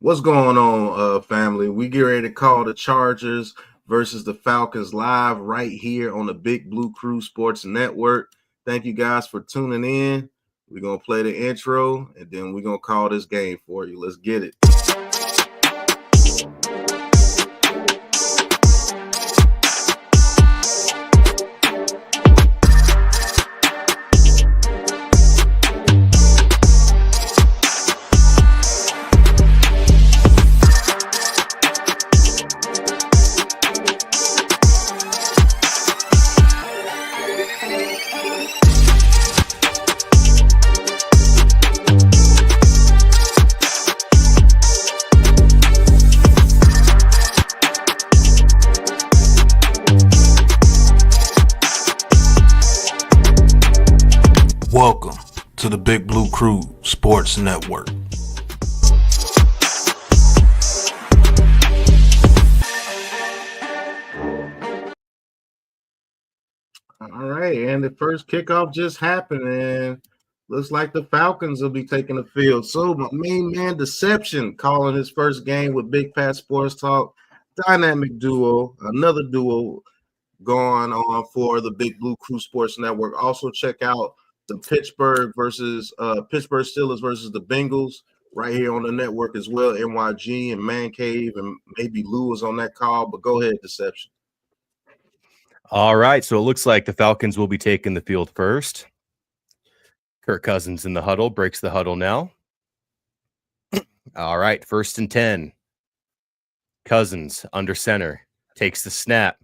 What's going on, family? We get ready to call the Chargers versus the Falcons live right here on the Big Blue Crew Sports Network. Thank you guys for tuning in. We're going to play the intro, and then we're going to call this game for you. Let's get it. Welcome to the Big Blue Crew Sports Network. All right, and the first kickoff just happened, and looks like the Falcons will be taking the field. So my main man, Deception, calling his first game with Bigpatssportstalk. Dynamic duo, another duo going on for the Big Blue Crew Sports Network. Also check out the Pittsburgh Steelers versus the Bengals right here on the network as well. NYG and Man Cave, and maybe Lou is on that call, but go ahead, Deception. All right, so it looks like the Falcons will be taking the field first. Kirk Cousins in the huddle, breaks the huddle now. All right, 1st and 10. Cousins under center, takes the snap,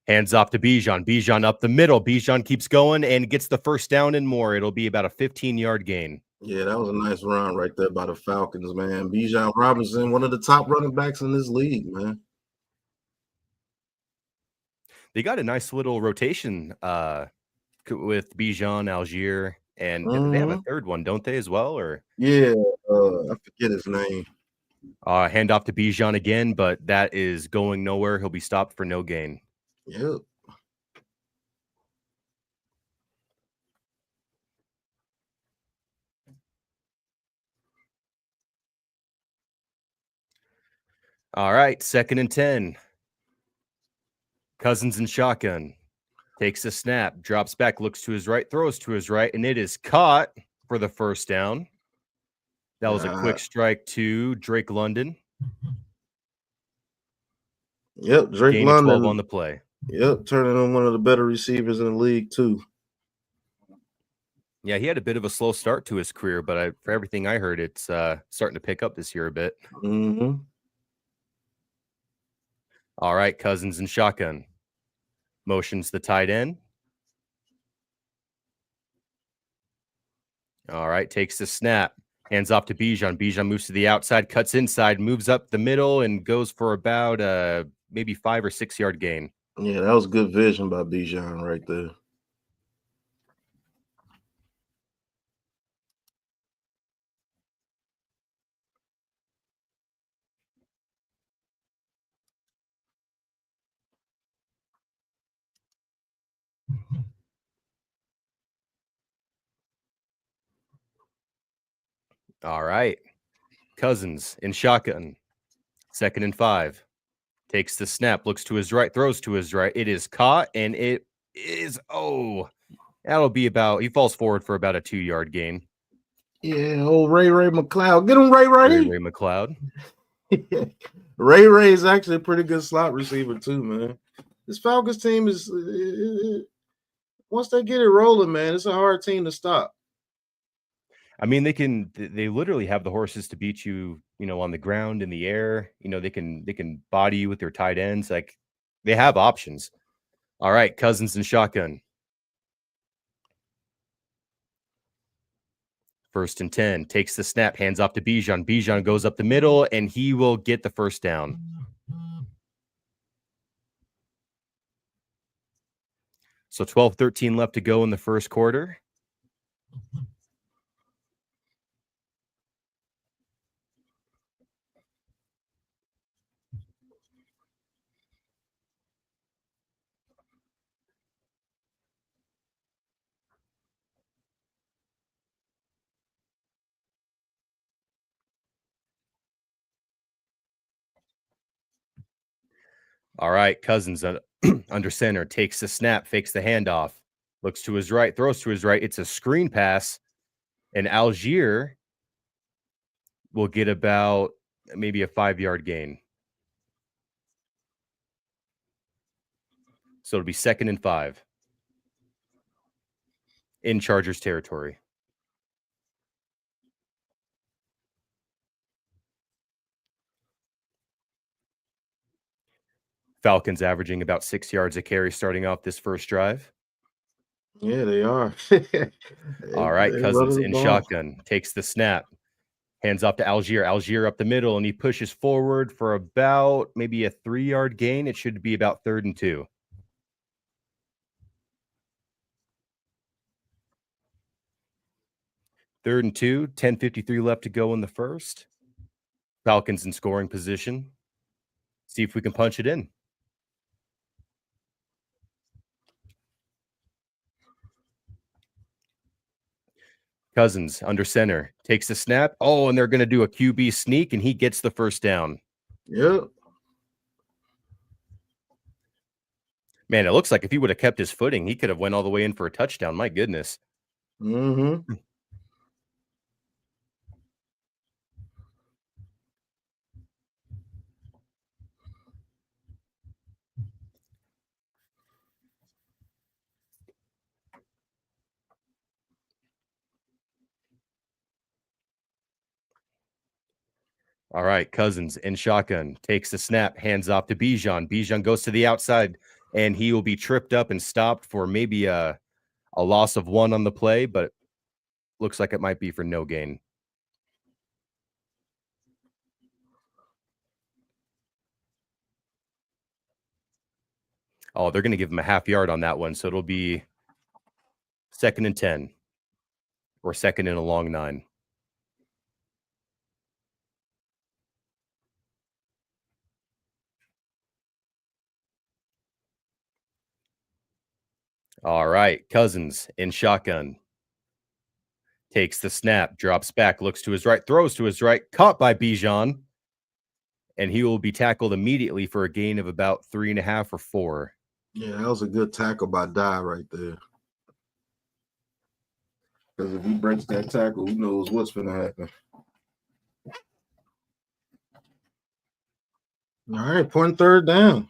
hands off to Bijan. Bijan up the middle. Bijan keeps going and gets the first down and more. It'll be about a 15-yard gain. Yeah, that was a nice run right there by the Falcons, man. Bijan Robinson, one of the top running backs in this league, man. They got a nice little rotation with Bijan, Algier, and they have a third one, don't they, as well? Or yeah, I forget his name. Hand off to Bijan again, but that is going nowhere. He'll be stopped for no gain. Yep. All right, 2nd and 10. Cousins in shotgun. Takes a snap, drops back, looks to his right, throws to his right, and it is caught for the first down. That was a quick strike to Drake London. Yep, Drake Gain London 12 on the play. Yep, turning in one of the better receivers in the league too. Yeah, he had a bit of a slow start to his career, but for everything I heard, it's starting to pick up this year a bit. Mm-hmm. All right, Cousins in shotgun. Motions the tight end. All right, takes the snap. Hands off to Bijan. Bijan moves to the outside, cuts inside, moves up the middle, and goes for about maybe 5 or 6 yard gain. Yeah, that was good vision by Bijan right there. All right. Cousins in shotgun. 2nd and 5. Takes the snap, looks to his right, throws to his right. It is caught, and it is, that'll be about, he falls forward for about a 2 yard gain. Yeah, old Ray McLeod. Get him, Ray. Ray McLeod. Ray is actually a pretty good slot receiver too, man. This Falcons team is, once they get it rolling, man, it's a hard team to stop. I mean, they literally have the horses to beat you, on the ground, in the air. They can body you with their tight ends. Like, they have options. All right, Cousins in shotgun. 1st and 10, takes the snap, hands off to Bijan. Bijan goes up the middle, and he will get the first down. So 12-13 left to go in the first quarter. All right, Cousins under center, takes the snap, fakes the handoff, looks to his right, throws to his right. It's a screen pass, and Algier will get about maybe a 5-yard gain. So it'll be 2nd and 5 in Chargers territory. Falcons averaging about 6 yards a carry starting off this first drive. Yeah, they are. All right, They Cousins running the in ball. shotgun, takes the snap, hands off to Algier. Algier up the middle, and he pushes forward for about maybe a 3-yard gain. It should be about 3rd and 2. Third and 2, 10:53 left to go in the first. Falcons in scoring position. See if we can punch it in. Cousins under center, takes the snap. Oh, and they're going to do a QB sneak, and he gets the first down. Yep. Man, it looks like if he would have kept his footing, he could have went all the way in for a touchdown. My goodness. Mm-hmm. All right, Cousins in shotgun, takes the snap, hands off to Bijan. Bijan goes to the outside, and he will be tripped up and stopped for maybe a loss of 1 on the play, but looks like it might be for no gain. Oh, they're going to give him a half yard on that one, so it'll be 2nd and 10 or 2nd and a long 9. All right, Cousins in shotgun, takes the snap, drops back, looks to his right, throws to his right, caught by Bijan, and he will be tackled immediately for a gain of about 3.5 or 4. Yeah, that was a good tackle by Dye right there. Because if he breaks that tackle, who knows what's going to happen. All right, point 3rd down.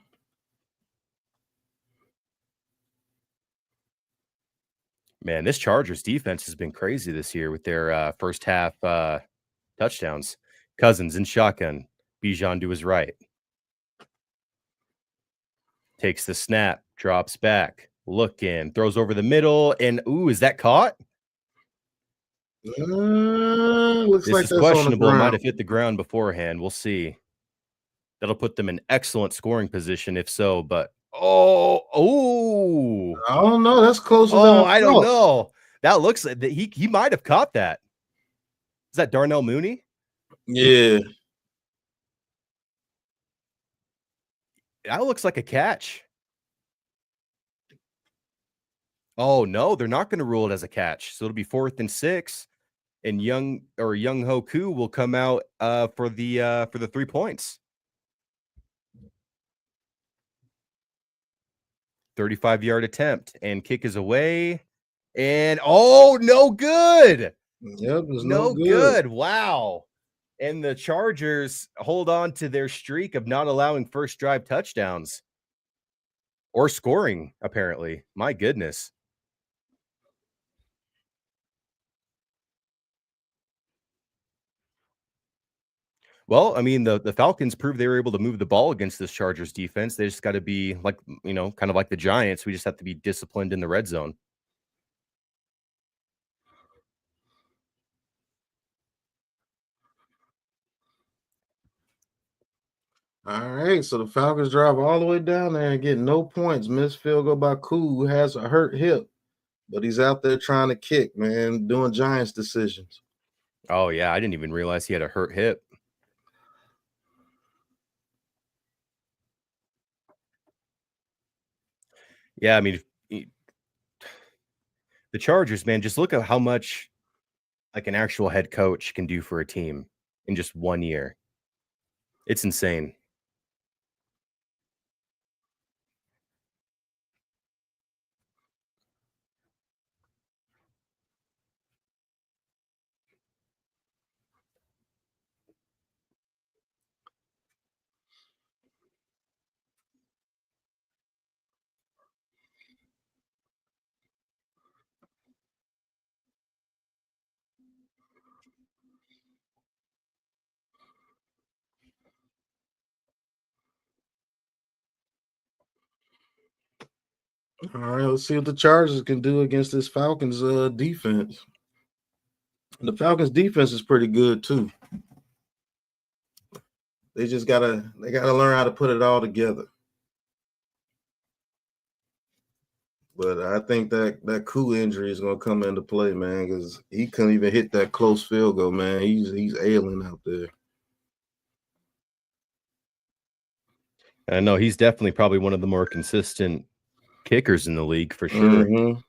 Man, this Chargers defense has been crazy this year with their first half touchdowns. Cousins in shotgun, Bijan to his right. Takes the snap, drops back, looking, throws over the middle, and ooh, is that caught? Looks This like is that's questionable. on the Might ground. have hit the ground beforehand. We'll see. That'll put them in excellent scoring position if so, but oh, I don't know. That's closer than I I don't thought. know. That looks like he might have caught that. Is that Darnell Mooney? Yeah. That looks like a catch. Oh no, they're not going to rule it as a catch. So it'll be 4th and 6, and Young Ho Koo will come out for the 3 points. 35-yard attempt, and kick is away. And no good. Yep, it's No no good. good. Wow. And the Chargers hold on to their streak of not allowing first drive touchdowns or scoring, apparently. My goodness. Well, I mean, the Falcons proved they were able to move the ball against this Chargers defense. They just got to be like, kind of like the Giants. We just have to be disciplined in the red zone. All right, so the Falcons drive all the way down there and get no points. Missed field goal by Koo, who has a hurt hip, but he's out there trying to kick, man, doing Giants decisions. Oh, yeah. I didn't even realize he had a hurt hip. Yeah, I mean, the Chargers, man, just look at how much like an actual head coach can do for a team in just 1 year. It's insane. All right, let's see what the Chargers can do against this Falcons defense. The Falcons defense is pretty good too. They just gotta learn how to put it all together. But I think that Krew injury is gonna come into play, man, because he couldn't even hit that close field goal, man. He's ailing out there. I know he's definitely probably one of the more consistent kickers in the league for sure. Mm-hmm.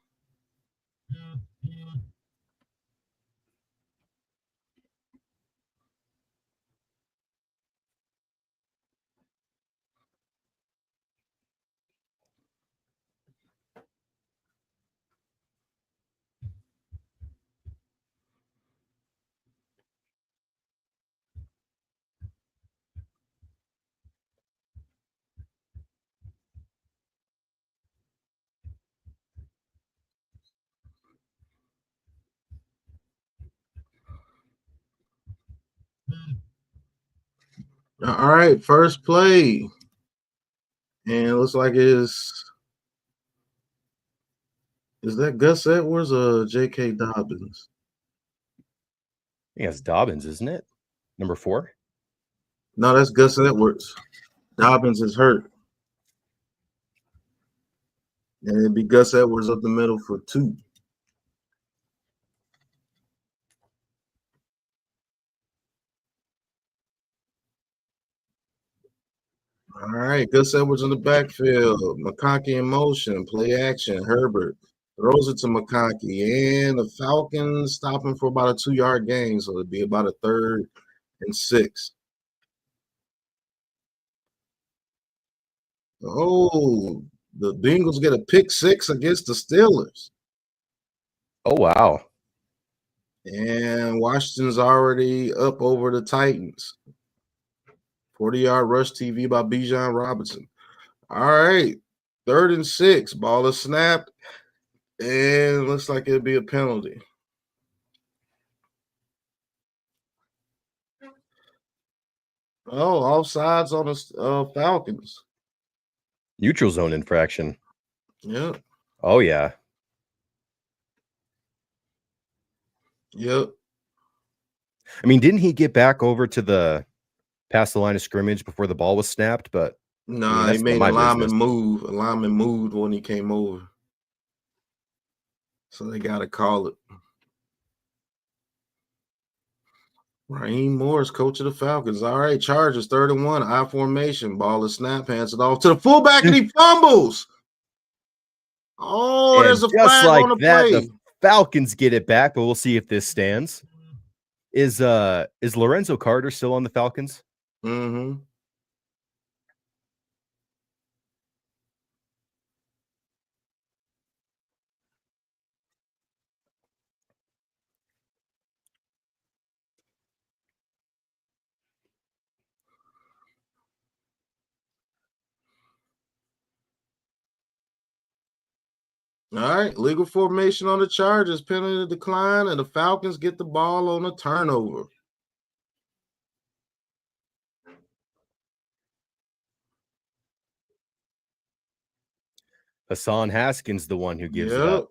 All right, first play. And it looks like is that Gus Edwards or J.K. Dobbins? I think that's Dobbins, isn't it? Number 4? No, that's Gus Edwards. Dobbins is hurt. And it'd be Gus Edwards up the middle for 2. All right, Gus Edwards in the backfield. McConkey in motion, play action. Herbert throws it to McConkey, and the Falcons stop him for about a 2-yard gain, so it'd be about a 3rd and 6. Oh, the Bengals get a pick 6 against the Steelers. Oh, wow. And Washington's already up over the Titans. 40-yard rush TV by Bijan Robinson. All right, 3rd and 6. Ball is snapped, and looks like it'll be a penalty. Oh, offsides on the Falcons. Neutral zone infraction. Yep. Oh, yeah. Yep. I mean, didn't he get back over to past the line of scrimmage before the ball was snapped? But nah, he made a lineman move. A lineman moved when he came over. So they got to call it. Raheem Morris, coach of the Falcons. All right, Chargers, 3rd and 1, I formation. Ball is snap, hands it off to the fullback, and he fumbles. Oh, and there's a flag on the play. The Falcons get it back, but we'll see if this stands. Is Lorenzo Carter still on the Falcons? Mm-hmm. All right, legal formation on the Chargers, penalty decline, and the Falcons get the ball on a turnover. Hassan Haskins, the one who gives it up.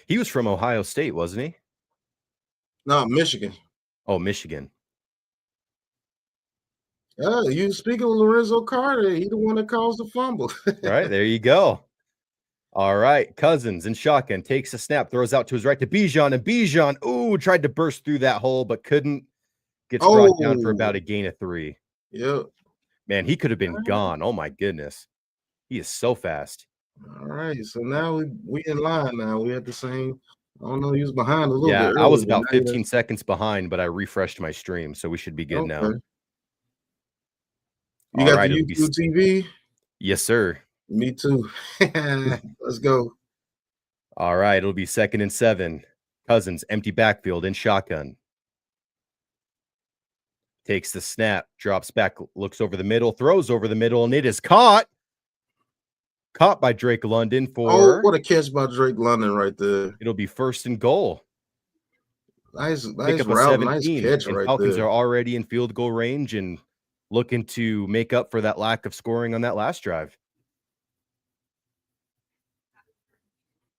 He was from Ohio State, wasn't he? No, Michigan. Oh, Michigan. You speaking of Lorenzo Carter, he the one that caused the fumble. Right, there you go. All right, Cousins in shotgun takes a snap, throws out to his right to Bijan, and Bijan, tried to burst through that hole, but couldn't. Gets brought down for about a gain of 3. Yep. Man, he could have been gone. Oh, my goodness. He is so fast. All right, so now we in line now. We had the same. I don't know, he was behind a little bit. Yeah, early, I was about 15 seconds behind, but I refreshed my stream, so we should be good now. You got the YouTube TV? Yes, sir. Me too. Let's go. All right, it'll be 2nd and 7. Cousins, empty backfield in shotgun. Takes the snap, drops back, looks over the middle, throws over the middle, and it is caught. Caught by Drake London for... Oh, what a catch by Drake London right there. It'll be 1st and goal. Nice route, nice catch right there. Falcons are already in field goal range, and looking to make up for that lack of scoring on that last drive.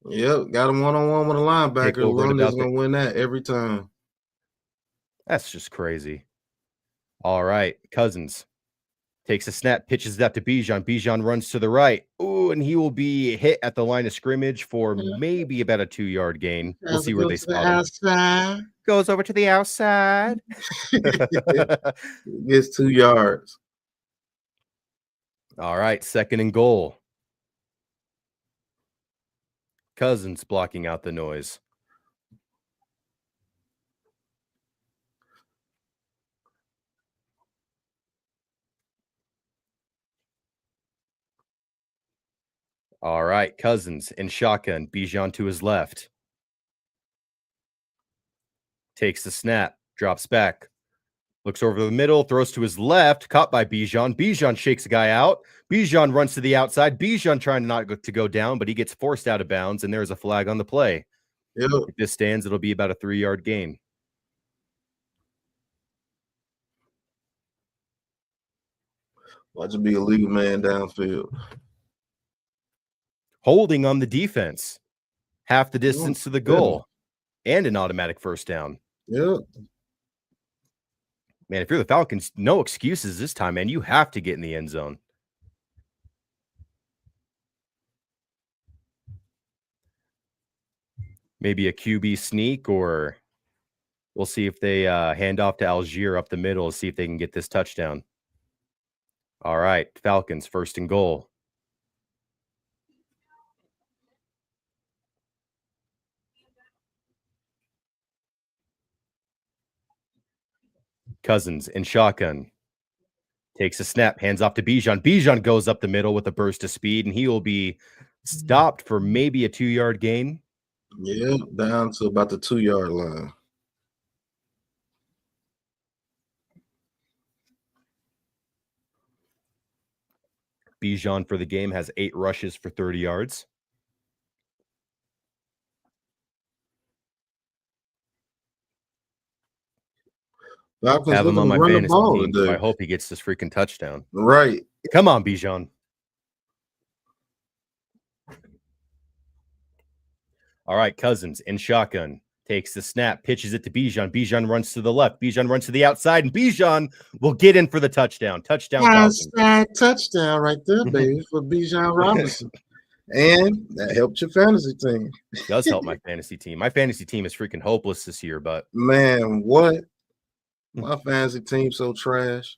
Yep, got him one-on-one with a linebacker. London's going to win that every time. That's just crazy. All right, Cousins takes a snap, pitches it up to Bijan. Bijan runs to the right. Ooh, and he will be hit at the line of scrimmage for maybe about a 2-yard gain. We'll see where they spot him. Goes over to the outside. Gets 2 yards. All right, 2nd and goal. Cousins blocking out the noise. All right, Cousins in shotgun. Bijan to his left. Takes the snap, drops back, looks over the middle, throws to his left, caught by Bijan. Bijan shakes a guy out. Bijan runs to the outside. Bijan trying not to go down, but he gets forced out of bounds, and there's a flag on the play. Yep. If this stands, it'll be about a 3-yard gain. Watch it be a legal man downfield. Holding on the defense. Half the distance to the goal. And an automatic first down. Yep. Man, if you're the Falcons, no excuses this time, man. You have to get in the end zone. Maybe a QB sneak, or we'll see if they hand off to Algier up the middle to see if they can get this touchdown. All right, Falcons, 1st and goal. Cousins in shotgun. Takes a snap, hands off to Bijan. Bijan goes up the middle with a burst of speed, and he will be stopped for maybe a 2-yard gain. Yeah, down to about the 2-yard line. Bijan for the game has 8 rushes for 30 yards. Falcons have him on my fantasy team. So I hope he gets this freaking touchdown. Right. Come on, Bijan. All right, Cousins in shotgun. Takes the snap, pitches it to Bijan. Bijan runs to the left. Bijan runs to the outside, and Bijan will get in for the touchdown. Touchdown, Falcons. Touchdown right there, baby, for Bijan Robinson. And that helped your fantasy team. It does help my fantasy team. My fantasy team is freaking hopeless this year, but man, what? My fantasy team's so trash.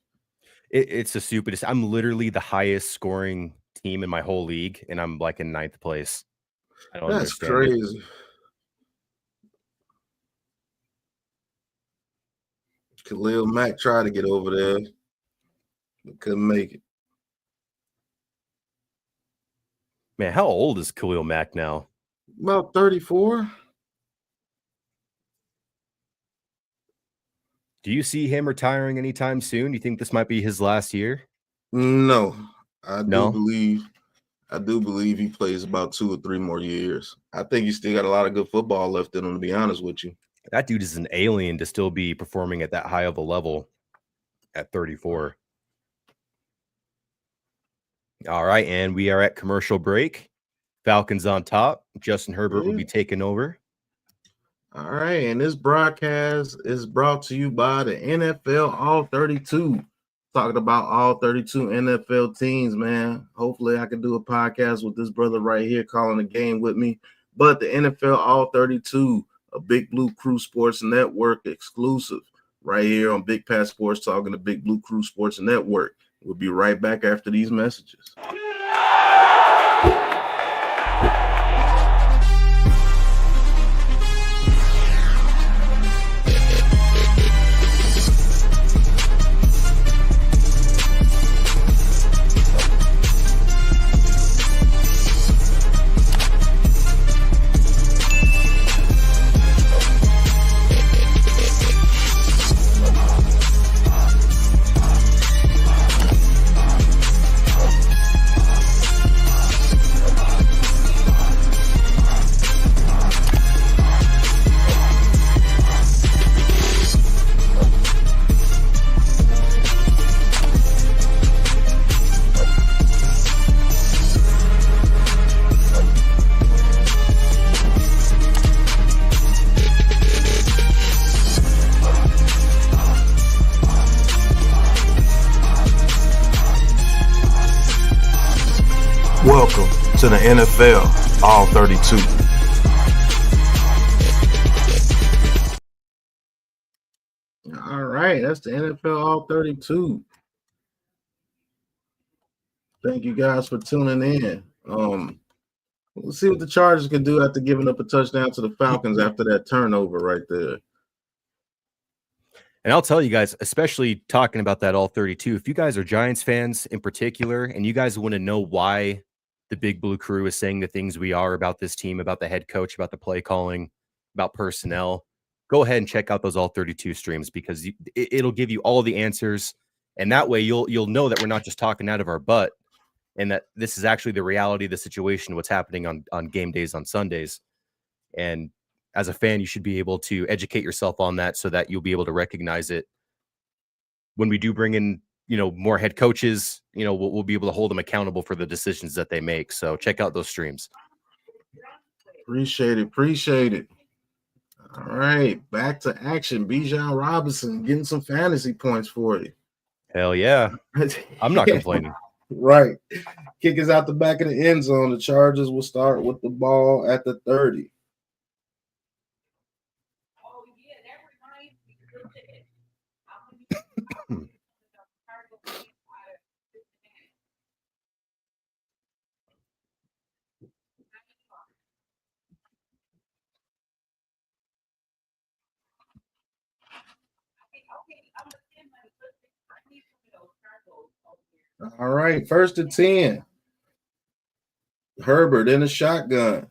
It's the stupidest. I'm literally the highest scoring team in my whole league, and I'm like in 9th place. I don't understand. That's crazy. Khalil Mack tried to get over there, but couldn't make it. Man, how old is Khalil Mack now? About 34. Do you see him retiring anytime soon? Do you think this might be his last year? No. I do believe he plays about 2 or 3 more years. I think he's still got a lot of good football left in him, to be honest with you. That dude is an alien to still be performing at that high of a level at 34. All right, and we are at commercial break. Falcons on top. Justin Herbert will be taking over. All right, and this broadcast is brought to you by the NFL All 32. Talking about all 32 NFL teams, man. Hopefully I can do a podcast with this brother right here calling the game with me. But the NFL All 32, a Big Blue Krew Sports Network exclusive right here on Big Pat Sports Talk and the Big Blue Krew Sports Network. We'll be right back after these messages. to the NFL All 32. All right, that's the NFL All 32. Thank you guys for tuning in. We'll see what the Chargers can do after giving up a touchdown to the Falcons after that turnover right there. And I'll tell you guys, especially talking about that All 32, if you guys are Giants fans in particular, and you guys want to know why the Big Blue Crew is saying the things we are about this team, about the head coach, about the play calling, about personnel, go ahead and check out those All 32 streams, because it'll give you all the answers. And that way you'll know that we're not just talking out of our butt, and that this is actually the reality of the situation, what's happening on game days on Sundays. And as a fan, you should be able to educate yourself on that so that you'll be able to recognize it when we do bring in, more head coaches. We'll be able to hold them accountable for the decisions that they make. So check out those streams. Appreciate it. All right, back to action. Bijan Robinson getting some fantasy points for you. Hell yeah. I'm not complaining. Right. Kick is out the back of the end zone. The Chargers will start with the ball at the 30. All right, 1st and 10. Herbert in the shotgun.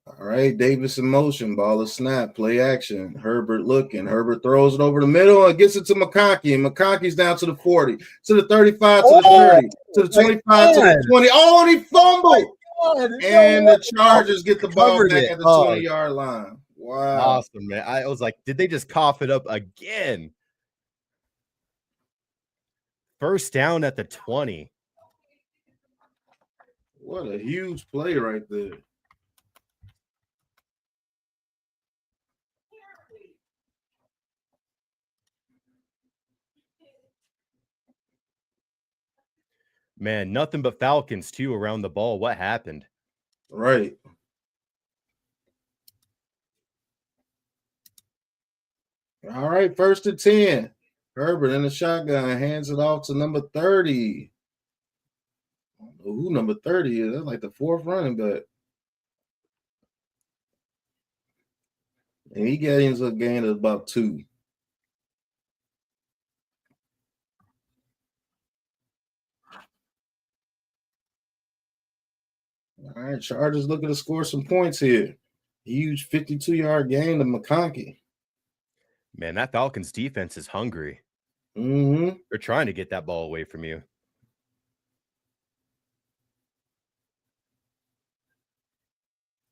All right, Davis in motion. Ball is snap. Play action. Herbert looking. Herbert throws it over the middle and gets it to McConkey. And McConkey's down to the 40, to the 35, to the 30, to the 25, to the 20. Oh, and he fumbled. And the Chargers get the ball back at the 20-yard line. Wow. Awesome, man. I was like, did they just cough it up again? 1st down at the 20. What a huge play right there. Man, nothing but Falcons too around the ball. What happened? Right. All right, 1st and 10. Herbert in the shotgun hands it off to number 30. I don't know who number 30 is. That's like the 4th running back. And he gains a gain of about 2. All right, Chargers looking to score some points here. Huge 52-yard gain to McConkey. Man, that Falcons defense is hungry. Mm-hmm. They're trying to get that ball away from you.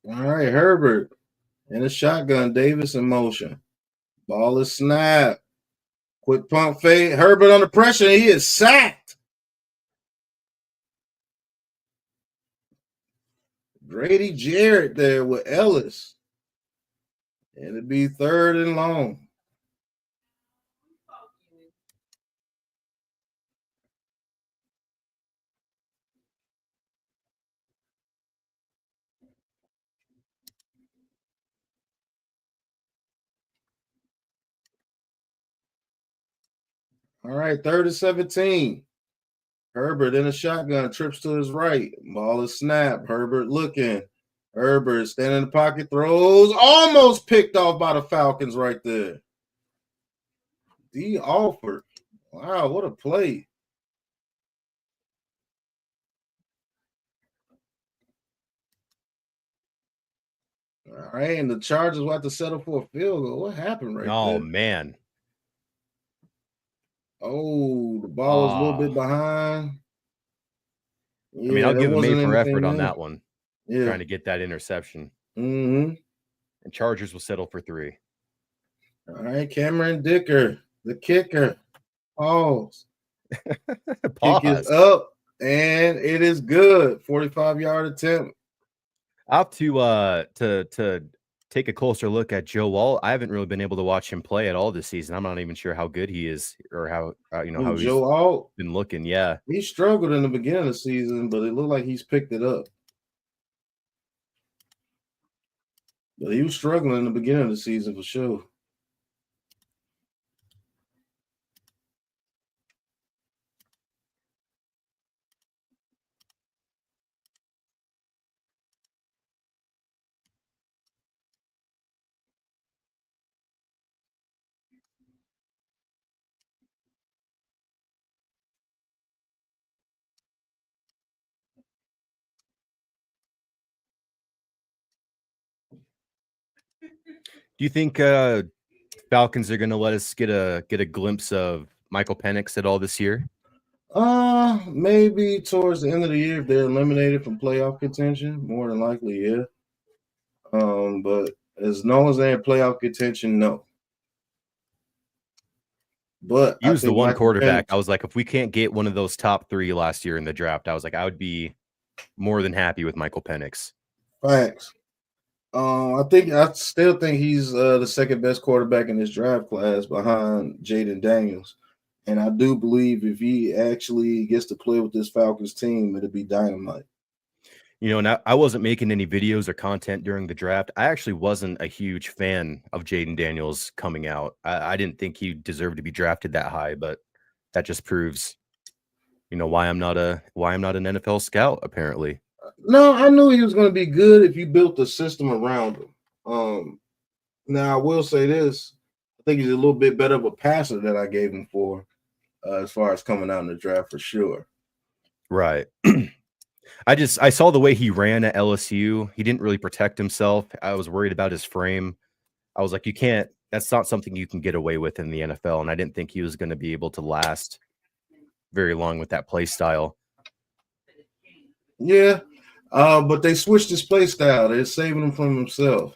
All right, Herbert in a shotgun. Davis in motion. Ball is snapped. Quick pump fade. Herbert under pressure. He is sacked. Grady Jarrett there with Ellis. And it'd be 3rd and long. All right, 3rd and 17. Herbert in a shotgun, trips to his right. Ball is snapped. Herbert looking. Herbert standing in the pocket, throws. Almost picked off by the Falcons right there. D. Alford. Wow, what a play. All right, and the Chargers will have to settle for a field goal. What happened right there? Oh, man. Oh, the ball was a little bit behind. Yeah, I mean, I'll give him A for effort on that one. Yeah. Trying to get that interception. Mm-hmm. And Chargers will settle for 3. All right, Cameron Dicker, the kicker. Pause. Pause. Kick is up, and it is good. 45-yard attempt. I'll have to take a closer look at Joe Wall. I haven't really been able to watch him play at all this season. I'm not even sure how good he is or how how Joe Wall been looking. Yeah, he struggled in the beginning of the season, but it looked like he's picked it up. But he was struggling in the beginning of the season for sure. Do you think Falcons are going to let us get a glimpse of Michael Penix at all this year? Maybe towards the end of the year if they're eliminated from playoff contention. More than likely, yeah. But as long as they're in playoff contention, no. But He was the one Michael quarterback. Penix, I was like, if we can't get one of those top 3 last year in the draft, I was like, I would be more than happy with Michael Penix. Facts. I still think he's the second best quarterback in this draft class behind Jaden Daniels. And I do believe if he actually gets to play with this Falcons team, it'll be dynamite. You know, and I wasn't making any videos or content during the draft. I actually wasn't a huge fan of Jaden Daniels coming out. I didn't think he deserved to be drafted that high, but that just proves, you know, why I'm not an NFL scout, apparently. No, I knew he was going to be good if you built a system around him. Now, I will say this. I think he's a little bit better of a passer than I gave him for as far as coming out in the draft for sure. Right. I saw the way he ran at LSU. He didn't really protect himself. I was worried about his frame. I was like, that's not something you can get away with in the NFL. And I didn't think he was going to be able to last very long with that play style. Yeah. But they switched his play style. They're saving him from himself.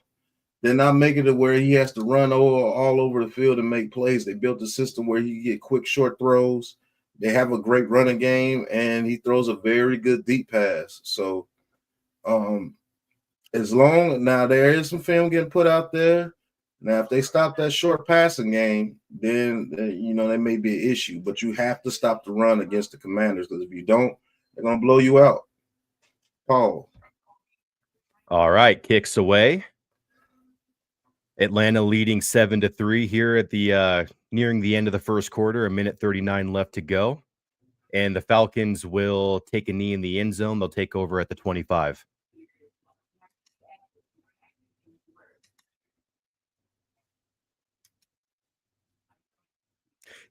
They're not making it where he has to run all over the field and make plays. They built a system where he can get quick, short throws. They have a great running game, and he throws a very good deep pass. So as long now there is some film getting put out there. Now, if they stop that short passing game, then there may be an issue. But you have to stop the run against the Commanders, because if you don't, they're gonna blow you out. Paul. All right, kicks away. Atlanta leading 7-3 here at the nearing the end of the first quarter. 1:39 left to go, and the Falcons will take a knee in the end zone. They'll take over at the 25.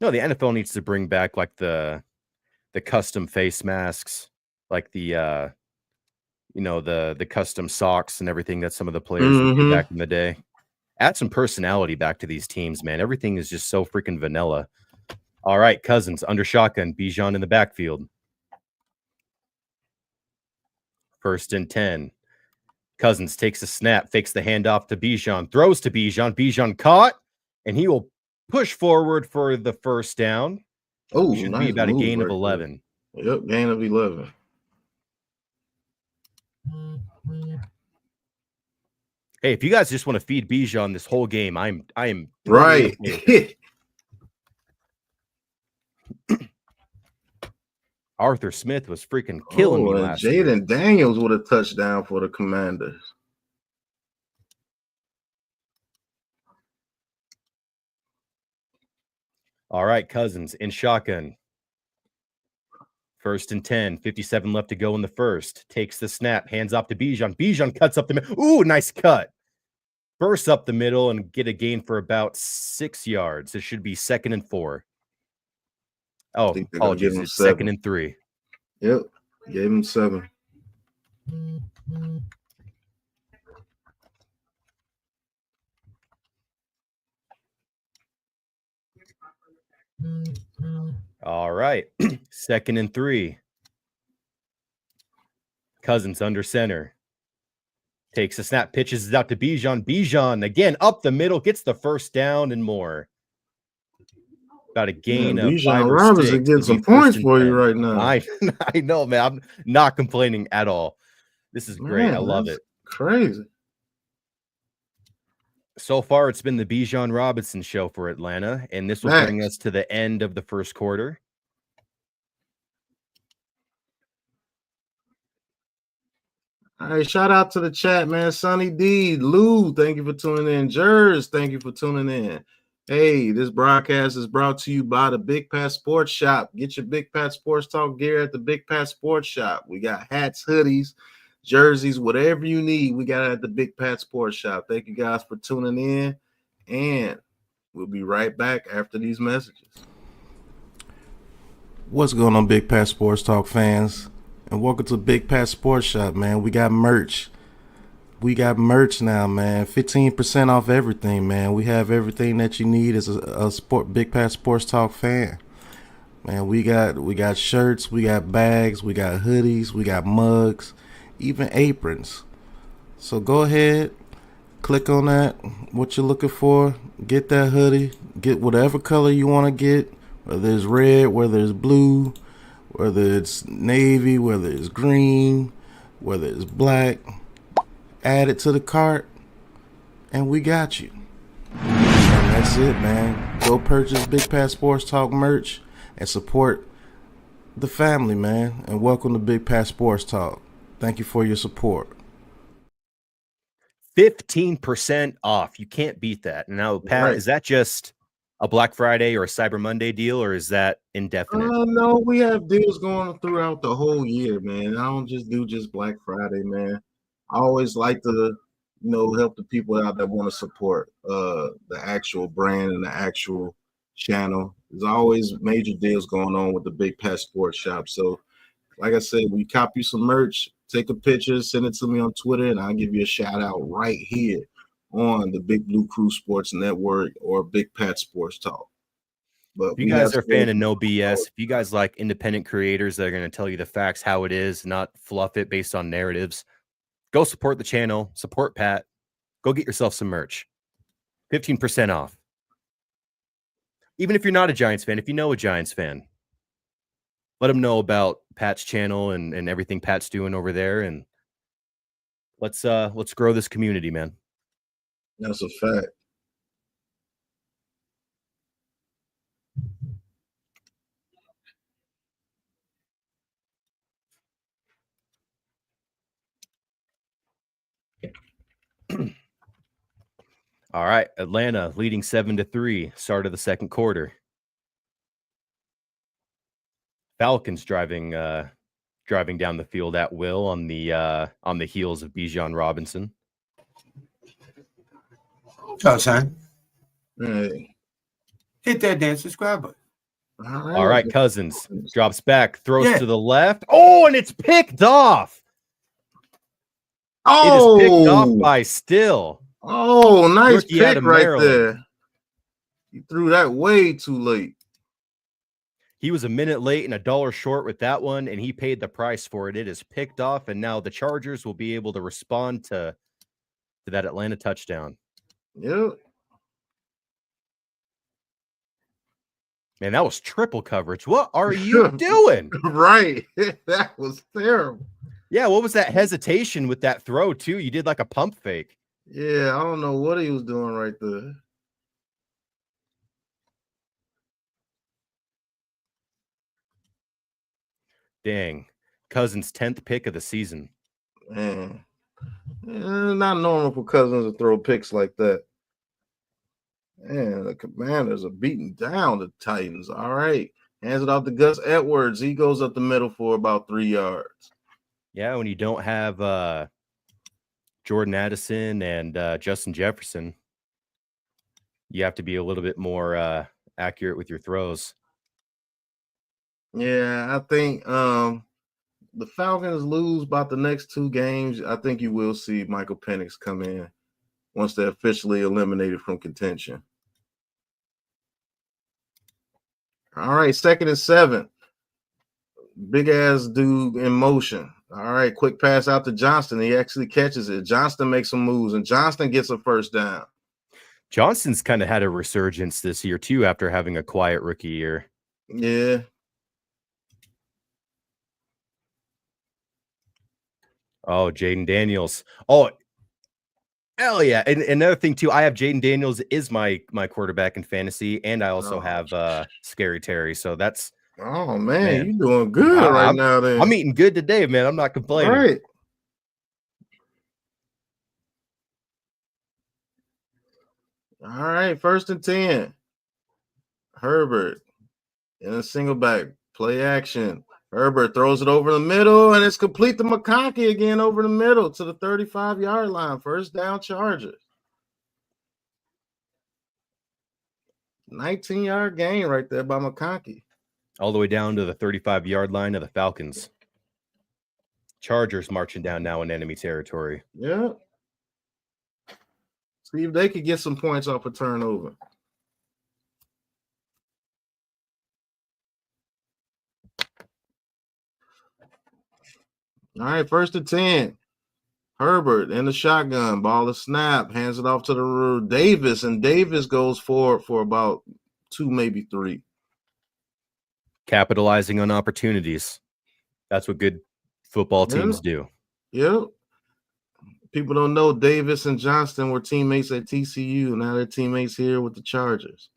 No, the NFL needs to bring back like the custom face masks, like the the custom socks and everything that some of the players would do back in the day. Add some personality back to these teams, man. Everything is just so freaking vanilla. All right, Cousins under shotgun, Bijan in the backfield. 1st and 10. Cousins takes a snap, fakes the handoff to Bijan, throws to Bijan. Bijan caught, and he will push forward for the first down. Oh, should nice be about a gain right of 11. There. Yep, gain of 11. Hey, if you guys just want to feed Bijan this whole game, I am right. Arthur Smith was freaking killing me last year. Jaden Daniels with a touchdown for the Commanders. All right, Cousins in shotgun. 1st and 10, 57 left to go in the first. Takes the snap, hands off to Bijan. Bijan cuts up the middle. Ooh, nice cut. Bursts up the middle and get a gain for about 6 yards. It should be 2nd and 4. Oh, apologies. It's 2nd and 3. Yep, gave him 7. All right, 2nd and 3. Cousins under center. Takes a snap, pitches it out to Bijan. Bijan again up the middle, gets the first down and more. About a gain of Bijan 5 or Robinson 6. getting some points for you right now. I know, man. I'm not complaining at all. This is great. I love it. Crazy. So far, it's been the Bijan Robinson show for Atlanta, and this will bring us to the end of the first quarter. All right, shout out to the chat, man. Sonny D, Lou, thank you for tuning in. Jers, thank you for tuning in. Hey, this broadcast is brought to you by the Big Pat Sports Shop. Get your Big Pat Sports Talk gear at the Big Pat Sports Shop. We got hats, hoodies, jerseys, whatever you need. We got it at the Big Pat Sports Shop. Thank you guys for tuning in, and we'll be right back after these messages. What's going on, Big Pat Sports Talk fans? And welcome to Big Pat Sports Shop, man. We got merch. We got merch now, man. 15% off everything, man. We have everything that you need as a Big Pat Sports Talk fan. Man, we got shirts, we got bags, we got hoodies, we got mugs, even aprons. So go ahead, click on that, what you're looking for, get that hoodie, get whatever color you want to get, whether it's red, whether it's blue, whether it's navy, whether it's green, whether it's black. Add it to the cart, and we got you. And that's it, man. Go purchase Big Pat Sports Talk merch and support the family, man. And welcome to Big Pat Sports Talk. Thank you for your support. 15% off. You can't beat that. Now, Pat, right. Is that just a Black Friday or a Cyber Monday deal, or is that indefinite? No, we have deals going throughout the whole year, man. I don't just do Black Friday, man. I always like to, help the people out that want to support the actual brand and the actual channel. There's always major deals going on with the Big Pat Sports Shop. So, like I said, we cop you some merch, take a picture, send it to me on Twitter, and I'll give you a shout out right here on the Big Blue Crew Sports Network or Big Pat Sports Talk. But if you guys are a fan of no BS, if you guys like independent creators that are going to tell you the facts how it is, not fluff it based on narratives, go support the channel, support Pat, go get yourself some merch. 15% off. Even if you're not a Giants fan, if you know a Giants fan, let them know about Pat's channel and everything Pat's doing over there, and let's grow this community, man. That's a fact. All right, Atlanta leading 7-3, start of the second quarter. Falcons driving down the field at will on the heels of Bijan Robinson. Oh, son. Hey. Hit that damn subscribe button. All right, Cousins drops back, throws to the left. Oh, and it's picked off. Oh, it is picked off by Still. Oh, nice pick right there. He threw that way too late. He was a minute late and $1 short with that one, and he paid the price for it. It is picked off, and now the Chargers will be able to respond to that Atlanta touchdown. Yep. Man, that was triple coverage. What are you doing? Right. That was terrible. Yeah, what was that hesitation with that throw, too? You did like a pump fake. Yeah, I don't know what he was doing right there. Dang. Cousins' 10th pick of the season. Man. Not normal for Cousins to throw picks like that. Man, the Commanders are beating down the Titans. All right. Hands it off to Gus Edwards. He goes up the middle for about 3 yards. Yeah, when you don't have Jordan Addison and Justin Jefferson, you have to be a little bit more accurate with your throws. Yeah, I think the Falcons lose about the next 2 games. I think you will see Michael Penix come in once they're officially eliminated from contention. All right, 2nd and 7. Big ass dude in motion. All right, quick pass out to Johnston. He actually catches it. Johnston makes some moves, and Johnston gets a first down. Johnston's kind of had a resurgence this year, too, after having a quiet rookie year. Yeah. Oh, Jaden Daniels. Oh, hell yeah. And another thing, too, I have Jaden Daniels is my quarterback in fantasy, and I also have Scary Terry. So that's – oh, man, you're doing good right now then. I'm eating good today, man. I'm not complaining. Right. All right, 1st and 10. Herbert in a single back. Play action. Herbert throws it over the middle, and it's complete to McConkey again over the middle to the 35-yard line. 1st down, Chargers. 19-yard gain right there by McConkey. All the way down to the 35-yard line of the Falcons. Chargers marching down now in enemy territory. Yeah. See if they could get some points off a turnover. All right, 1st and 10. Herbert in the shotgun. Ball is snap. Hands it off to the Davis, and Davis goes for about 2, maybe 3. Capitalizing on opportunities. That's what good football teams do. Yep. People don't know Davis and Johnston were teammates at TCU. Now they're teammates here with the Chargers.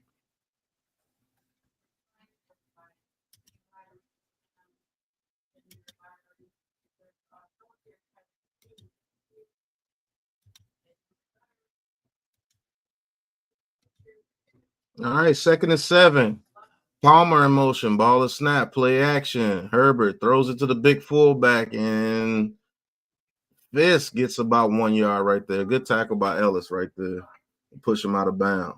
All right, 2nd and 7. Palmer in motion. Ball is snap. Play action. Herbert throws it to the big fullback, and Fisk gets about 1 yard right there. Good tackle by Ellis right there. Push him out of bounds.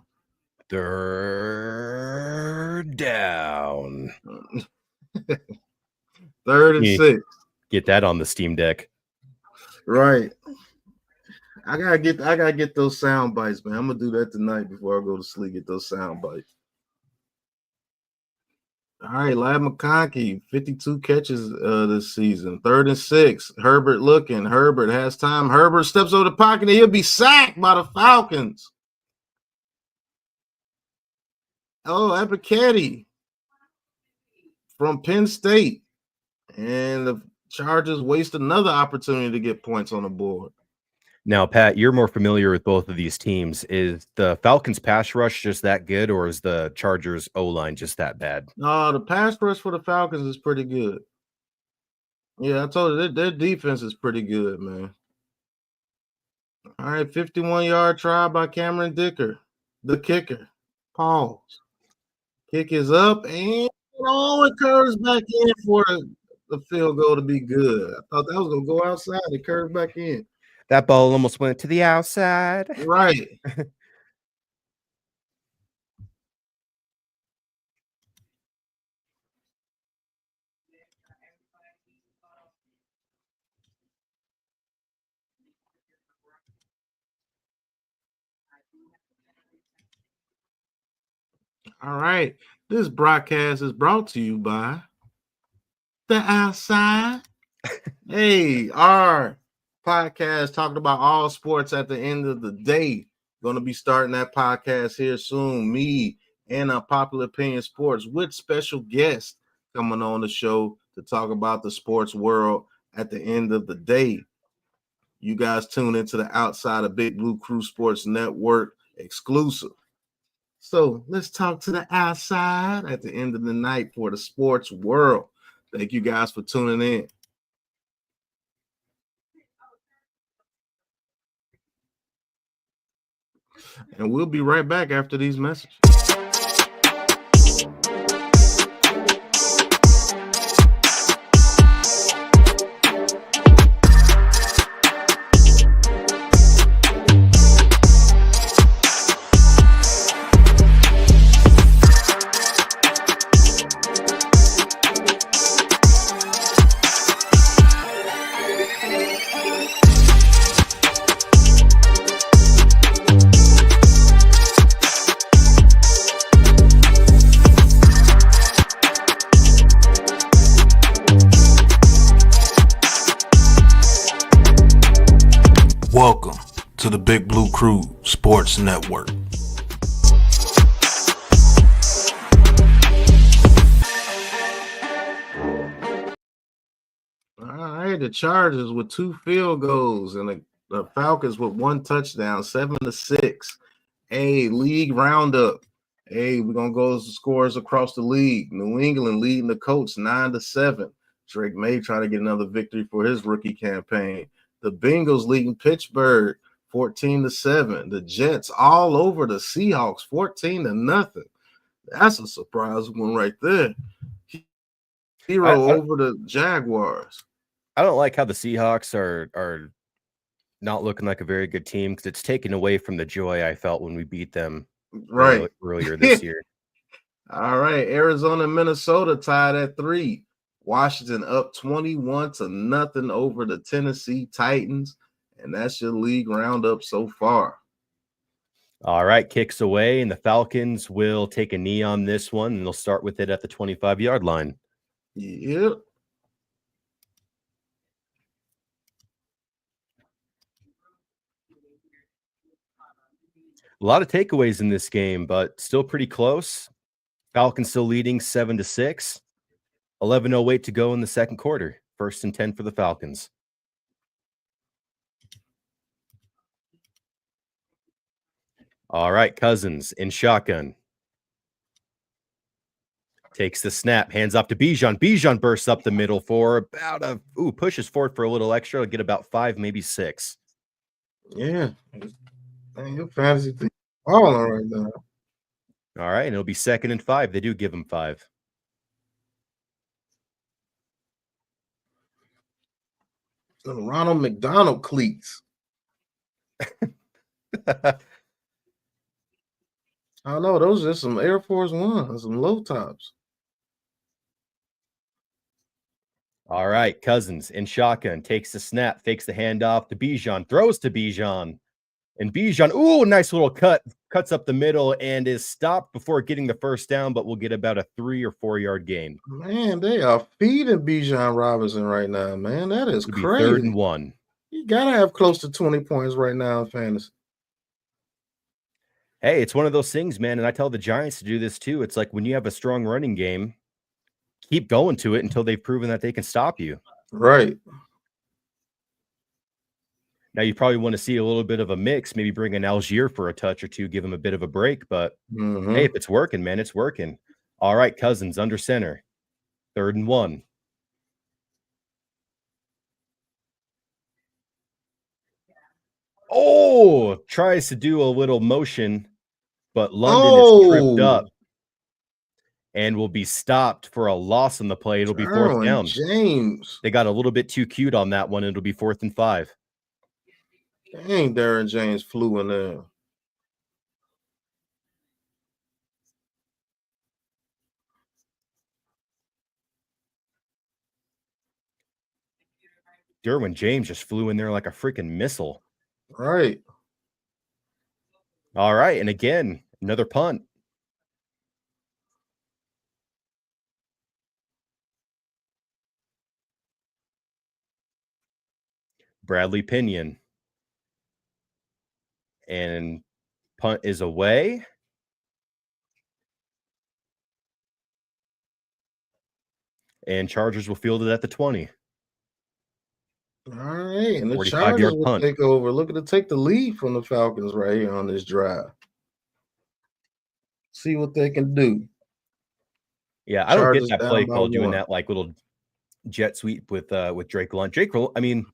3rd down. 3rd and 6. Get that on the Steam Deck. Right. I gotta get those sound bites, man. I'm gonna do that tonight before I go to sleep. Get those sound bites. All right, Lad McConkey, 52 catches this season. 3rd and 6. Herbert looking. Herbert has time. Herbert steps over the pocket, and he'll be sacked by the Falcons. Oh, Epiketti from Penn State. And the Chargers waste another opportunity to get points on the board. Now, Pat, you're more familiar with both of these teams. Is the Falcons pass rush just that good, or is the Chargers O-line just that bad? No, the pass rush for the Falcons is pretty good. Yeah, I told you their defense is pretty good, man. All right, 51-yard try by Cameron Dicker, the kicker. Pause. Kick is up, and it curves back in for the field goal to be good. I thought that was going to go outside. It curved back in. That ball almost went to the outside. Right. All right. This broadcast is brought to you by The Outside. Hey, our podcast talking about all sports at the end of the day. Going to be starting that podcast here soon. Me and Popular Opinion Sports with special guests coming on the show to talk about the sports world at the end of the day. You guys tune into the Outside of Big Blue Crew Sports Network exclusive. So let's talk to the outside at the end of the night for the sports world. Thank you guys for tuning in. And we'll be right back after these messages. Welcome to the Big Blue Crew Sports Network. All right, the Chargers with 2 field goals and the Falcons with 1 touchdown, 7-6. Hey, league roundup. Hey, we're going to go to scores across the league. New England leading the Colts 9-7. Drake May trying to get another victory for his rookie campaign. The Bengals leading Pittsburgh 14-7. The Jets all over the Seahawks, 14-0. That's a surprise one right there. Hero over the Jaguars. I don't like how the Seahawks are not looking like a very good team because it's taken away from the joy I felt when we beat them earlier this year. All right, Arizona and Minnesota tied at 3. Washington up 21-0 over the Tennessee Titans, and that's your league roundup so far. All right, kicks away, and the Falcons will take a knee on this one, and they'll start with it at the 25-yard line. Yep. A lot of takeaways in this game, but still pretty close. Falcons still leading 7-6. 11:08 to go in the second quarter. 1st and 10 for the Falcons. All right, Cousins in shotgun. Takes the snap, hands off to Bijan. Bijan bursts up the middle for about pushes forward for a little extra. It'll get about 5, maybe 6. Yeah. Man, your fantasy thing falling right now. All right, and it'll be 2nd and 5. They do give him 5. Ronald McDonald cleats. I don't know. Those are some Air Force One, some low tops. All right, Cousins in shotgun, takes the snap, fakes the handoff to Bijan, throws to Bijan. And Bijan, nice little cut, cuts up the middle and is stopped before getting the first down, but will get about a 3 or 4 yard gain. Man, they are feeding Bijan Robinson right now, man. That is crazy. 3rd and 1. You got to have close to 20 points right now in fantasy. Hey, it's one of those things, man, and I tell the Giants to do this too. It's like when you have a strong running game, keep going to it until they've proven that they can stop you. Right. Now, you probably want to see a little bit of a mix, maybe bring in Algier for a touch or two, give him a bit of a break. But, hey, if it's working, man, it's working. All right, Cousins under center. 3rd and 1. Tries to do a little motion, but London is tripped up and will be stopped for a loss on the play. It'll be 4th down. James. They got a little bit too cute on that one. It'll be 4th and 5. Dang, Darren James flew in there. Derwin James just flew in there like a freaking missile. Right. All right, and again, another punt. Bradley Pinion. And punt is away. And Chargers will field it at the 20. All right, and the 45-yard Chargers will punt. take over. Looking to take the lead from the Falcons right here on this drive. See what they can do. Yeah, I don't get that Chargers play down by call doing 1. that like little jet sweep with Drake London.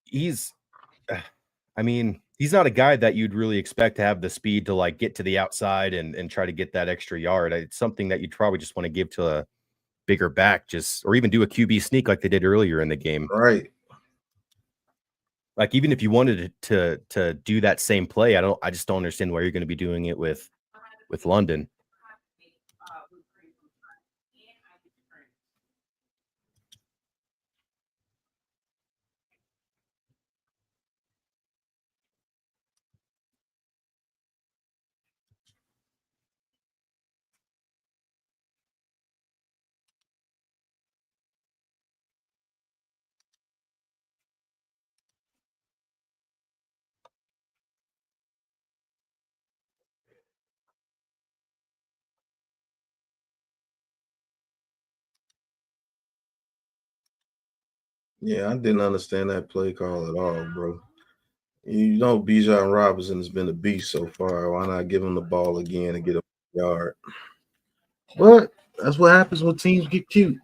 He's not a guy that you'd really expect to have the speed to like get to the outside and try to get that extra yard. It's something that you'd probably just want to give to a bigger back, or even do a QB sneak like they did earlier in the game. Right. Like even if you wanted to do that same play, I just don't understand why you're going to be doing it with London. Yeah, I didn't understand that play call at all, bro. You know, Bijan Robinson has been a beast so far. Why not give him the ball again and get a yard? But that's what happens when teams get cute.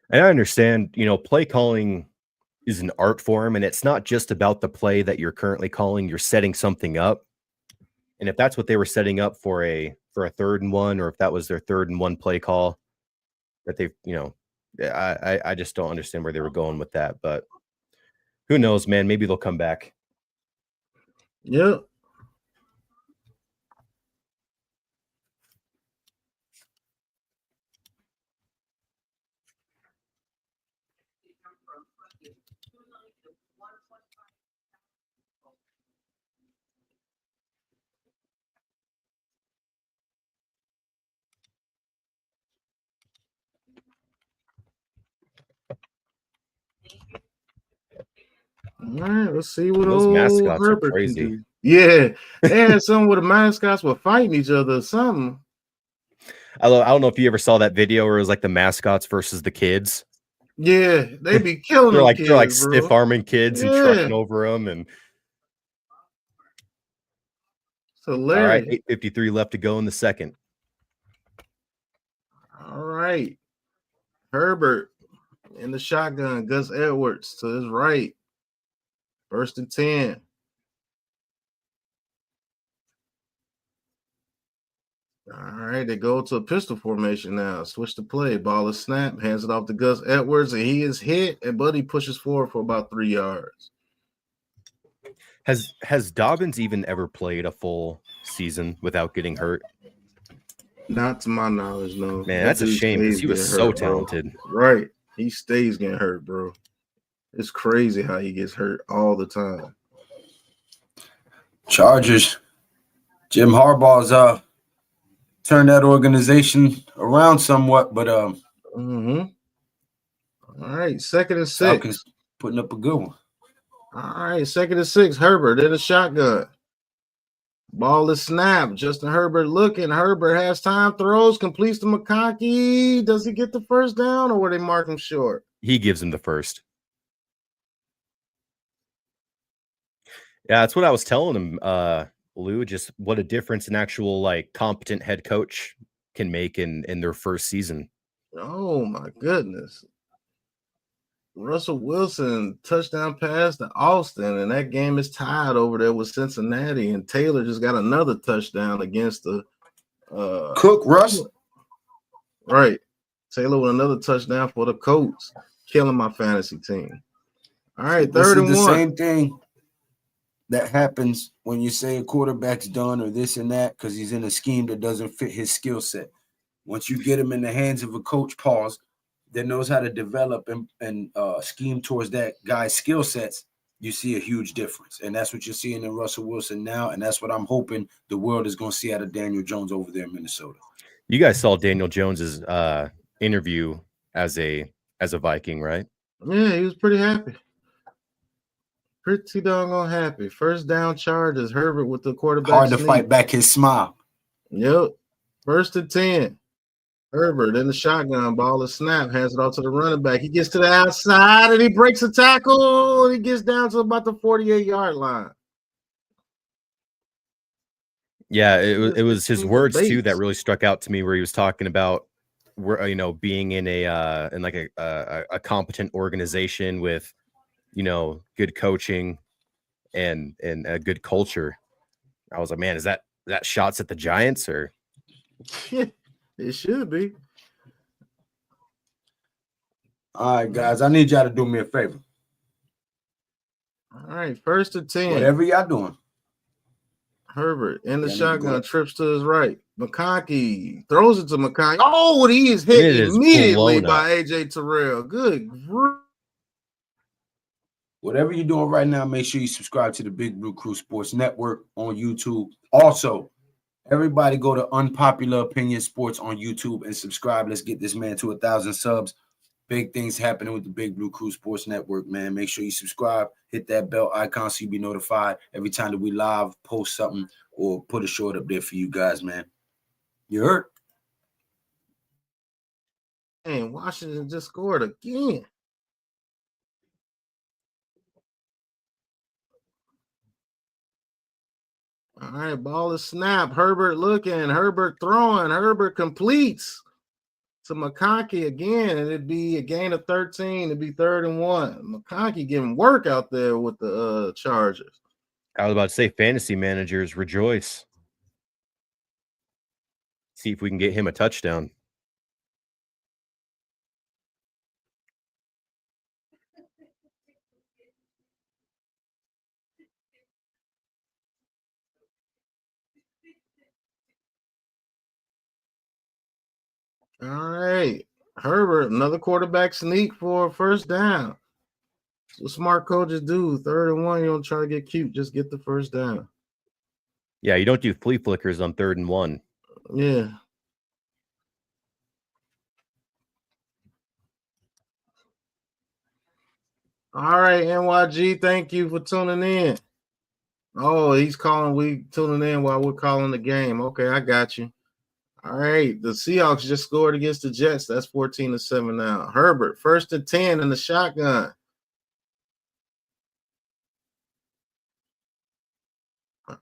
And I understand, play calling is an art form, and it's not just about the play that you're currently calling. You're setting something up. And if that's what they were setting up for a 3rd and 1, or if that was their 3rd and 1 play call that they've, I just don't understand where they were going with that. But who knows, man? Maybe they'll come back. Yep. All right, let's see what Those old mascots are Herbert can crazy. do. Yeah, they had some where the mascots were fighting each other or something. I don't know if you ever saw that video where it was like the mascots versus the kids. Yeah, they be killing they're them like kids, they're like bro. stiff arming kids and Yeah. trucking over them. And It's hilarious. all right, 8:53 left to go in the second. All right, Herbert in the shotgun. Gus Edwards to his right. 1st and 10. All right, they go to a pistol formation now. Switch the play. Ball is snapped. Hands it off to Gus Edwards, and he is hit. And Buddy pushes forward for about 3 yards. Has Dobbins even ever played a full season without getting hurt? Not to my knowledge, no. Man, that's a shame because he was so talented. Right. He stays getting hurt, bro. It's crazy how he gets hurt all the time. Chargers. Jim Harbaugh's turned that organization around somewhat, but All right, 2nd and 6. Falcons putting up a good one. All right, 2nd and 6. Herbert in a shotgun. Ball is snapped. Justin Herbert looking. Herbert has time, throws, completes to McConkey. Does he get the first down, or will they mark him short? He gives him the first. Yeah, that's what I was telling him, Lou. Just what a difference an actual competent head coach can make in their first season. Oh my goodness. Russell Wilson touchdown pass to Austin, and that game is tied over there with Cincinnati. And Taylor just got another touchdown against the Cook Russ. Right. Taylor with another touchdown for the Colts, killing my fantasy team. All right, 3rd and 1. The same thing that happens when you say a quarterback's done or this and that because he's in a scheme that doesn't fit his skill set. Once you get him in the hands of a coach, that knows how to develop and scheme towards that guy's skill sets, you see a huge difference. And that's what you're seeing in Russell Wilson now, and that's what I'm hoping the world is going to see out of Daniel Jones over there in Minnesota. You guys saw Daniel Jones's interview as a Viking, right? Yeah, he was pretty happy. Pretty doggone happy. First down Chargers. Herbert with the quarterback. Hard to fight back his smile. Yep. 1st and 10. Herbert in the shotgun. Ball is snapped. Hands it off to the running back. He gets to the outside and he breaks a tackle. And he gets down to about the 48-yard line. Yeah, it was his words too that really struck out to me, where he was talking about being in a competent organization with good coaching and a good culture. I was like, man, is that shots at the Giants or? It should be. All right, guys, I need y'all to do me a favor. All right, 1st and 10. Whatever y'all doing. Herbert in the shotgun, trips to his right. McConkey throws it to McConkey. Oh, he is hit immediately by AJ Terrell. Good grief. Whatever you're doing right now, make sure you subscribe to the Big Blue Crew Sports Network on YouTube. Also, everybody go to Unpopular Opinion Sports on YouTube and subscribe. Let's get this man to 1,000 subs. Big things happening with the Big Blue Crew Sports Network, man. Make sure you subscribe, hit that bell icon so you be notified every time that we live, post something, or put a short up there for you guys, man. You heard? And Washington just scored again. All right, ball is snapped. Herbert looking. Herbert throwing. Herbert completes to McConkey again, and it'd be a gain of 13. It'd be 3rd and 1. McConkey getting work out there with the Chargers. I was about to say fantasy managers rejoice. See if we can get him a touchdown. All right. Herbert, another quarterback sneak for a first down. That's what smart coaches do. 3rd and 1, you don't try to get cute. Just get the first down. Yeah, you don't do flea flickers on 3rd and 1. Yeah. All right, NYG, thank you for tuning in. Oh, he's calling. We tuning in while we're calling the game. Okay, I got you. All right, the Seahawks just scored against the Jets. That's 14-7 now. Herbert, 1st and 10 in the shotgun.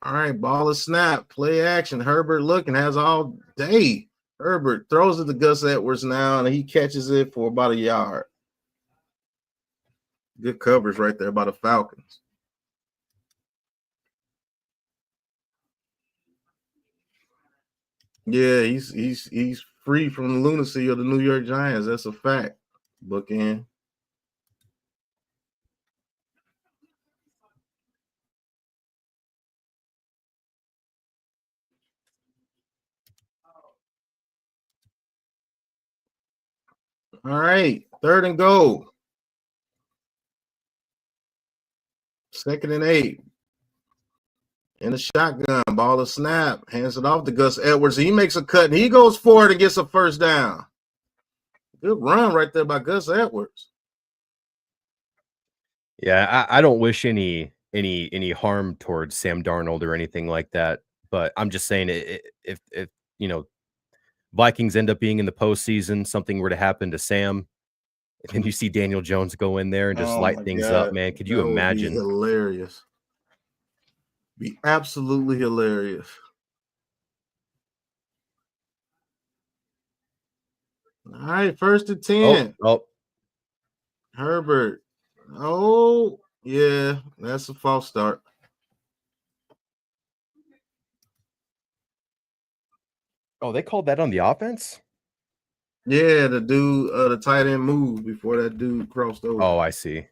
All right, ball is snap, play action. Herbert looking, has all day. Herbert throws it to Gus Edwards now, and he catches it for about a yard. Good coverage right there by the Falcons. Yeah, he's free from the lunacy of the New York Giants. That's a fact. Bookend. All right, 3rd and goal. 2nd and 8. In the shotgun, ball to snap, hands it off to Gus Edwards. He makes a cut, and he goes forward and gets a first down. Good run right there by Gus Edwards. Yeah, I don't wish any harm towards Sam Darnold or anything like that. But I'm just saying, if you know, Vikings end up being in the postseason, something were to happen to Sam, and then you see Daniel Jones go in there and just light things up, man. Could you imagine? Be hilarious. Be absolutely hilarious. All right, 1st and 10. Oh. Herbert. Oh, yeah, that's a false start. Oh, they called that on the offense? Yeah, the dude, the tight end moved before that dude crossed over. Oh, I see.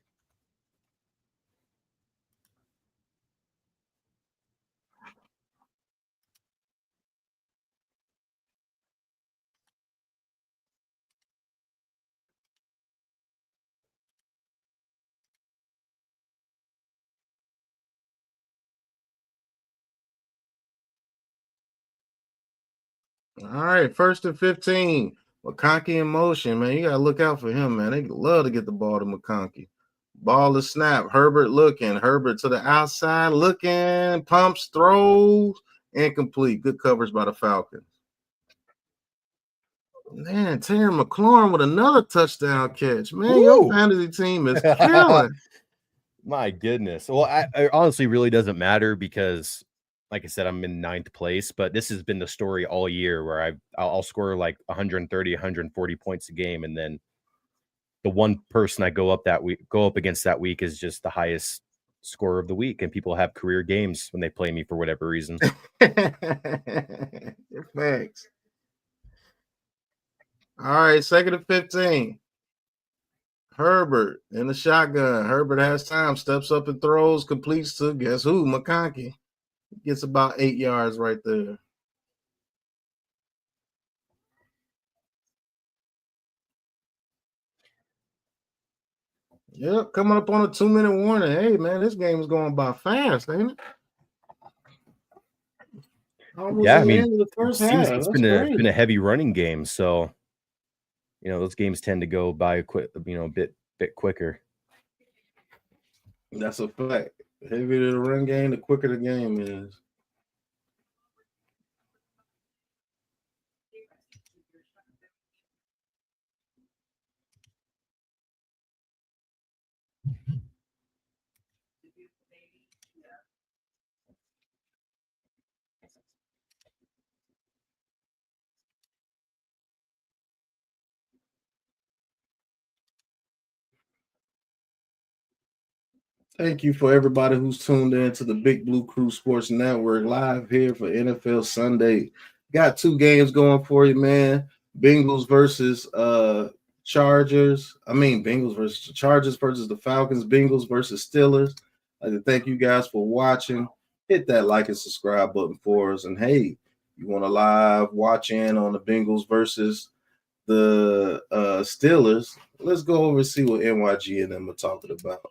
All right, 1st and 15. McConkey in motion, man. You got to look out for him, man. They love to get the ball to McConkey. Ball to snap. Herbert looking. Herbert to the outside looking. Pumps, throws, incomplete. Good coverage by the Falcons. Man, Terry McLaurin with another touchdown catch. Man, your fantasy team is killing. My goodness. Well, it honestly really doesn't matter because, like I said, I'm in 9th place, but this has been the story all year where I'll score like 130, 140 points a game, and then the one person I go up against that week is just the highest scorer of the week, and people have career games when they play me for whatever reason. Thanks. All right, 2nd and 15. Herbert in the shotgun. Herbert has time, steps up and throws, completes to guess who? McConkey. Gets about 8 yards right there. Yep, coming up on a 2-minute warning. Hey, man, this game is going by fast, ain't it? Yeah, I mean, it's been a heavy running game, so those games tend to go by a bit quicker. That's a fact. The heavier the run game, the quicker the game is. Thank you for everybody who's tuned in to the Big Blue Crew Sports Network live here for NFL Sunday. Got 2 games going for you, man. Bengals versus Chargers. Bengals versus Chargers versus the Falcons. Bengals versus Steelers. I'd like to thank you guys for watching. Hit that like and subscribe button for us. And hey, you want to live watch in on the Bengals versus the Steelers? Let's go over and see what NYG and them are talking about.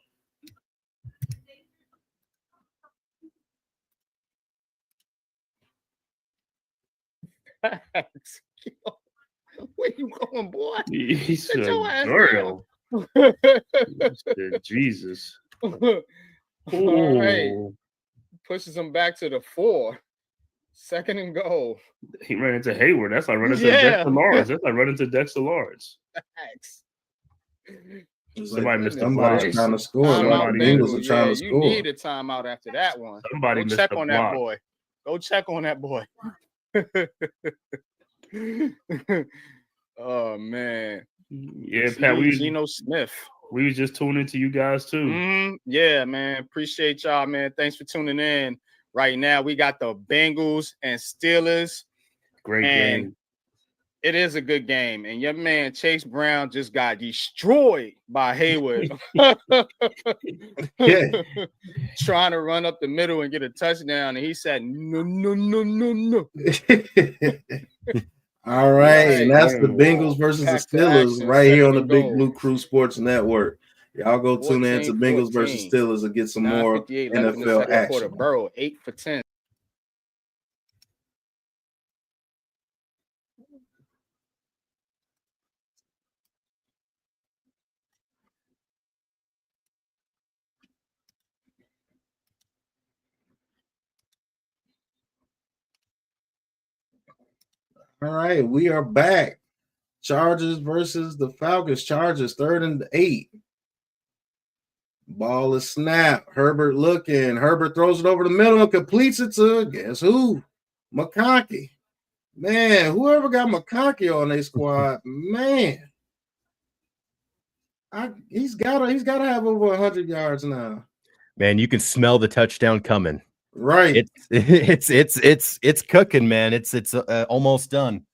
Where you going, boy? He's Sit your a ass girl. Jesus. All right. Ooh. Pushes him back to the 4. 2nd and goal. He ran into Hayward. That's like running to Yeah. Dexter Lawrence. That's like running to Dexter Lawrence. Thanks. Somebody missed the Somebody's block. trying to score. Timeout, The Bengals are Bengals. trying Yeah, to you score. need a timeout after that one. Somebody Go missed check the on block. that boy. Go check on that boy. Oh man. Yeah, Pat, Geno Smith. we was just tuning into you guys too. Yeah, man. Appreciate y'all, man. Thanks for tuning in. Right now, we got the Bengals and Steelers. Great And game. it is a good game. And your man Chase Brown just got destroyed by Hayward. Yeah. Trying to run up the middle and get a touchdown. And he said, no. All right, and that's the Right. Bengals versus the Back to Steelers action, right here on the 2nd and Big goal. Blue Crew Sports Network. Y'all go tune in to Bengals versus 14-14. Steelers and get some more 9:58 left in the NFL second quarter. action. Burrow 8 for 10. All right, we are back. Chargers versus the Falcons. Chargers 3rd and 8. Ball is snapped. Herbert looking. Herbert throws it over the middle and completes it to guess who? McConkey. Man, whoever got McConkey on their squad, man. He's gotta have over 100 yards now. Man, you can smell the touchdown coming. Right. It's cooking, man. It's almost done.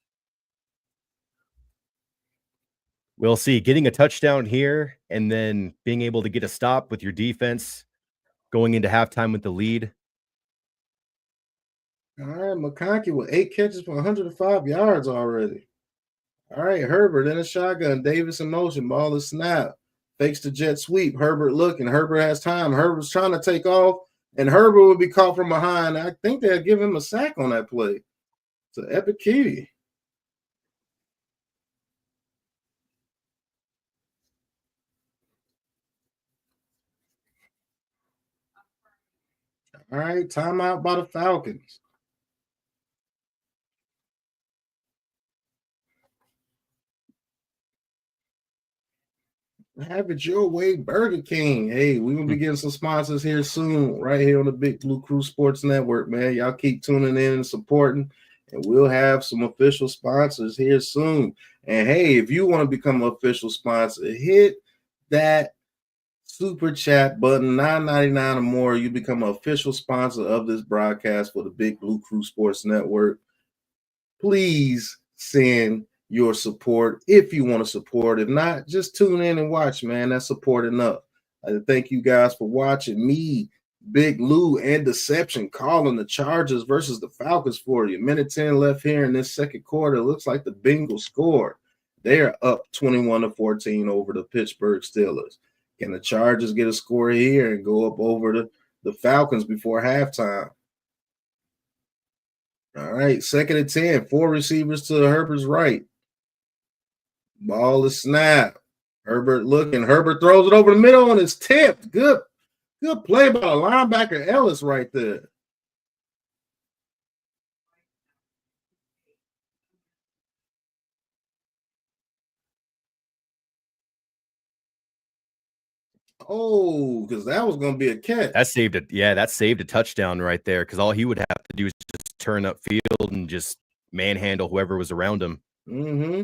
We'll see. Getting a touchdown here and then being able to get a stop with your defense going into halftime with the lead. All right, McConkey with 8 catches for 105 yards already. All right, Herbert in a shotgun. Davis in motion. Ball is snapped. Fakes the jet sweep. Herbert looking. Herbert has time. Herbert's trying to take off, and Herbert would be caught from behind. I think they'll give him a sack on that play. It's an epic kitty. All right, timeout by the Falcons. Have it your way, Burger King. Hey, we're gonna be getting some sponsors here soon, right here on the Big Blue Crew Sports Network, man. Y'all keep tuning in and supporting, and we'll have some official sponsors here soon. And hey, if you want to become an official sponsor, hit that super chat button, $9.99 or more. You become an official sponsor of this broadcast for the Big Blue Crew Sports Network. Please send your support if you want to support. If not, just tune in and watch, man. That's support enough. Thank you guys for watching me, Big Lou, and Deception calling the Chargers versus the Falcons for you. Minute 10 left here in this second quarter. It looks like the Bengals scored. They are up 21-14 over the Pittsburgh Steelers. Can the Chargers get a score here and go up over the Falcons before halftime? All right, 2nd and 10. 4 receivers to Herbert's right. Ball is snapped. Herbert looking. Herbert throws it over the middle and it's tipped. Good play by the linebacker Ellis right there. Oh, because that was going to be a catch. That saved it. Yeah, that saved a touchdown right there because all he would have to do is just turn up field and just manhandle whoever was around him. Mm-hmm.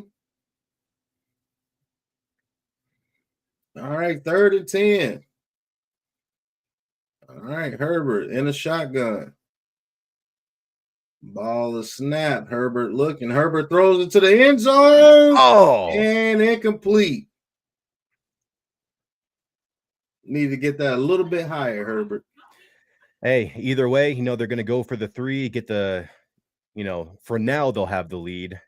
All right, 3rd and 10. All right, Herbert in a shotgun. Ball is snapped. Herbert looking. Herbert throws it to the end zone. Oh, And incomplete. Need to get that a little bit higher, Herbert. hey, either way, they're going to go for the 3, get the, for now they'll have the lead.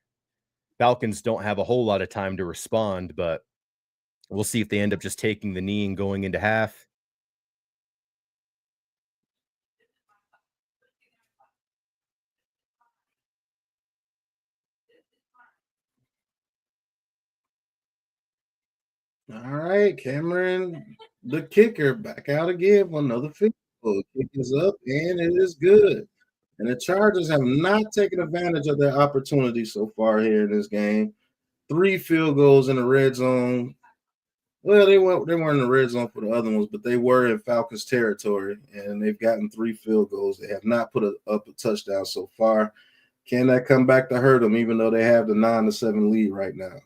Falcons don't have a whole lot of time to respond, but we'll see if they end up just taking the knee and going into half. All right, Cameron, the kicker, back out again for another field goal. Kick is up, and it is good. And the Chargers have not taken advantage of their opportunity so far here in this game. 3 field goals in the red zone. Well, they weren't in the red zone for the other ones, but they were in Falcons territory, and they've gotten 3 field goals. They have not put up a touchdown so far. Can that come back to hurt them, even though they have the 9-7 lead right now?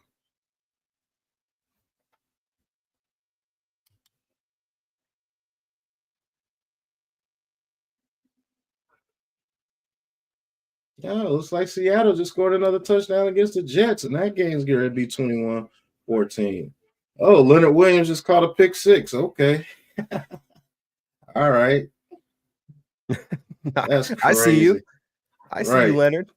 Yeah, looks like Seattle just scored another touchdown against the Jets, and that game's going to be 21-14. Oh, Leonard Williams just caught a pick 6. Okay. All right. That's crazy. I see you. I see you, Leonard.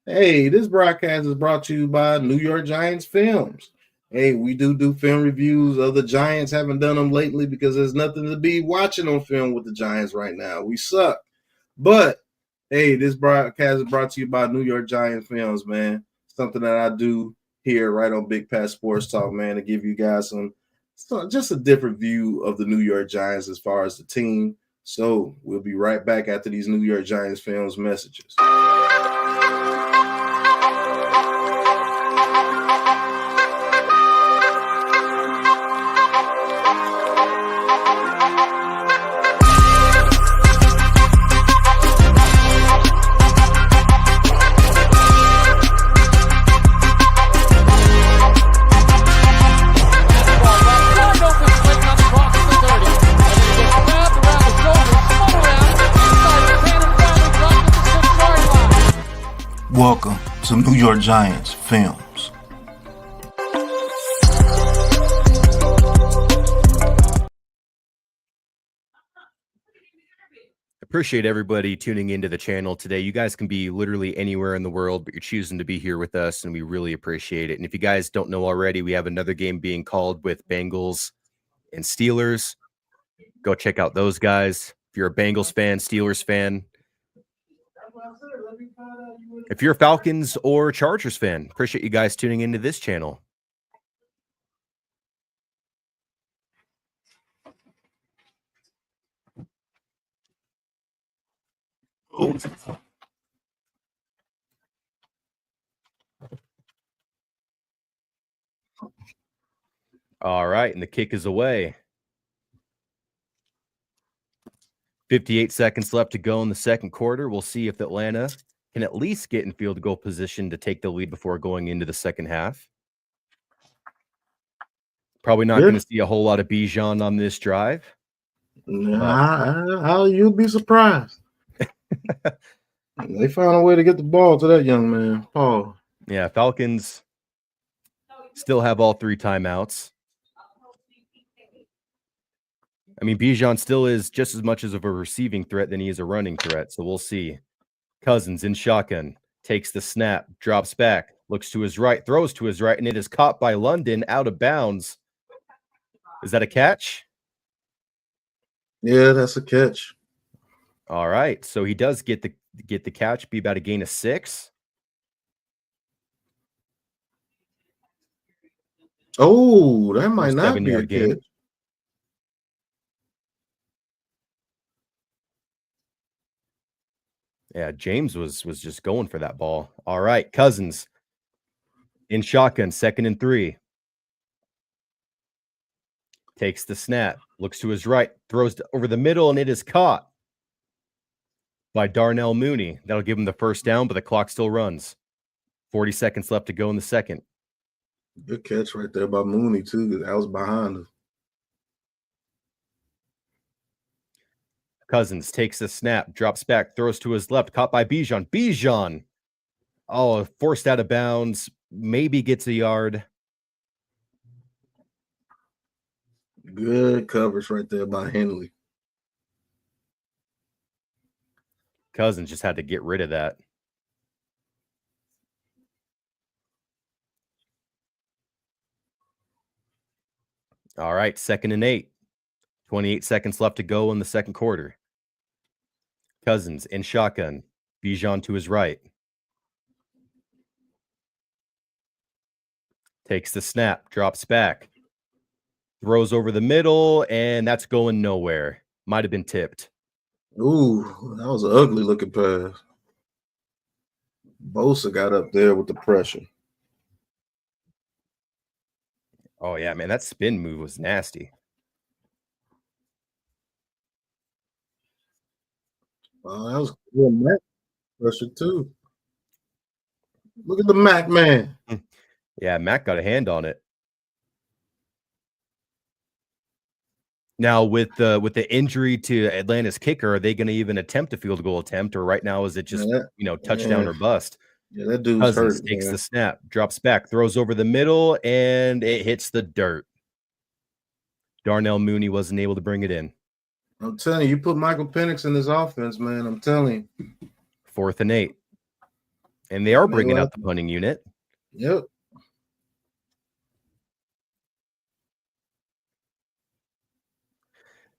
Hey, this broadcast is brought to you by New York Giants Films. Hey, we do film reviews of the Giants. Haven't done them lately because there's nothing to be watching on film with the Giants right now. We suck. But, hey, this broadcast is brought to you by New York Giants Films, man. Something that I do here right on Big Pat Sports Talk, man, to give you guys just a different view of the New York Giants as far as the team. So we'll be right back after these New York Giants Films messages. Welcome to New York Giants Films. Appreciate everybody tuning into the channel today. You guys can be literally anywhere in the world, but you're choosing to be here with us, and we really appreciate it. And if you guys don't know already, we have another game being called with Bengals and Steelers. Go check out those guys. If you're a Bengals fan, Steelers fan, if you're a Falcons or Chargers fan, appreciate you guys tuning into this channel. All right, and the kick is away. 58 seconds left to go in the second quarter. We'll see if Atlanta can at least get in field goal position to take the lead before going into the second half. Probably not going to see a whole lot of Bijan on this drive. How you'll be surprised. They found a way to get the ball to that young man, Paul. Yeah, Falcons still have all 3 timeouts. I mean, Bijan still is just as much as of a receiving threat than he is a running threat, so we'll see. Cousins in shotgun, takes the snap, drops back, looks to his right, throws to his right, and it is caught by London out of bounds. Is that a catch? Yeah, that's a catch. All right, so he does get the catch, be about a gain of 6. Oh, that might not be a yard gain. catch. Yeah, James was just going for that ball. All right, Cousins in shotgun, 2nd and 3. Takes the snap, looks to his right, throws over the middle, and it is caught by Darnell Mooney. That'll give him the first down, but the clock still runs. 40 seconds left to go in the second. Good catch right there by Mooney, too. I was behind him. Cousins takes the snap, drops back, throws to his left, caught by Bijan. Bijan, forced out of bounds, maybe gets a yard. Good coverage right there by Henley. Cousins just had to get rid of that. All right, 2nd and 8. 28 seconds left to go in the second quarter. Cousins in shotgun. Bijan to his right. Takes the snap, drops back. Throws over the middle, and that's going nowhere. Might have been tipped. Ooh, that was an ugly looking pass. Bosa got up there with the pressure. Oh, yeah, man, that spin move was nasty. That was good Mac pressure, too. Look at the Mac man. Yeah, Mac got a hand on it. Now, with the injury to Atlanta's kicker, are they going to even attempt a field goal attempt, or right now is it just touchdown or bust? Yeah, that dude's Cousins hurt. takes the snap, drops back, throws over the middle, and it hits the dirt. Darnell Mooney wasn't able to bring it in. I'm telling you, put Michael Penix in this offense, man. I'm telling you. 4th and 8. And they are bringing out the punting unit. Yep.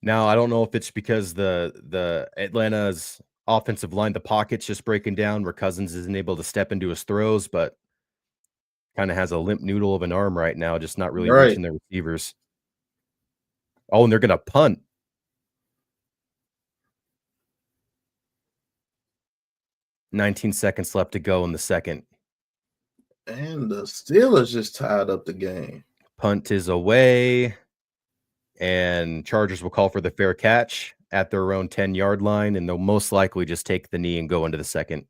Now, I don't know if it's because the Atlanta's offensive line, the pocket's just breaking down where Cousins isn't able to step into his throws, but kind of has a limp noodle of an arm right now, just not really reaching their receivers. Oh, and they're going to punt. $19 seconds left to go in the second. And the Steelers just tied up the game. Punt is away. And Chargers will call for the fair catch at their own 10-yard line, and they'll most likely just take the knee and go into the second.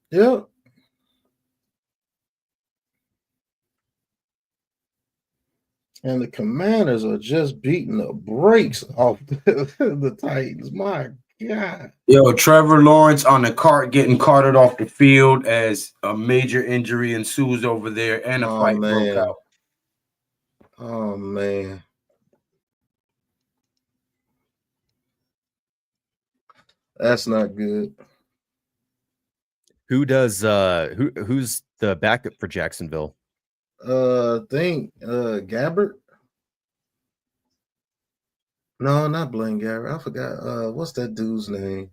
Yep. And the Commanders are just beating the brakes off the Titans. My God. Yo, Trevor Lawrence on the cart getting carted off the field as a major injury ensues over there and a fight broke out. Oh, man. That's not good. Who's the backup for Jacksonville? Gabbert. No, not Blaine Gabbert. I forgot. What's that dude's name?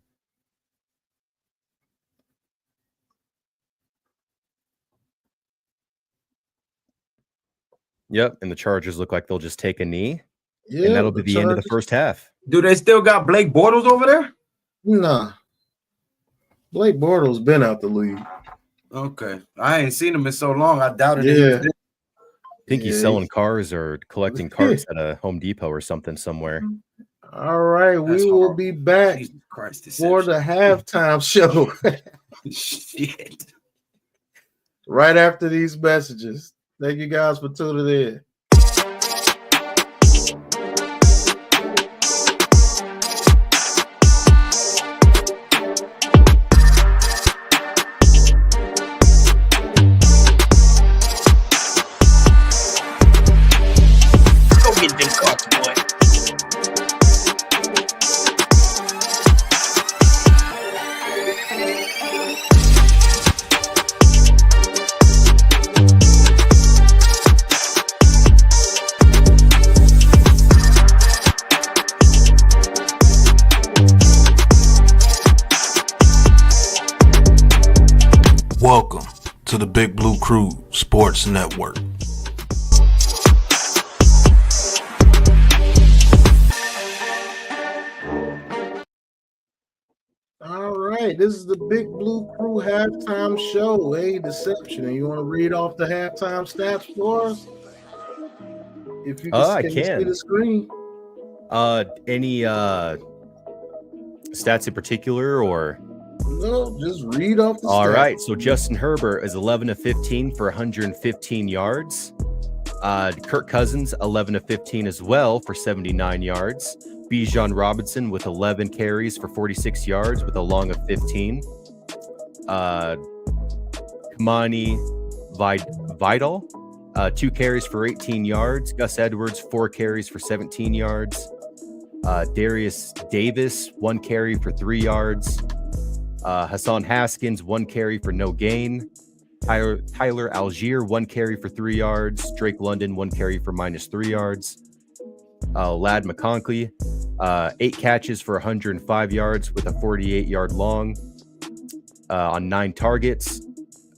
Yep, and the Chargers look like they'll just take a knee. Yeah, and that'll be the end of the first half. Do they still got Blake Bortles over there? Nah. Blake Bortles been out the league. Okay. I ain't seen him in so long. I doubted it. Yeah. I think he's selling cars or collecting carts at a Home Depot or something somewhere. All right, we will be back for the halftime show. Shit. Right after these messages. Thank you guys for tuning in. Welcome to the Big Blue Krew Sports Network. All right, this is the Big Blue Krew halftime show. A deception. And you want to read off the halftime stats for us? If you I can can see the screen. Any stats in particular, or No, just read off the All stat. right. So Justin Herbert is 11 of 15 for 115 yards. Kirk Cousins, 11 of 15 as well for 79 yards. Bijan Robinson with 11 carries for 46 yards with a long of 15. Kamani Vidal, 2 carries for 18 yards. Gus Edwards, 4 carries for 17 yards. Darius Davis, 1 carry for 3 yards. Hassan Haskins, 1 carry for no gain. Tyler Algier, 1 carry for 3 yards. Drake London, 1 carry for -3 yards. Ladd McConkey, 8 catches for 105 yards with a 48-yard long on 9 targets.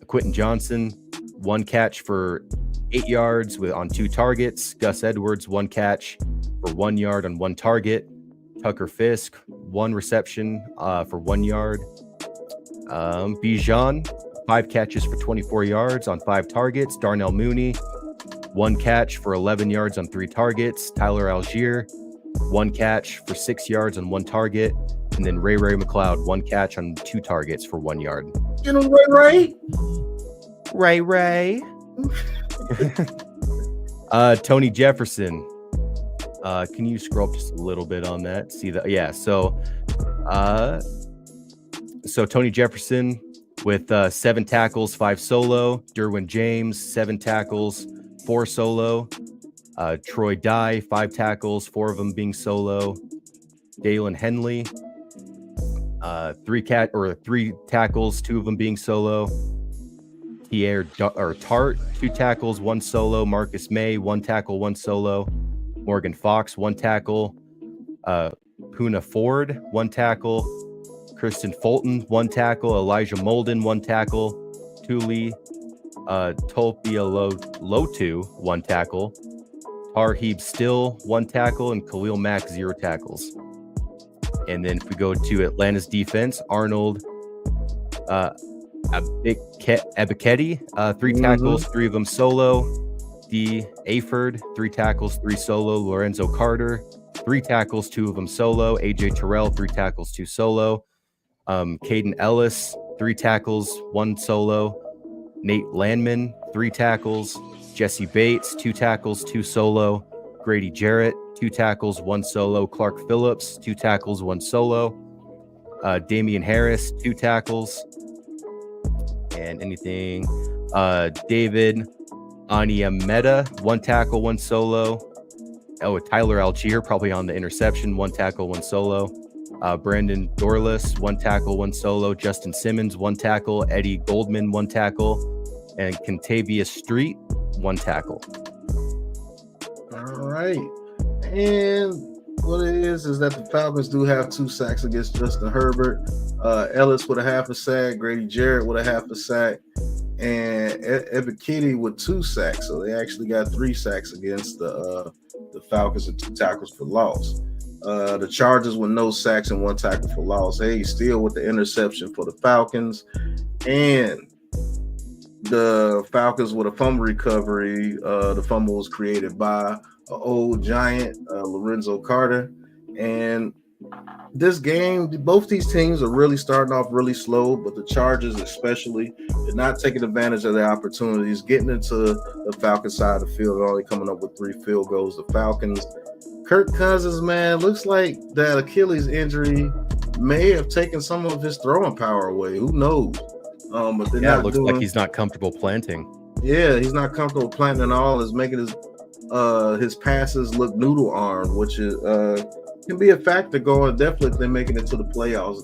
Quentin Johnson, 1 catch for 8 yards on 2 targets. Gus Edwards, 1 catch for 1 yard on 1 target. Tucker Fisk, 1 reception for 1 yard. Bijan, 5 catches for 24 yards on 5 targets. Darnell Mooney, 1 catch for 11 yards on 3 targets. Tyler Algier, 1 catch for 6 yards on 1 target. And then Ray McLeod, 1 catch on 2 targets for 1 yard. Get him, Ray. Ray. Tony Jefferson. Can you scroll up just a little bit on that? See that? Yeah. So Tony Jefferson with 7 tackles, 5 solo. Derwin James, 7 tackles, 4 solo. Troy Dye, 5 tackles, 4 of them being solo. Dalen Henley, 3 tackles, 2 of them being solo. Pierre Tart, 2 tackles, 1 solo. Marcus May, 1 tackle, 1 solo. Morgan Fox, 1 tackle. Puna Ford, 1 tackle. Kristen Fulton, 1 tackle. Elijah Molden, 1 tackle. Tuli Tolpia Lotu, 1 tackle. Tarheeb Still, 1 tackle. And Khalil Mack, 0 tackles. And then if we go to Atlanta's defense, Arnold Ebiketie, 3 tackles, 3 of them solo. D. Aford, 3 tackles, 3 solo. Lorenzo Carter, 3 tackles, 2 of them solo. AJ Terrell, 3 tackles, 2 solo. Caden Ellis, 3 tackles, 1 solo. Nate Landman, 3 tackles. Jesse Bates, 2 tackles, 2 solo. Grady Jarrett, 2 tackles, 1 solo. Clark Phillips, 2 tackles, 1 solo. Damian Harris, 2 tackles. And anything. David Aniameta, 1 tackle, 1 solo. Tyler Algier, probably on the interception, 1 tackle, 1 solo. Brandon Dorless, 1 tackle, 1 solo. Justin Simmons, 1 tackle. Eddie Goldman, 1 tackle. And Contavious Street, 1 tackle. All right. And what it is that the Falcons do have 2 sacks against Justin Herbert. Ellis with a half a sack, Grady Jarrett with a half a sack, and Ebiketie with 2 sacks. So they actually got 3 sacks against the Falcons and 2 tackles for loss. The Chargers with no sacks and 1 tackle for loss. Hey, still with the interception for the Falcons. And the Falcons with a fumble recovery. The fumble was created by an old giant, Lorenzo Carter. And this game, both these teams are really starting off really slow, but the Chargers especially are not taking advantage of their opportunities, getting into the Falcons side of the field, only coming up with 3 field goals. The Falcons, Kirk Cousins, man, looks like that Achilles injury may have taken some of his throwing power away. Who knows? But they're not It looks like he's not comfortable planting. Yeah, he's not comfortable planting at all. It's making his passes look noodle armed, which is can be a factor going definitely if they're making it to the playoffs.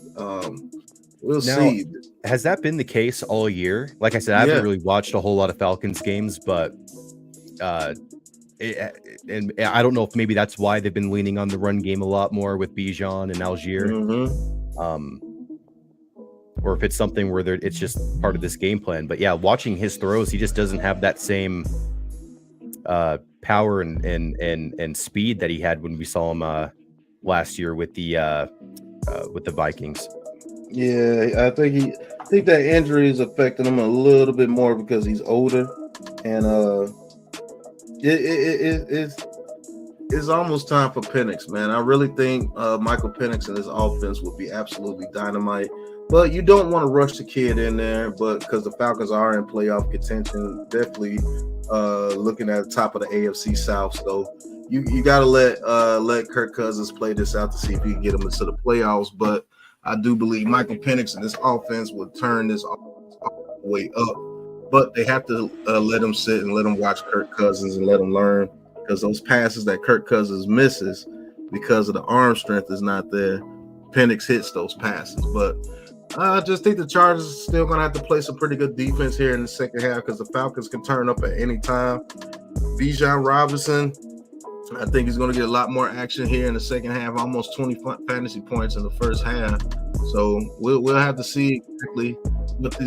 We'll see. Has that been the case all year? Like I said, I haven't really watched a whole lot of Falcons games, but and I don't know if maybe that's why they've been leaning on the run game a lot more with Bijan and Algier. Or if it's something where it's just part of this game plan. But yeah, watching his throws, he just doesn't have that same power and speed that he had when we saw him last year with the Vikings. Yeah, I think that injury is affecting him a little bit more because he's older, and it's almost time for Penix, man. I really think Michael Penix and his offense would be absolutely dynamite. But you don't want to rush the kid in there, but because the Falcons are in playoff contention, definitely looking at the top of the AFC South. So you got to let Kirk Cousins play this out to see if he can get him into the playoffs. But I do believe Michael Penix and this offense will turn this way up. But they have to let him sit and let him watch Kirk Cousins and let him learn, because those passes that Kirk Cousins misses because of the arm strength is not there. Penix hits those passes, but I just think the Chargers are still going to have to play some pretty good defense here in the second half, because the Falcons can turn up at any time. Bijan Robinson, I think he's going to get a lot more action here in the second half, almost 20 fantasy points in the first half. So we'll have to see exactly what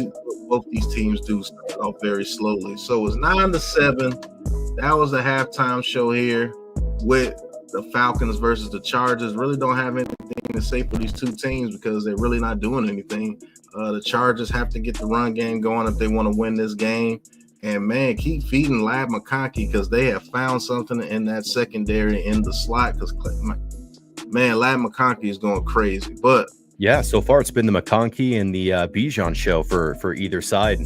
both these teams do, start off very slowly. So it's 9-7. That was the halftime show here with the Falcons versus the Chargers. Really don't have anything to say for these two teams because they're really not doing anything. The Chargers have to get the run game going if they want to win this game. And, man, keep feeding Lab McConkey, because they have found something in that secondary in the slot. Because, man, Lab McConkey is going crazy. But yeah, so far it's been the McConkey and the Bijan show for either side.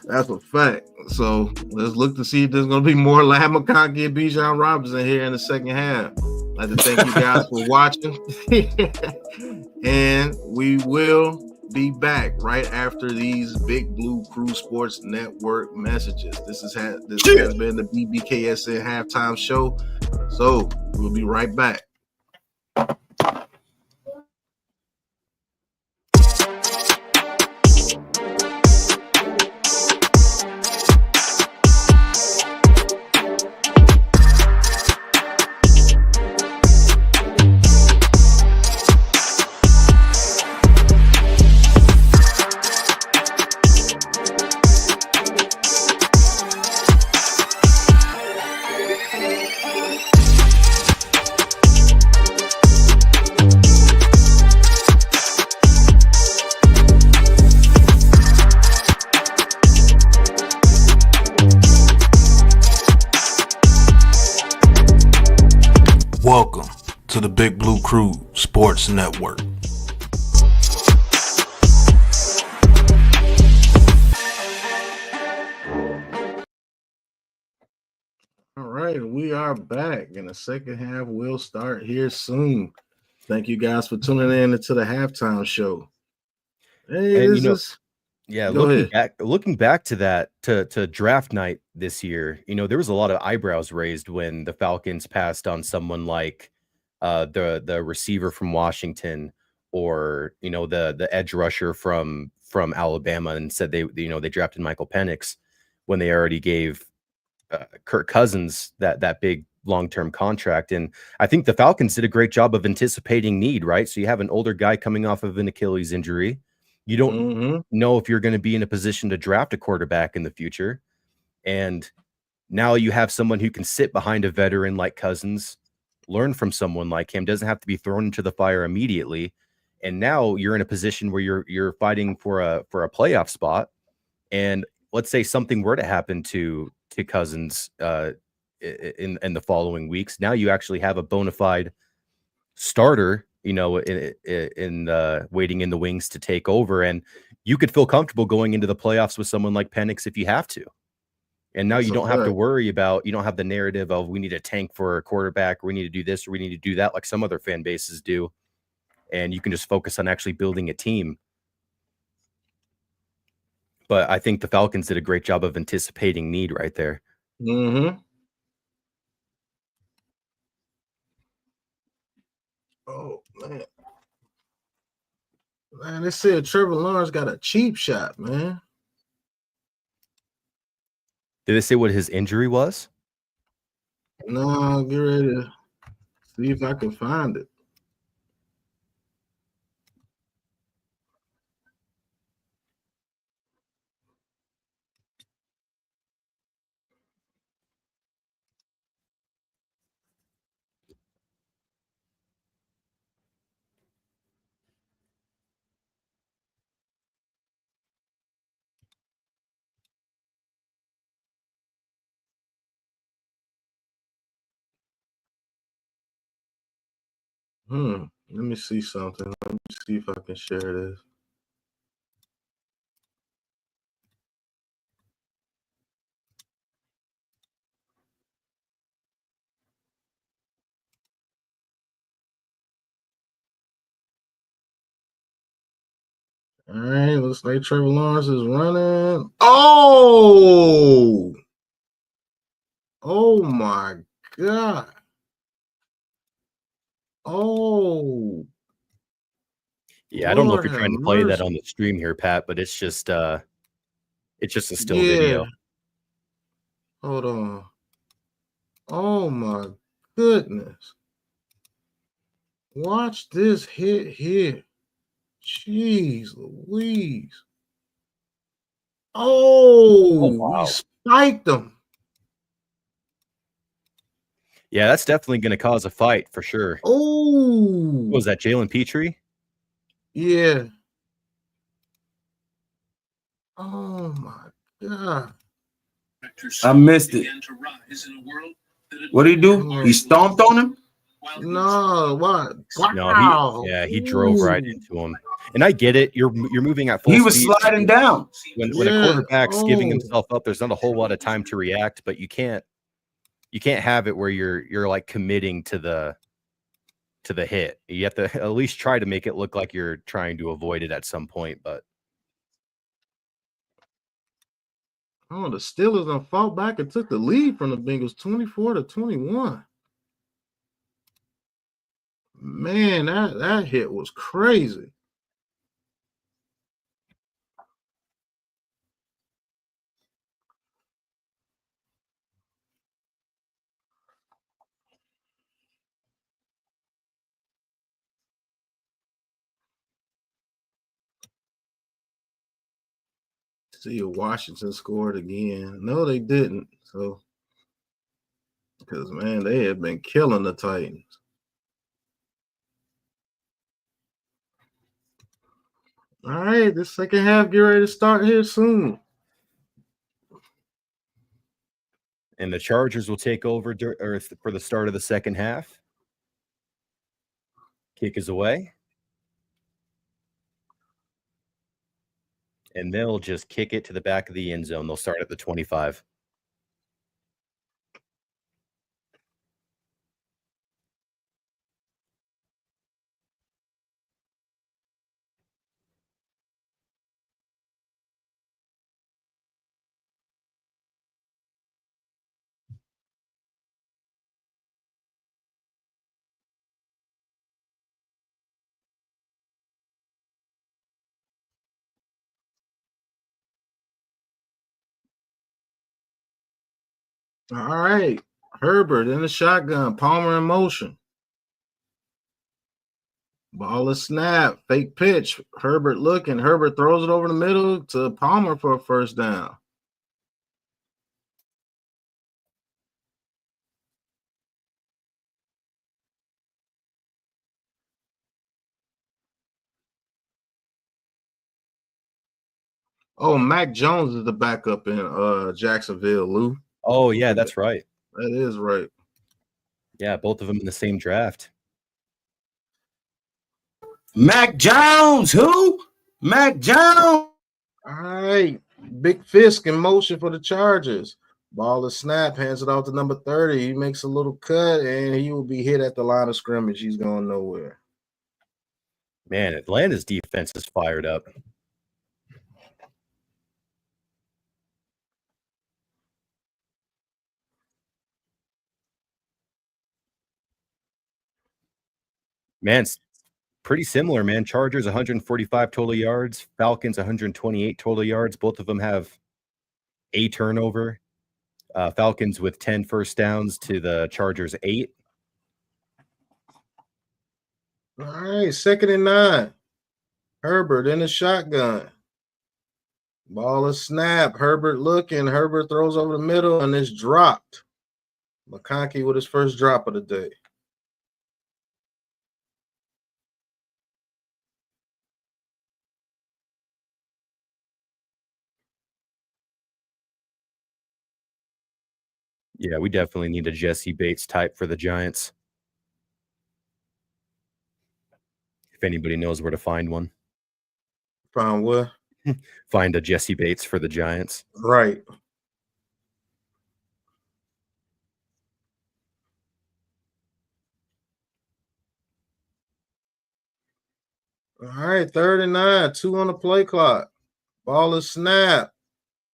That's a fact. So let's look to see if there's going to be more Lab McConkey and Bijan Robinson here in the second half. I'd like to thank you guys for watching. And we will be back right after these Big Blue Crew Sports Network messages. This has been the BBKSN halftime show. So we'll be right back. Welcome to the Big Blue Crew Sports Network. All right, we are back, and the second half will start here soon. Thank you guys for tuning in into the halftime show. Hey, And looking back to that to draft night this year, there was a lot of eyebrows raised when the Falcons passed on someone like the receiver from Washington, or the edge rusher from Alabama, and said they drafted Michael Penix when they already gave Kirk Cousins that big long-term contract. And I think the Falcons did a great job of anticipating need, right? So you have an older guy coming off of an Achilles injury. You don't know if you're going to be in a position to draft a quarterback in the future. And now you have someone who can sit behind a veteran like Cousins, learn from someone like him, doesn't have to be thrown into the fire immediately. And now you're in a position where you're fighting for a playoff spot. And let's say something were to happen to Cousins in the following weeks. Now you actually have a bona fide starter, in waiting in the wings to take over, and you could feel comfortable going into the playoffs with someone like Penix if you have to. And now you don't have to worry about, you don't have the narrative of we need a tank for a quarterback, or we need to do this, or we need to do that, like some other fan bases do. And you can just focus on actually building a team. But I think the Falcons did a great job of anticipating need right there. Oh, man, they said Trevor Lawrence got a cheap shot, man. Did they say what his injury was? No, get ready to see if I can find it. Let me see something. Let me see if I can share this. All right, looks like Trevor Lawrence is running. Oh! Oh my God. Oh. Yeah, I don't know if Lord you're have trying to play that mercy. on the stream here, Pat, but it's just a still Yeah. video. Hold on. Oh my goodness. Watch this hit here. Jeez Louise. Oh, wow. we spiked him. Yeah, that's definitely going to cause a fight for sure. Oh. What was that, Jalen Petrie? Yeah. Oh my God. I missed it. What did he do? He stomped on him? No, what? No, Wow. he drove right into him. And I get it. You're moving at full He was speed. sliding down. When a quarterback's giving Oh. himself up, there's not a whole lot of time to react, but you can't have it where you're like committing to the hit. You have to at least try to make it look like you're trying to avoid it at some point, but Oh, the Steelers done fought back and took the lead from the Bengals 24-21. Man, that hit was crazy. See if Washington scored again. No, they didn't. So, because man, they have been killing the Titans. All right, the second half get ready to start here soon. and the Chargers will take over for the start of the second half. Kick is away. And they'll just kick it to the back of the end zone. They'll start at the 25. All right, Herbert in the shotgun, Palmer in motion. Ball is snap, fake pitch. Herbert looking. Herbert throws it over the middle to Palmer for a first down. Oh, Mac Jones is the backup in Jacksonville, Lou. Oh, yeah, that's right. That is right. Yeah, both of them in the same draft. Mac Jones, who? Mac Jones. All right. Big Fisk in motion for the Chargers. Ball is snap, hands it off to number 30. He makes a little cut, and he will be hit at the line of scrimmage. He's going nowhere. Man, Atlanta's defense is fired up. Man, it's pretty similar, man. Chargers 145 total yards, Falcons 128 total yards. Both of them have a turnover. Falcons with 10 first downs to the Chargers 8. All right, 2nd and 9. Herbert in the shotgun. Ball is snap. Herbert looking. Herbert throws over the middle, and it's dropped. McConkey with his first drop of the day. Yeah, we definitely need a Jesse Bates type for the Giants. If anybody knows where to find one. Found what? Find a Jesse Bates for the Giants. Right. All right, 39, 2 on the play clock. Ball is snap.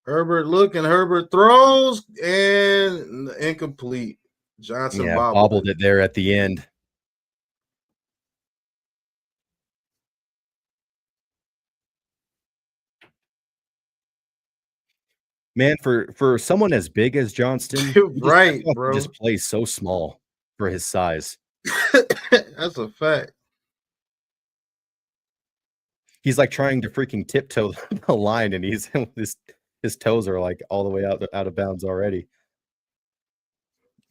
Herbert looking. Herbert throws and incomplete. Johnson bobbled it there at the end. Man, for someone as big as Johnston, right, bro. He just plays so small for his size. That's a fact. He's like trying to freaking tiptoe the line, and his toes are like all the way out of bounds already.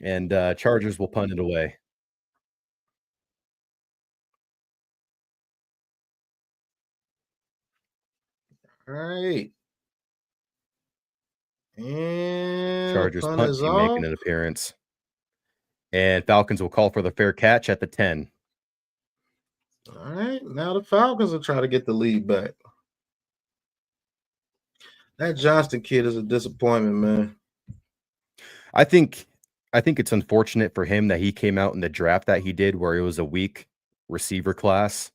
And Chargers will punt it away. All right. And Chargers punt team making an appearance. And Falcons will call for the fair catch at the 10. All right. Now the Falcons will try to get the lead back. That Johnston kid is a disappointment, man. I think it's unfortunate for him that he came out in the draft that he did, where it was a weak receiver class,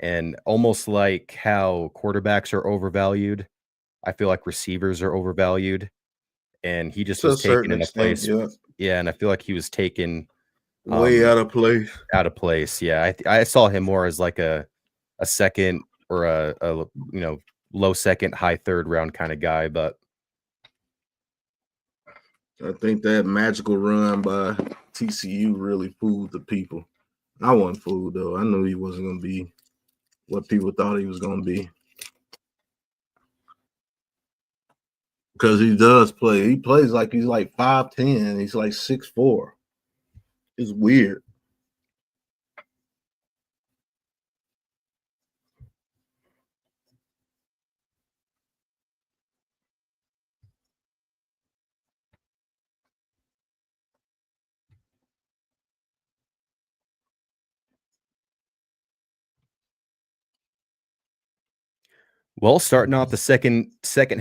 and almost like how quarterbacks are overvalued, I feel like receivers are overvalued, and he just was taken in a place. Yeah, and I feel like he was taken way out of place. Out of place. Yeah, I saw him more as like a second or a low second, high third round kind of guy, but I think that magical run by TCU really fooled the people. I wasn't fooled, though. I knew he wasn't going to be what people thought he was going to be. Because he does play. He plays like he's like 5'10". He's like 6'4". It's weird. Well, starting off the second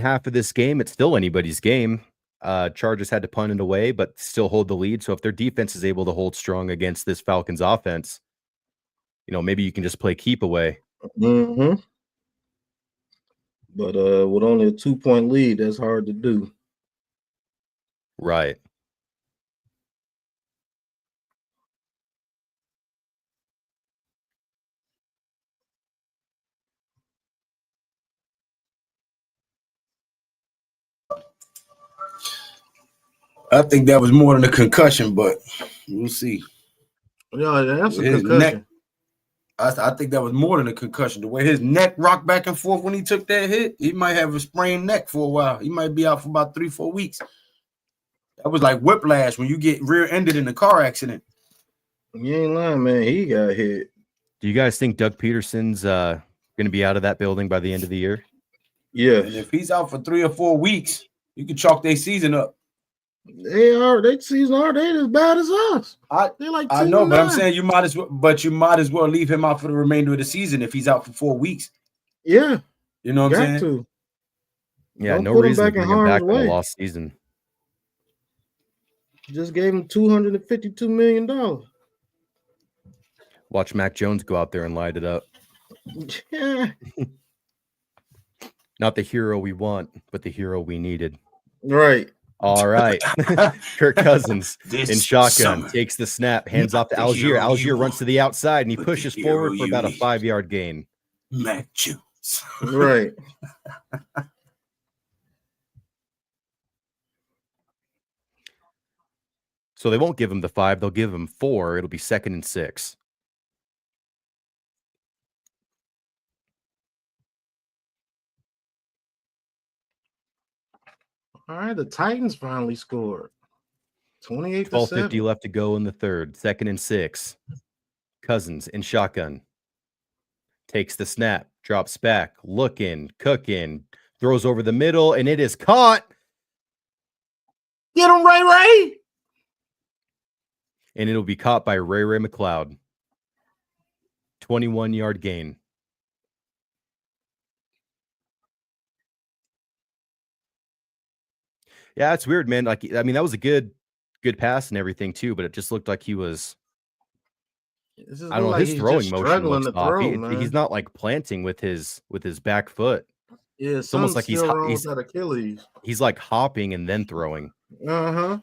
half of this game, it's still anybody's game. Chargers had to punt it away, but still hold the lead. So if their defense is able to hold strong against this Falcons offense, maybe you can just play keep away. Mm-hmm. But with only a 2-point lead, that's hard to do. Right. I think that was more than a concussion, but we'll see. Yeah, that's a concussion. I think that was more than a concussion. The way his neck rocked back and forth when he took that hit, he might have a sprained neck for a while. He might be out for about 3-4 weeks. That was like whiplash when you get rear-ended in a car accident. You ain't lying, man. He got hit. Do you guys think Doug Peterson's going to be out of that building by the end of the year? Yeah. And if he's out for 3 or 4 weeks, you can chalk their season up. Their season ain't as bad as us. They're like I know, but I'm saying you might as well leave him out for the remainder of the season if he's out for 4 weeks. Yeah. You know what I'm saying? Yeah, no reason to bring him back for a lost season. Just gave him $252 million. Watch Mac Jones go out there and light it up. Yeah. Not the hero we want, but the hero we needed. Right. All right. Kirk Cousins in shotgun takes the snap, hands off to Algier. Algier runs to the outside, and he pushes forward for about a 5-yard gain. Mac Jones. Right. So they won't give him the 5. They'll give him 4. It'll be 2nd and 6. All right, the Titans finally scored. 28-7. 12:50 left to go in the third. 2nd and 6. Cousins in shotgun. Takes the snap, drops back, looking, cooking, throws over the middle, and it is caught. Get him, Ray. And it'll be caught by Ray McLeod. 21-yard gain. Yeah, it's weird, man. Like, I mean, that was a good pass and everything too, but it just looked like he was It just I don't look know. like His he's throwing just motion struggling looks to off. throw, He's man. not like planting with his back foot. Yeah, It's almost something's like still wrong with that Achilles. he's like hopping and then throwing. Uh-huh.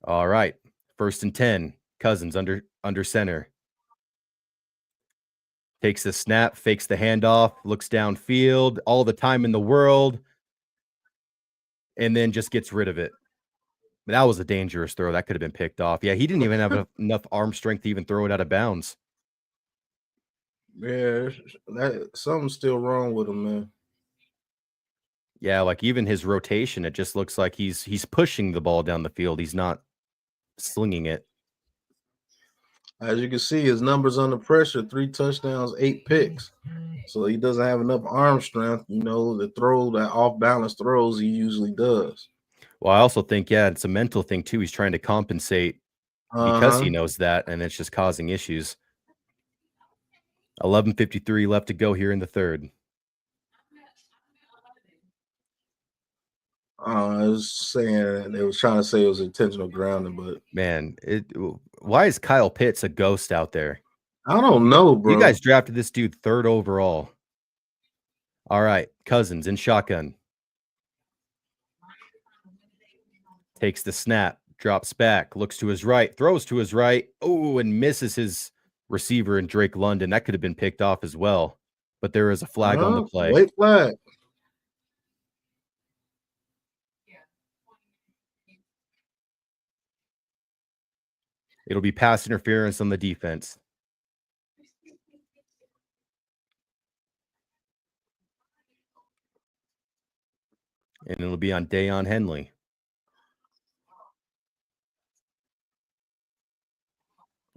All right. 1st and 10. Cousins under center. Takes the snap, fakes the handoff, looks downfield, all the time in the world, and then just gets rid of it. That was a dangerous throw. That could have been picked off. Yeah, he didn't even have enough arm strength to even throw it out of bounds. Yeah, something's still wrong with him, man. Yeah, like even his rotation, it just looks like he's pushing the ball down the field. He's not slinging it. As you can see, his numbers under pressure: 3 touchdowns, 8 picks. So he doesn't have enough arm strength, to throw that off-balance throws he usually does. Well, I also think, yeah, it's a mental thing too. He's trying to compensate because he knows that, and it's just causing issues. 11:53 left to go here in the third. I was saying they was trying to say it was intentional grounding, but man, why is Kyle Pitts a ghost out there? I don't know, bro. You guys drafted this dude 3rd overall. All right, Cousins in shotgun. Takes the snap, drops back, looks to his right, throws to his right. Oh, and misses his receiver in Drake London. That could have been picked off as well. But there is a flag on the play. Late flag. It'll be pass interference on the defense. And it'll be on Dayon Henley.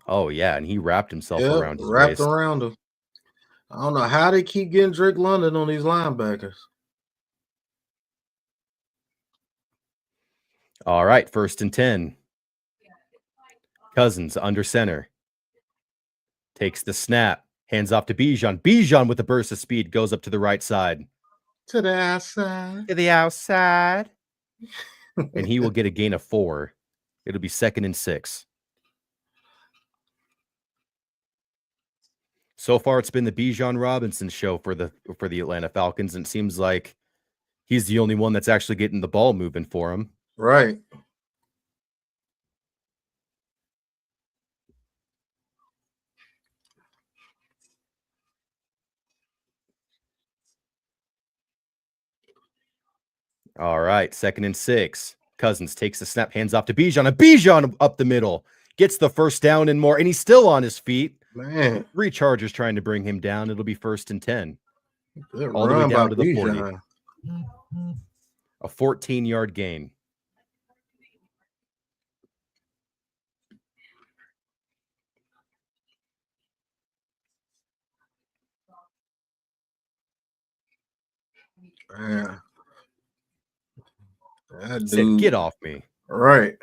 Oh, yeah, and he wrapped himself around his waist. Around him. I don't know how they keep getting Drake London on these linebackers. All right, 1st and 10. Cousins under center. Takes the snap. Hands off to Bijan. Bijan with a burst of speed goes up to the right side. To the outside. To the outside. And he will get a gain of 4. It'll be 2nd and 6. So far, it's been the Bijan Robinson show for the Atlanta Falcons, and it seems like he's the only one that's actually getting the ball moving for him. Right. All right, 2nd and 6. Cousins takes the snap, hands off to Bijan, and Bijan up the middle. Gets the 1st down and more, and he's still on his feet. Man. 3 Chargers trying to bring him down. It'll be 1st and 10. Good all the way down to the Bijan. 40. A 14-yard gain. Yeah. Said, get off me. Right.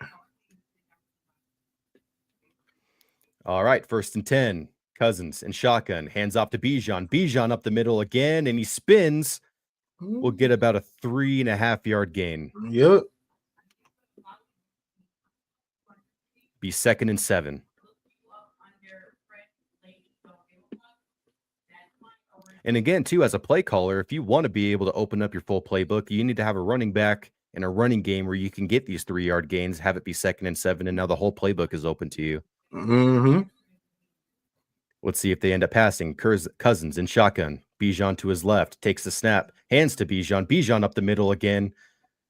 All right, 1st and 10. Cousins and shotgun. Hands off to Bijan. Bijan up the middle again, and he spins. We'll get about a 3.5-yard gain. Yep. Be 2nd and 7. And again, too, as a play caller, if you want to be able to open up your full playbook, you need to have a running back in a running game where you can get these 3-yard gains, have it be 2nd and 7, and now the whole playbook is open to you. Mm-hmm. Let's see if they end up passing. Cousins in shotgun. Bijan to his left. Takes the snap. Hands to Bijan. Bijan up the middle again.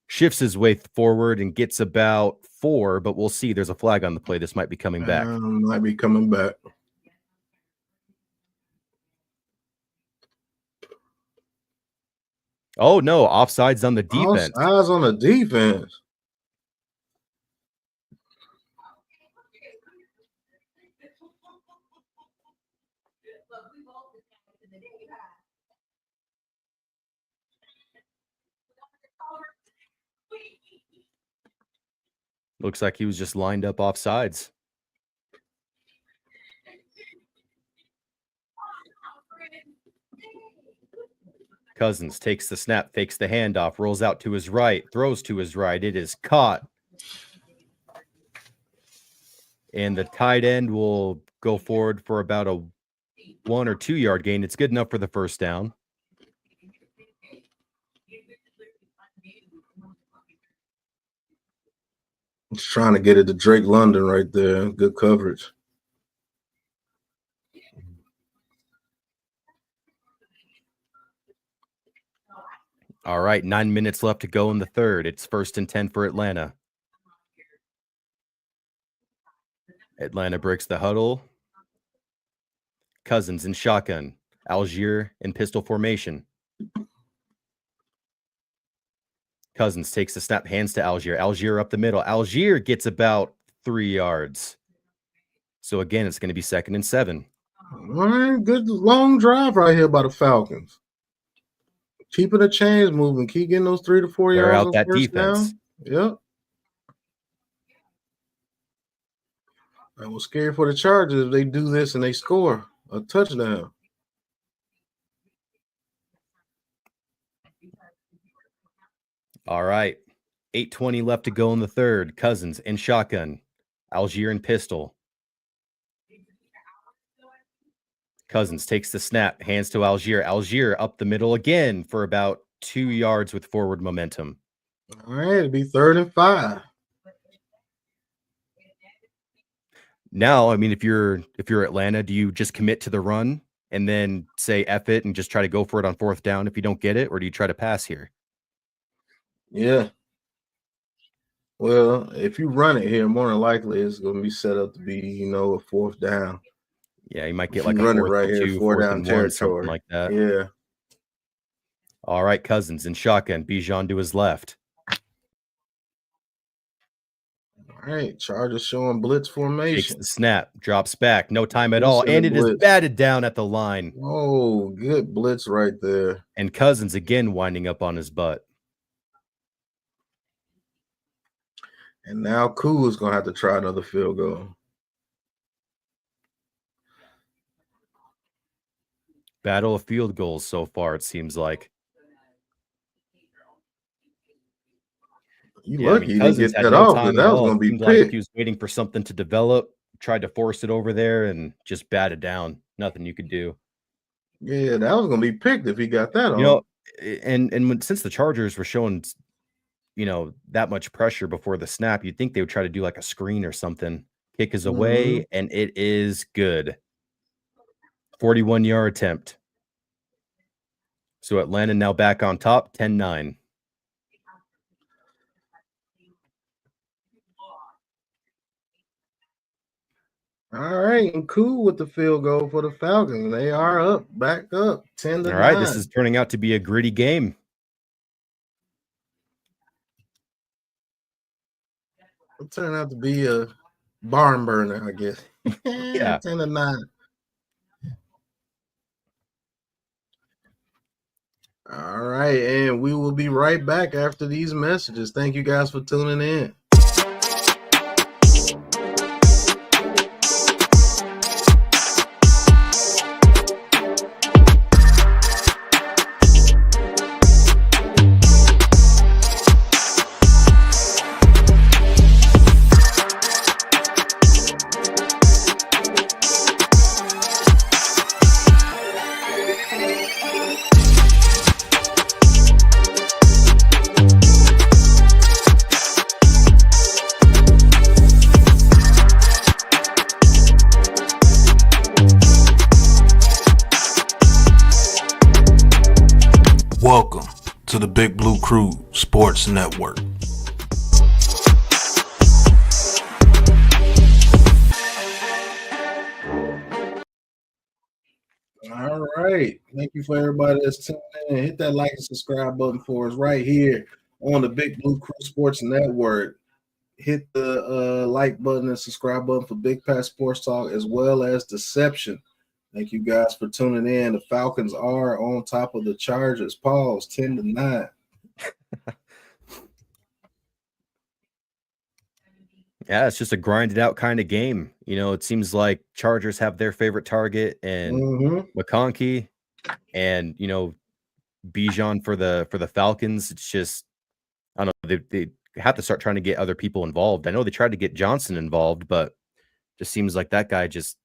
Shifts his way forward and gets about 4, but we'll see. There's a flag on the play. This might be coming back. Might be coming back. Oh, no. Offsides on the defense. Offsides on the defense. Looks like he was just lined up off sides. Cousins takes the snap, fakes the handoff, rolls out to his right, throws to his right. It is caught. And the tight end will go forward for about a 1 or 2 yard gain. It's good enough for the first down. Just trying to get it to Drake London right there. Good coverage. All right, 9 minutes left to go in the third. It's 1st and 10 for Atlanta. Atlanta breaks the huddle. Cousins in shotgun. Algier in pistol formation. Cousins takes the snap, hands to Algier. Algier up the middle. Algier gets about 3 yards. So again, it's going to be 2nd and 7. All right, good long drive right here by the Falcons. Keeping the chains moving. Keep getting those 3 to 4 Wear yards out on that first defense. down. Yep. I was scared for the Chargers if they do this and they score a touchdown. All right. 8:20 left to go in the third. Cousins in shotgun. Algier in pistol. Cousins takes the snap, hands to Algier. Algier up the middle again for about 2 yards with forward momentum. All right, it'll be 3rd and 5. Now, I mean, if you're Atlanta, do you just commit to the run and then say F it and just try to go for it on 4th down if you don't get it, or do you try to pass here? Yeah. Well, if you run it here, more than likely it's going to be set up to be, a 4th down. Yeah, you might get If like you a run it 4th right and here, 2, 4 4th down and 1, something territory. like that. Yeah. All right, Cousins in shotgun. Bijan to his left. All right, Chargers showing blitz Takes formation. the snap, drops back, no time at Blitz all, and and it is blitz. batted down at the line. Oh, good blitz right there. And Cousins again winding up on his butt. And now Krew is going to have to try another field goal. Battle of field goals so far, it seems like. You Yeah, lucky you didn't Cousins get had that no off, time because at that was all. going to be Seemed like picked. he was waiting for something to develop, tried to force it over there, and just batted down. Nothing you could do. Yeah, that was going to be picked if he got that You off. know, since the Chargers were showing, that much pressure before the snap, you'd think they would try to do like a screen or something. Kick is away, and it is good. 41-yard attempt. So Atlanta now back on top, 10-9. All right, and Krew with the field goal for the Falcons. They are back up, 10-9. All right, this is turning out to be a gritty game. It'll turn out to be a barn burner, I guess. Yeah. 10-9. All right, and we will be right back after these messages. Thank you guys for tuning in. Welcome to the Big Blue Krew Sports Network. All right. Thank you for everybody that's tuning in. Hit that like and subscribe button for us right here on the Big Blue Krew Sports Network. Hit the like button and subscribe button for Big Pat Sports Talk as well as Deception. Thank you guys for tuning in. The Falcons are on top of the Chargers. Pause, 10-9. Yeah, it's just a grinded out kind of game. It seems like Chargers have their favorite target and McConkey and, Bijan for the Falcons. It's just, I don't know, they have to start trying to get other people involved. I know they tried to get Johnson involved, but just seems like that guy just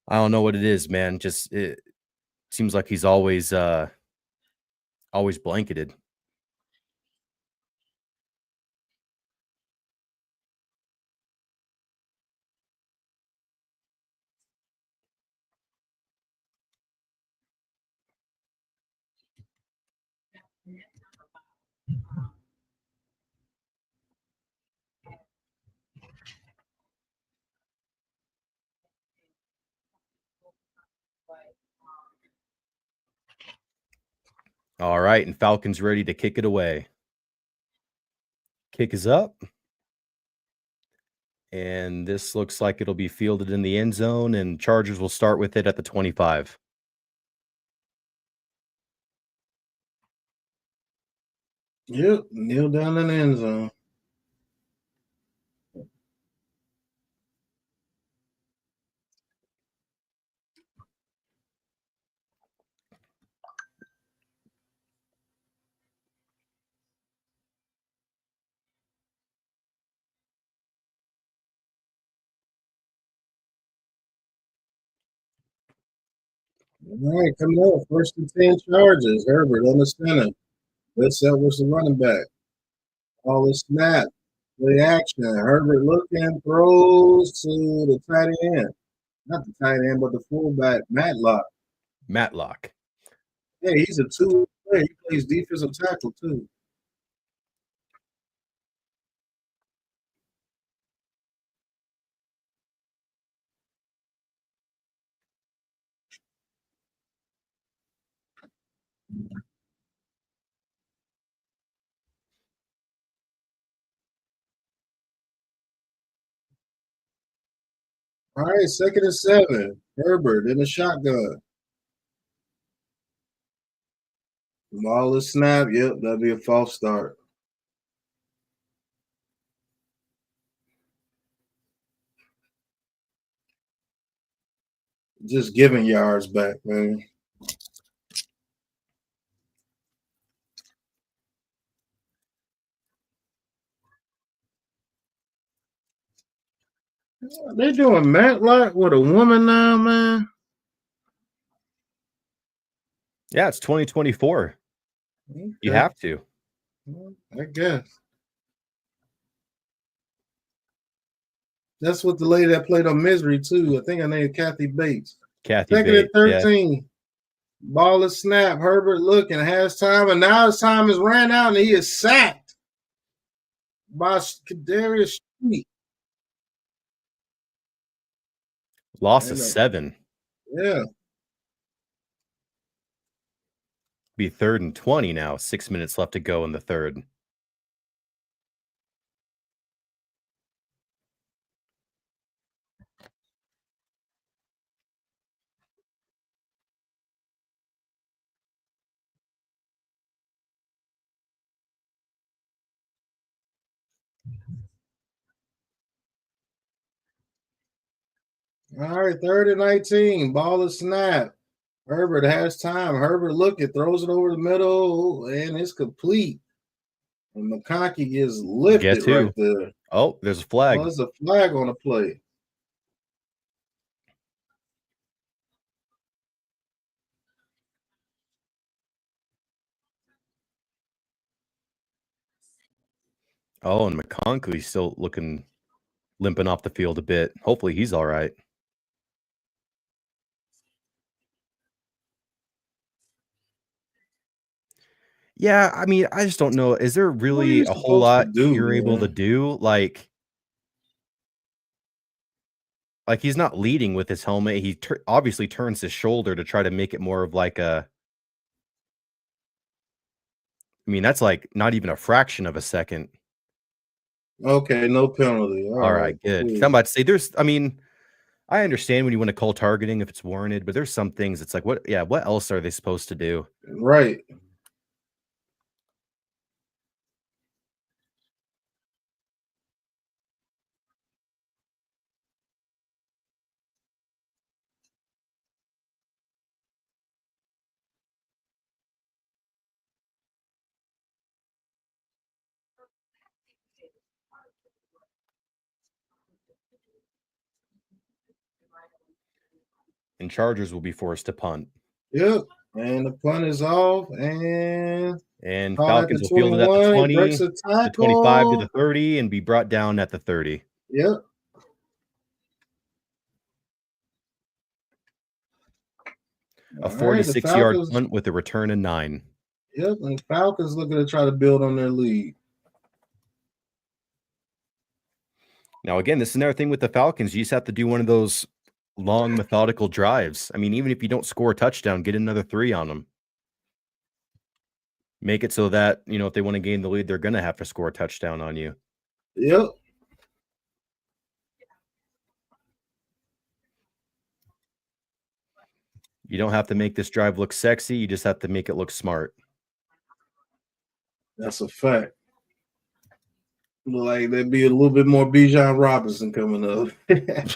I don't know what it is, man. Just it seems like he's always blanketed. All right, and Falcons ready to kick it away. Kick is up. And this looks like it'll be fielded in the end zone, and Chargers will start with it at the 25. Yep, Neal down in the end zone. All right, coming up, 1st and 10 Chargers. Herbert on the center. Blitz up with the running back. All the snap. Play action. Herbert looking, throws to the tight end. Not the tight end, but the fullback, Matlock. Matlock. Yeah, he's a two player. He plays defensive tackle too. All right, 2nd and 7. Herbert in the shotgun. Ball is snap. Yep, that'll be a false start. Just giving yards back, man. They doing Matlock with a woman now, man. Yeah, it's 2024. Okay. You have to. I guess. That's what the lady that played on Misery, too. I think her name is Kathy Bates. Kathy 2nd Bates, and 13. Ball is snap. Herbert looking, has time, and now his time is ran out, and he is sacked by Kadarius Street. Loss of 7. Yeah. Be 3rd and 20 now. 6 minutes left to go in the third. All right, 3rd and 19. Ball is snap. Herbert has time. Herbert looking, throws it over the middle, and it's complete. And McConkey gets lifted Guess who? right there. Oh, there's a flag. Oh, there's a flag on the play. Oh, and McConkey's still limping off the field a bit. Hopefully he's all right. Yeah, I mean, I just don't know. Is there really a whole lot you're able to do? Like he's not leading with his helmet. He obviously turns his shoulder to try to make it more of like a. I mean, that's like not even a fraction of a second. Okay, no penalty. All right, good. I'm about to say I mean, I understand when you want to call targeting if it's warranted, but there's some things it's like, what else are they supposed to do? Right. And Chargers will be forced to punt. Yep. And the punt is off. And Falcons will field it at the 20, breaks a the 25 to the tackle. 30, and be brought down at the 30. Yep. A 46-yard punt with a return of 9. Yep, and Falcons looking to try to build on their lead. Now, again, this is another thing with the Falcons. You just have to do one of those long, methodical drives. I mean, even if you don't score a touchdown, get another 3 on them. Make it so that, if they want to gain the lead, they're going to have to score a touchdown on you. Yep. You don't have to make this drive look sexy. You just have to make it look smart. That's a fact. Look like there'd be a little bit more Bijan Robinson coming up.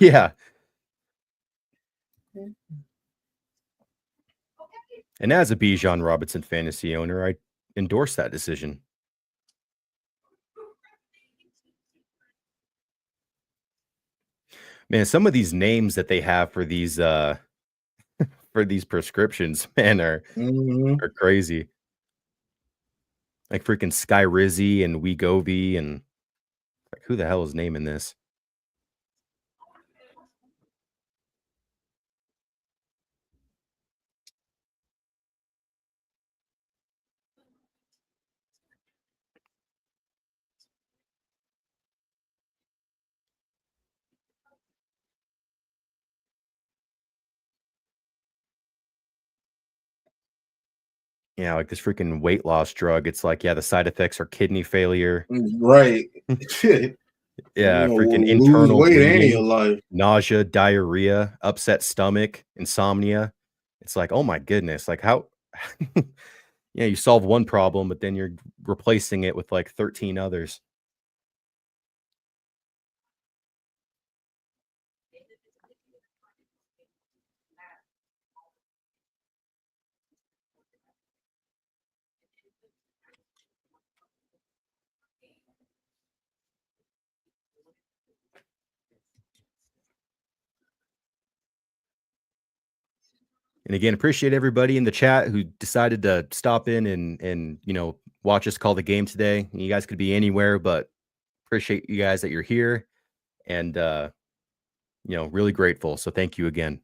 Yeah. And as a Bijan Robinson fantasy owner, I endorse that decision. Man, some of these names that they have for these prescriptions, man, are crazy. Like freaking Sky Rizzy and Wegovy, and like, who the hell is naming this? Yeah, like this freaking weight loss drug. It's like, the side effects are kidney failure. Right. Yeah, freaking internal weight in bleeding, your life. nausea, diarrhea, upset stomach, insomnia. It's like, oh my goodness, like how you solve one problem, but then you're replacing it with like 13 others. And again, appreciate everybody in the chat who decided to stop in and watch us call the game today. You guys could be anywhere, but appreciate you guys that you're here, and really grateful. So thank you again.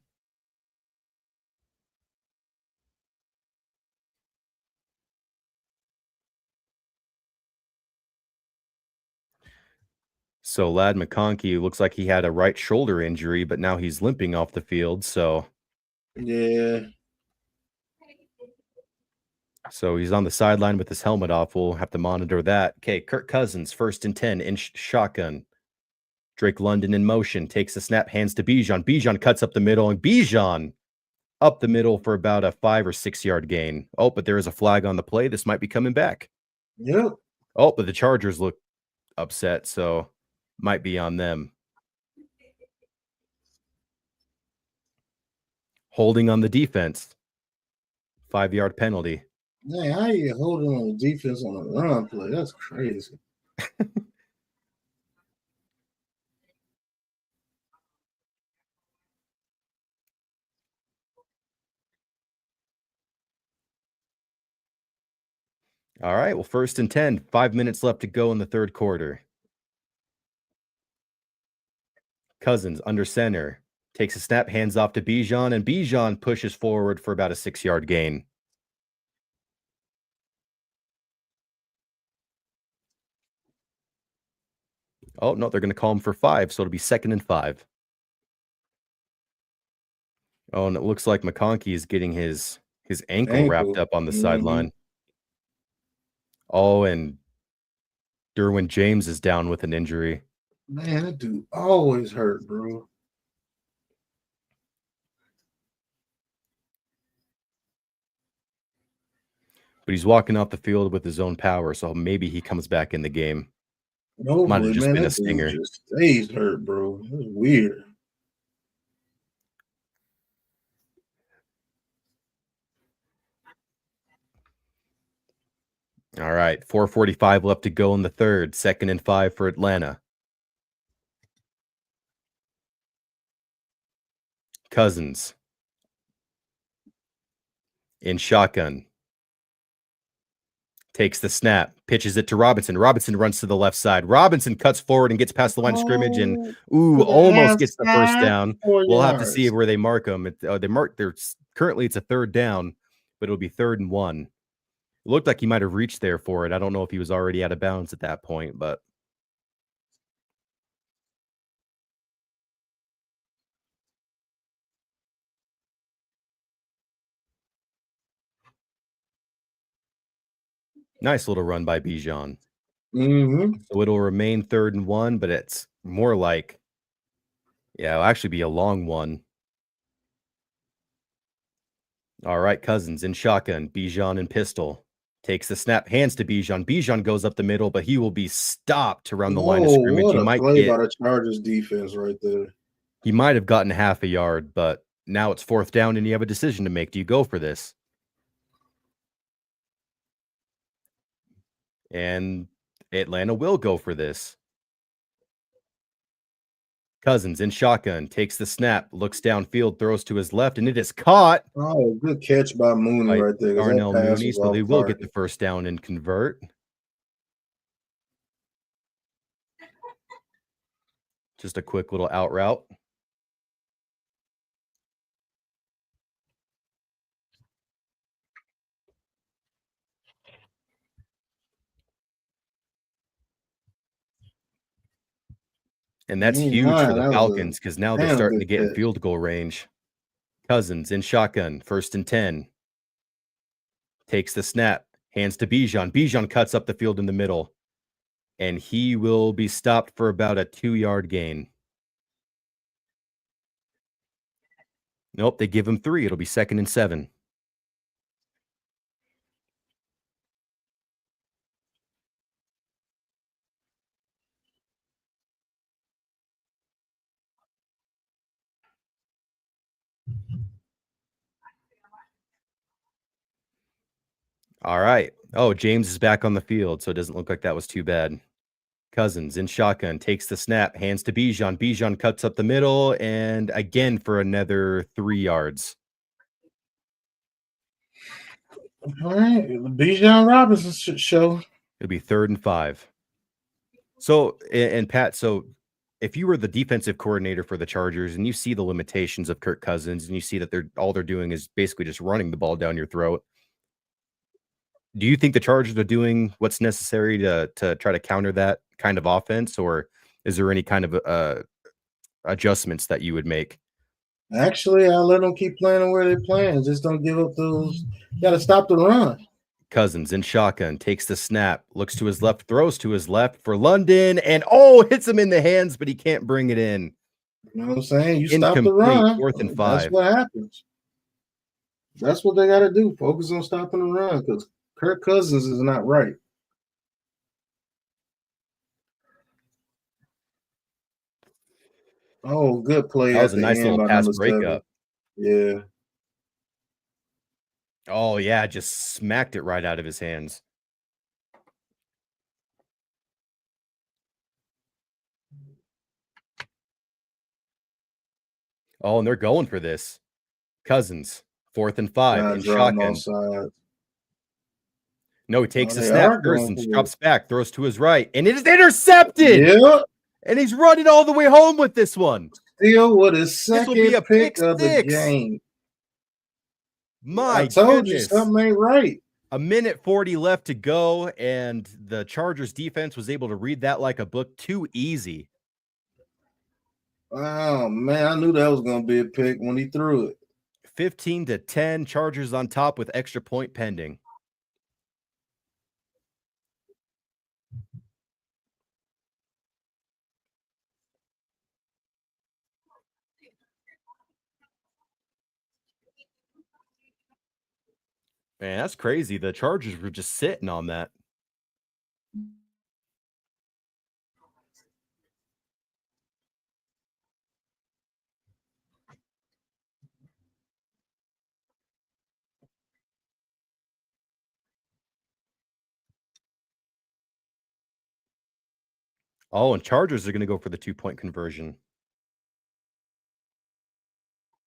So Lad McConkey looks like he had a right shoulder injury, but now he's limping off the field. So he's on the sideline with his helmet off. We'll have to monitor that. Okay, Kirk Cousins, 1st and 10, inch shotgun. Drake London in motion, takes the snap, hands to Bijan. Bijan cuts up the middle, and Bijan up the middle for about a 5 or 6 yard gain. Oh, but there is a flag on the play. This might be coming back. Yep. Oh, but the Chargers look upset, so might be on them. Holding on the defense. 5 yard penalty. Man, how you holding on the defense on a run play? That's crazy. All right, well, 1st and 10, 5 minutes left to go in the third quarter. Cousins under center, takes a snap, hands off to Bijan, and Bijan pushes forward for about a 6 yard gain. Oh, no, they're going to call him for 5, so it'll be 2nd and 5. Oh, and it looks like McConkey is getting his ankle wrapped up on the sideline. Oh, and Derwin James is down with an injury. Man, that dude always hurt, bro. But he's walking off the field with his own power, so maybe he comes back in the game. No, might have just been a stinger. Just stays hurt, bro. That's weird. All right, 4:45 left to go in the third. 2nd and 5 for Atlanta. Cousins in shotgun. Takes the snap, pitches it to Robinson. Robinson runs to the left side. Robinson cuts forward and gets past the line of scrimmage and almost gets the first down. We'll have to see where they mark them. Currently it's a third down, but it'll be 3rd and 1. It looked like he might have reached there for it. I don't know if he was already out of bounds at that point, but nice little run by Bijan. So it'll remain 3rd and 1, but it's more like, it'll actually be a long one. All right, Cousins in shotgun. Bijan in pistol. Takes the snap, hands to Bijan. Bijan goes up the middle, but he will be stopped around the line of scrimmage. What he a might play get, by the Chargers defense right there. He might have gotten half a yard, but now it's 4th down and you have a decision to make. Do you go for this? And Atlanta will go for this. Cousins in shotgun, takes the snap, looks downfield, throws to his left, and it is caught. Oh, good catch by Mooney right there. Darnell Mooney, so they will get the first down and convert. Just a quick little out route. And that's huge for the Falcons because now they're starting to get in field goal range. Cousins in shotgun, 1st and 10. Takes the snap, hands to Bijan. Bijan cuts up the field in the middle, and he will be stopped for about a 2-yard gain. Nope, they give him 3. It'll be 2nd and 7. All right. Oh, James is back on the field, so it doesn't look like that was too bad. Cousins in shotgun, takes the snap, hands to Bijan. Bijan cuts up the middle, and again for another 3 yards. All right, Bijan Robinson show. It'll be 3rd and 5. So, and Pat, so if you were the defensive coordinator for the Chargers and you see the limitations of Kirk Cousins and you see that all they're doing is basically just running the ball down your throat, do you think the Chargers are doing what's necessary to try to counter that kind of offense, or is there any kind of adjustments that you would make? Actually, I'll let them keep playing where they're playing. Just don't give up those. Got to stop the run. Cousins in shotgun, takes the snap, looks to his left, throws to his left for London, and hits him in the hands, but he can't bring it in. You know what I'm saying? You stop the run. 4th and 5. That's what happens. That's what they got to do. Focus on stopping the run because Kirk Cousins is not right. Oh, good play. That was a nice little pass breakup. Yeah. Oh, yeah, just smacked it right out of his hands. Oh, and they're going for this. Cousins, 4th and 5 in shotgun. No, he takes a snap. Cousins drops back, throws to his right, and it is intercepted. Yeah. And he's running all the way home with this one. Still with his second pick of the game. I told goodness. You something ain't right. 1:40 left to go, and the Chargers defense was able to read that like a book. Too easy. Oh, man, I knew that was going to be a pick when he threw it. 15-10, Chargers on top with extra point pending. Man, that's crazy. The Chargers were just sitting on that. Oh, and Chargers are going to go for the 2-point conversion.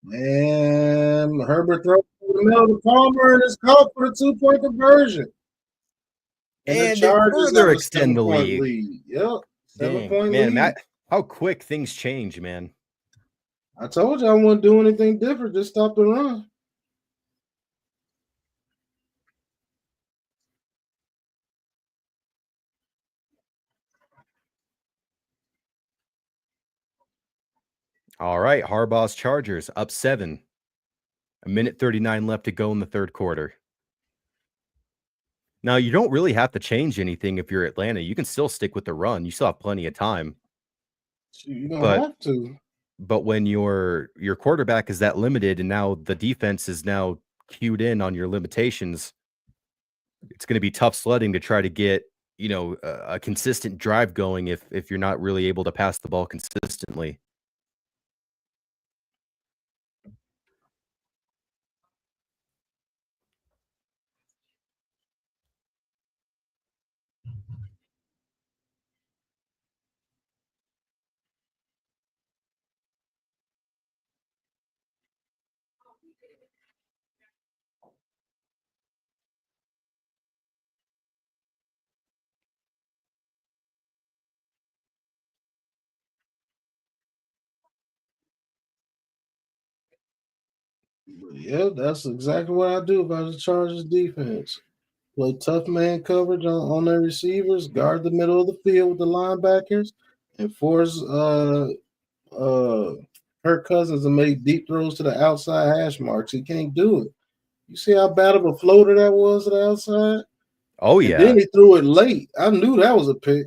Man, Herbert throws the middle of the Palmer and it's caught for the 2-point conversion. And the they Chargers further have a extend the 7-point lead. Yep. 7-point Man, lead. Matt, how quick things change, man. I told you I wouldn't do anything different. Just stop the run. All right, Harbaugh's Chargers up 7. 1:39 left to go in the third quarter. Now, you don't really have to change anything if you're Atlanta. You can still stick with the run. You still have plenty of time. You don't have to. But when your quarterback is that limited and now the defense is now cued in on your limitations, it's going to be tough sledding to try to get, a consistent drive going if you're not really able to pass the ball consistently. Yeah, that's exactly what I do if I was the Chargers defense. Play tough man coverage on their receivers, guard the middle of the field with the linebackers, and force Kirk Cousins to make deep throws to the outside hash marks. He can't do it. You see how bad of a floater that was to the outside? Oh, and yeah. Then he threw it late. I knew that was a pick.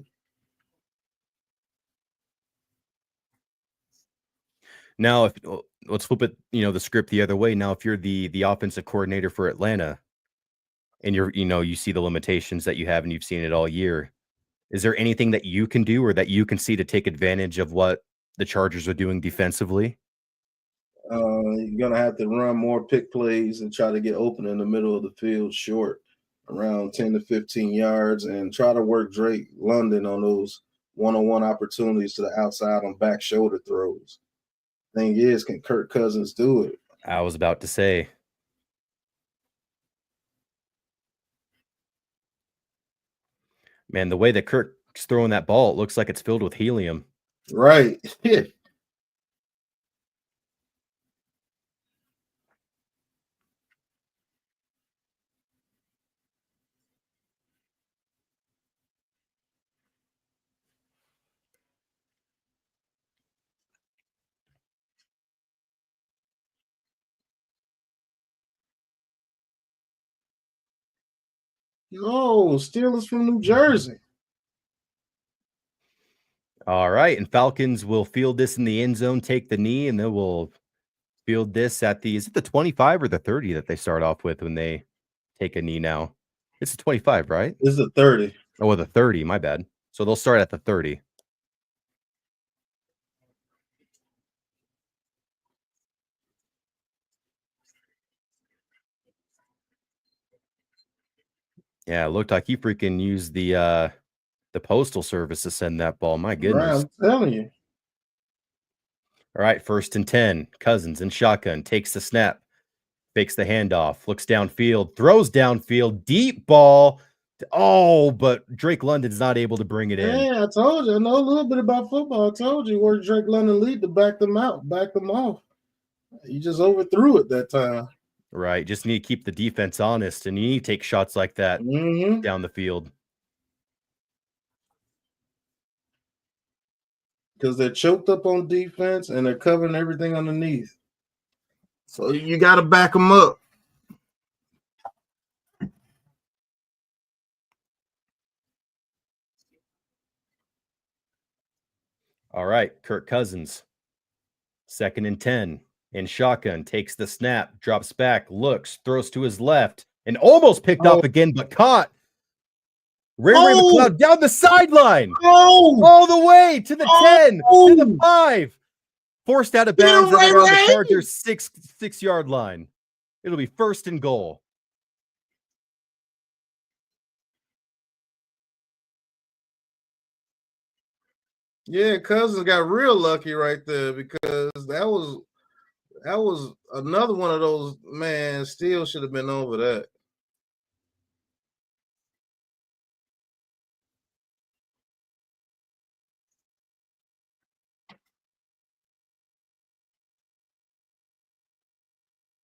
Now, let's flip it, the script the other way. Now, if you're the offensive coordinator for Atlanta and you see the limitations that you have and you've seen it all year, is there anything that you can do or that you can see to take advantage of what the Chargers are doing defensively? You're going to have to run more pick plays and try to get open in the middle of the field short, around 10 to 15 yards, and try to work Drake London on those one-on-one opportunities to the outside on back shoulder throws. Thing is, can Kirk Cousins do it? I was about to say. Man, the way that Kirk's throwing that ball, it looks like it's filled with helium. Right. Oh, Steelers from New Jersey. All right, and Falcons will field this in the end zone, take the knee, and then we'll field this at is it the 25 or the 30 that they start off with when they take a knee now? It's the 25, right? This is the 30. Oh, the 30, my bad. So they'll start at the 30. Yeah, it looked like he freaking used the postal service to send that ball. My goodness. Right, I'm telling you. All right, 1st and 10. Cousins in shotgun, takes the snap, fakes the handoff, looks downfield, throws downfield, deep ball. Oh, but Drake London's not able to bring it in. Yeah, I told you. I know a little bit about football. I told you where Drake London lead to back them off. You just overthrew it that time. Right. Just need to keep the defense honest, and you need to take shots like that down the field. Because they're choked up on defense and they're covering everything underneath. So you got to back them up. All right, Kirk Cousins, 2nd and 10, in shotgun, takes the snap, drops back, looks, throws to his left, and almost picked off again, but caught. Ray McCloud down the sideline, all the way to the 10, to the 5, forced out of bounds at around the Chargers' 6-yard line. It'll be 1st and goal. Yeah, Cousins got real lucky right there because that That was another one of those, man, still should have been over that.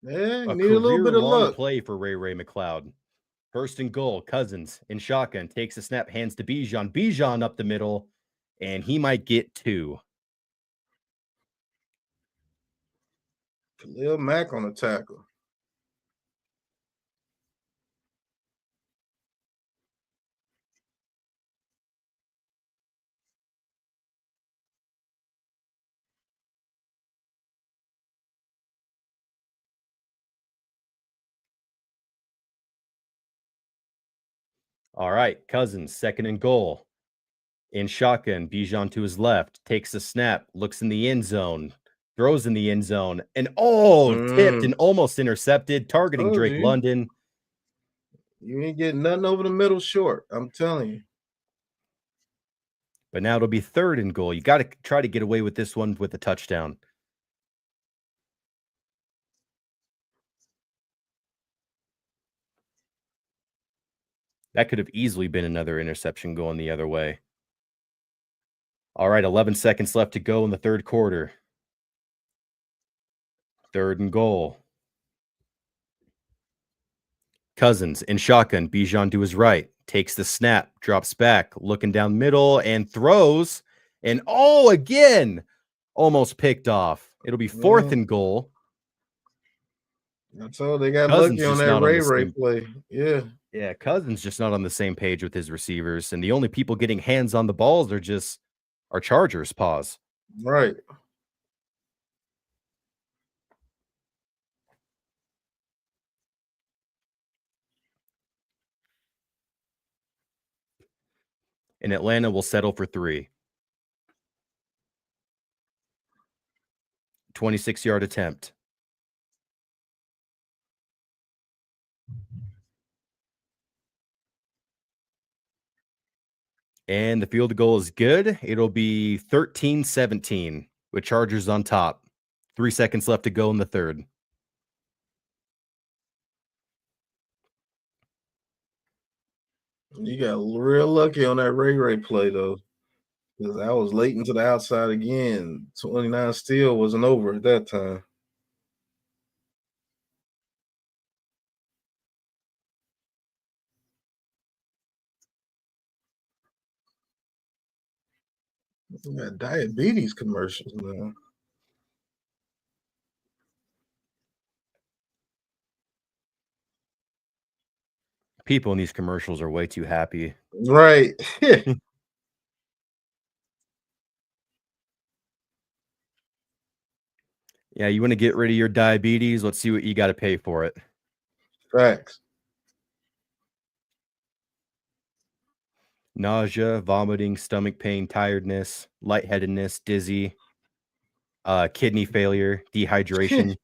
Yeah, A need a little bit of career-long luck. play for Ray McLeod. First and goal, Cousins in shotgun, takes a snap, hands to Bijan. Bijan up the middle, and he might get 2. Khalil Mack on the tackle. All right, Cousins, second and goal. In shotgun, Bijan to his left, takes a snap, looks in the end zone, throws in the end zone, and tipped and almost intercepted, targeting Drake London. You ain't getting nothing over the middle short, I'm telling you. But now it'll be third and goal. You got to try to get away with this one with a touchdown. That could have easily been another interception going the other way. All right, 11 seconds left to go in the third quarter. Third and goal. Cousins in shotgun, Bijan to his right, takes the snap, drops back, looking down middle, and throws. And again, almost picked off. It'll be fourth and goal. That's all. They got Cousins lucky on just that not on the Ray same- play. Yeah. Yeah, Cousins just not on the same page with his receivers. And the only people getting hands on the balls are just our Chargers. Pause. Right. And Atlanta will settle for 3. 26-yard attempt. And the field goal is good. It'll be 13-17 with Chargers on top. 3 seconds left to go in the third. You got real lucky on that Ray play, though. Because I was late into the outside again. 29 still wasn't over at that time. We got diabetes commercials now. People in these commercials are way too happy. Right. Yeah, you want to get rid of your diabetes? Let's see what you got to pay for it. Facts. Nausea, vomiting, stomach pain, tiredness, lightheadedness, dizzy, kidney failure, dehydration,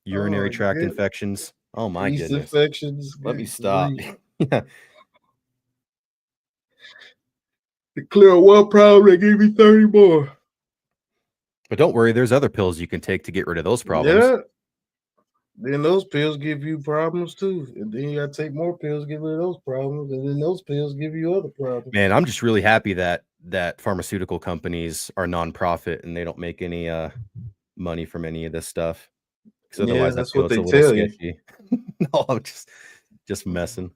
urinary tract infections. Oh my Yeast goodness. infections. Let me stop. The clear one problem, they gave me 30 more. But don't worry, there's other pills you can take to get rid of those problems. Yeah. Then those pills give you problems too. And then you got to take more pills, get rid of those problems. And then those pills give you other problems. Man, I'm just really happy that pharmaceutical companies are nonprofit and they don't make any money from any of this stuff. Because otherwise, that's I feel what it's they a little tell you. sketchy. No, I'm just messing.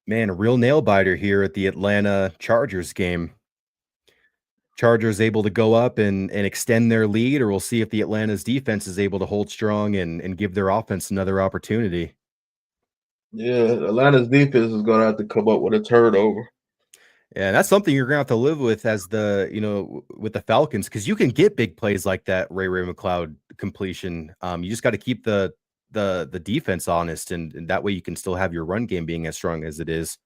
Man, a real nail biter here at the Atlanta Chargers game. Chargers able to go up and extend their lead, or we'll see if the Atlanta's defense is able to hold strong and give their offense another opportunity. Yeah, Atlanta's defense is going to have to come up with a turnover. Yeah, that's something you're gonna have to live with as with the Falcons, because you can get big plays like that Ray McLeod completion. You just got to keep the defense honest, and that way you can still have your run game being as strong as it is.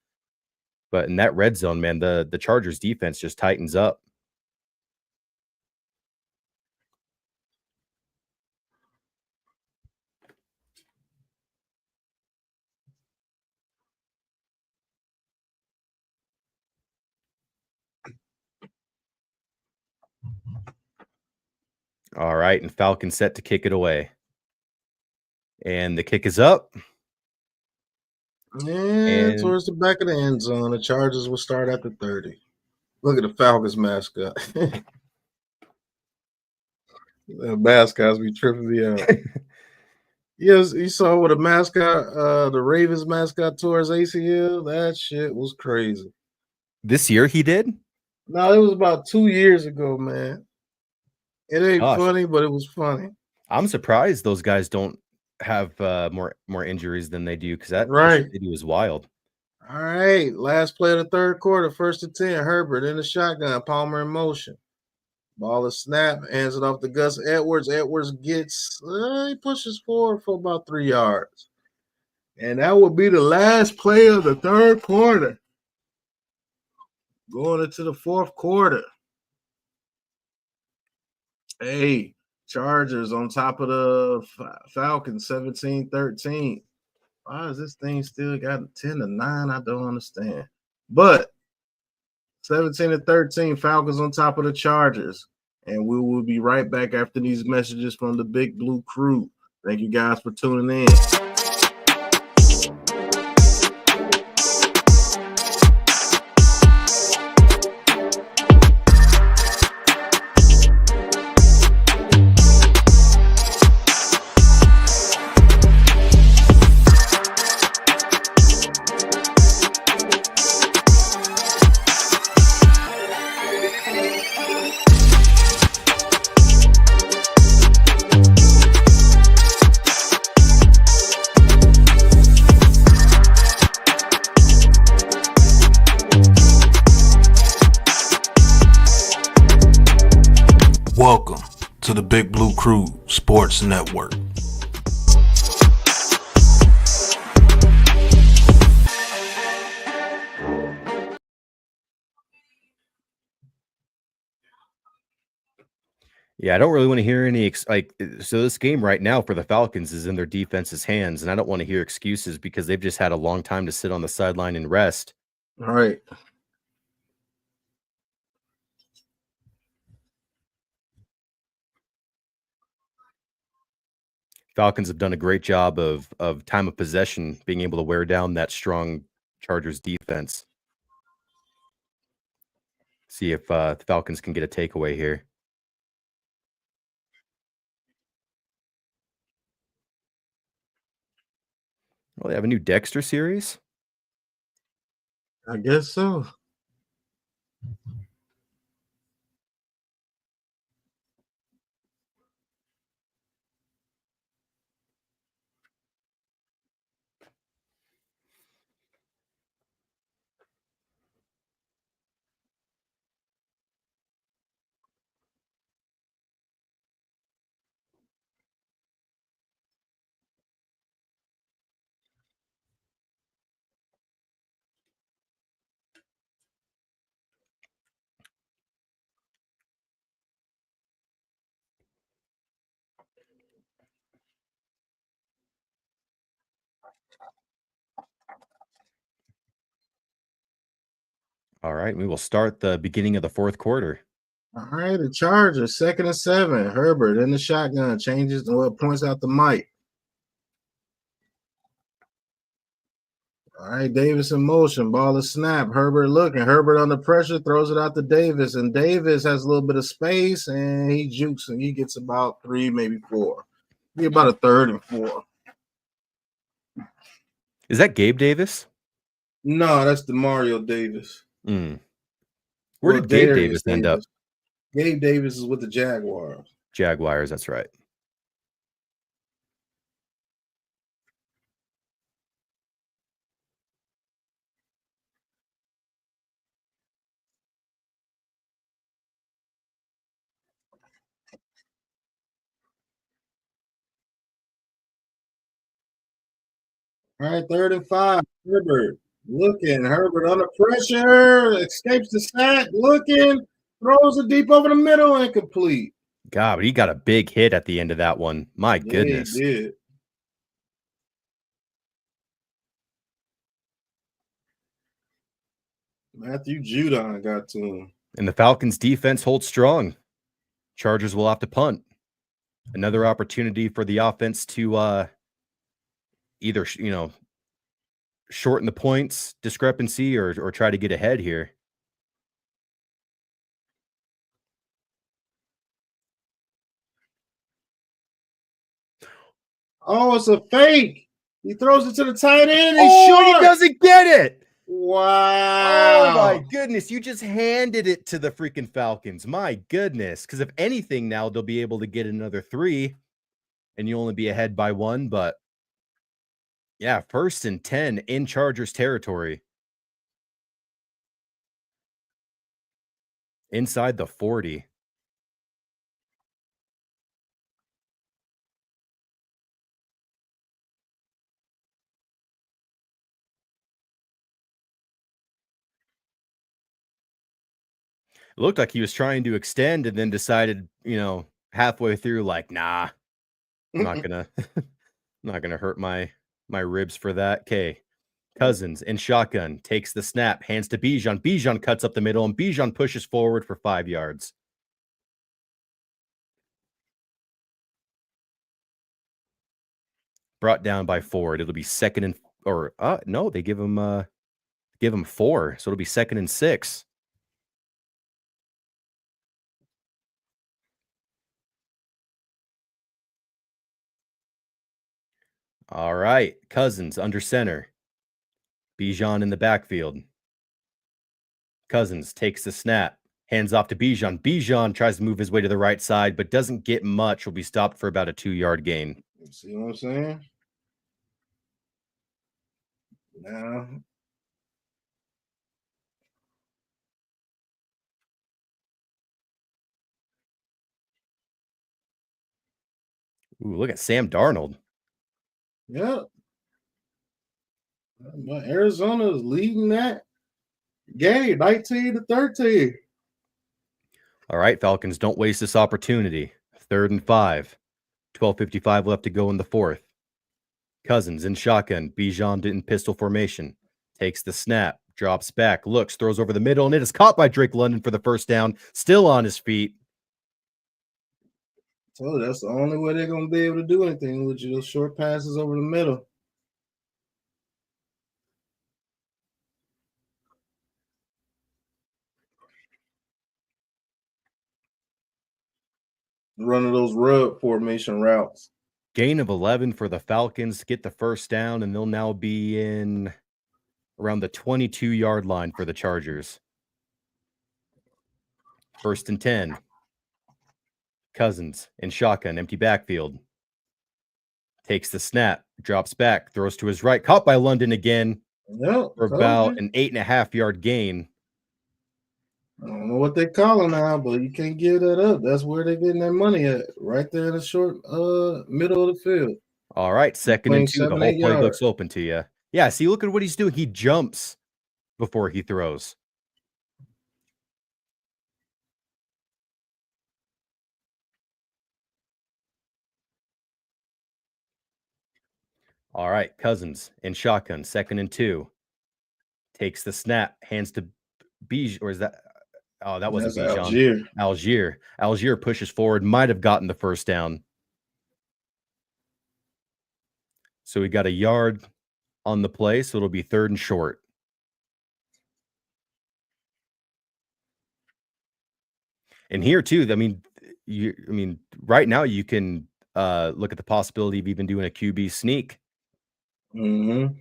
But in that red zone, man, the Chargers defense just tightens up. All right, and Falcons set to kick it away. And the kick is up. And towards the back of the end zone, the Chargers will start at the 30. Look at the Falcons mascot. The mascots be tripping me out. Yes, you saw what a mascot, the Ravens mascot tore his ACL. That shit was crazy. This year he did? No, it was about 2 years ago, man. It ain't funny, but it was funny. I'm surprised those guys don't have more injuries than they do, because that video was wild. All right, last play of the third quarter, 1st and 10. Herbert in the shotgun, Palmer in motion. Ball is snap, hands it off to Gus Edwards. Edwards gets, he pushes forward for about 3 yards. And that will be the last play of the third quarter. Going into the fourth quarter. Hey, Chargers on top of the Falcons, 17-13. Why is this thing still got 10-9? I don't understand. But 17-13, Falcons on top of the Chargers. And we will be right back after these messages from the Big Blue Crew. Thank you guys for tuning in. Welcome to the Big Blue Crew Sports Network. Yeah, I don't really want to hear any so this game right now for the Falcons is in their defense's hands, and I don't want to hear excuses because they've just had a long time to sit on the sideline and rest. All right. Falcons have done a great job of time of possession, being able to wear down that strong Chargers defense. See if the Falcons can get a takeaway here. Well, they have a new Dexter series? I guess so. All right, we will start the beginning of the fourth quarter. All right, the Chargers, 2nd and 7. Herbert in the shotgun, changes points out the mic. All right, Davis in motion, ball is snap. Herbert looking, Herbert under pressure, throws it out to Davis, and Davis has a little bit of space, and he jukes, and he gets about 3, maybe 4. Be about a 3rd and 4. Is that Gabe Davis? No, that's DeMario Davis. Where did Gabe Davis end up? Gabe Davis is with the Jaguars. Jaguars, that's right. All right, 3rd and 5. Herbert Looking, Herbert under pressure, escapes the sack, looking, throws it deep over the middle, incomplete. God, but he got a big hit at the end of that one. My goodness. Yeah, he did. Matthew Judon got to him. And the Falcons defense holds strong. Chargers will have to punt. Another opportunity for the offense to either, shorten the points discrepancy or try to get ahead here. Oh, it's a fake. He throws it to the tight end. He doesn't get it. Wow. Oh, my goodness. You just handed it to the freaking Falcons. My goodness. Because if anything, now they'll be able to get another 3, and you only be ahead by 1. But, yeah, 1st and 10 in Chargers territory. Inside the 40. It looked like he was trying to extend and then decided, halfway through, like, nah, I'm not gonna hurt my ribs for that. Okay. Cousins in shotgun takes the snap, hands to Bijan. Bijan cuts up the middle, and Bijan pushes forward for 5 yards. Brought down by Ford. It'll be second and no, they give him 4, so it'll be 2nd and 6. All right, Cousins under center. Bijan in the backfield. Cousins takes the snap, hands off to Bijan. Bijan tries to move his way to the right side, but doesn't get much. Will be stopped for about a 2-yard gain. See what I'm saying? Now. Ooh, look at Sam Darnold. Yeah. But Arizona is leading that game 19-13. All right, Falcons, don't waste this opportunity. 3rd and 5. 12:55 left to go in the 4th. Cousins in shotgun. Bijan in pistol formation. Takes the snap. Drops back. Looks. Throws over the middle. And it is caught by Drake London for the first down. Still on his feet. So that's the only way they're going to be able to do anything with you. Those short passes over the middle. Running those rub formation routes. Gain of 11 for the Falcons. Get the first down, and they'll now be in around the 22-yard line for the Chargers. 1st and 10. Cousins in shotgun, empty backfield. Takes the snap, drops back, throws to his right, caught by London again for about an 8.5-yard gain. I don't know what they call it now, but you can't give that up. That's where they're getting their money at, right there in the short middle of the field. All right, 2nd and 2. The whole playbook's open to you. Yeah, see, look at what he's doing. He jumps before he throws. All right, Cousins in shotgun, 2nd and 2. Takes the snap, hands to Bijan, or is that? Oh, that wasn't Bijan. Algier pushes forward, might have gotten the first down. So we got a yard on the play, so it'll be 3rd and short. And here too, I mean, right now you can look at the possibility of even doing a QB sneak. Mm-hmm.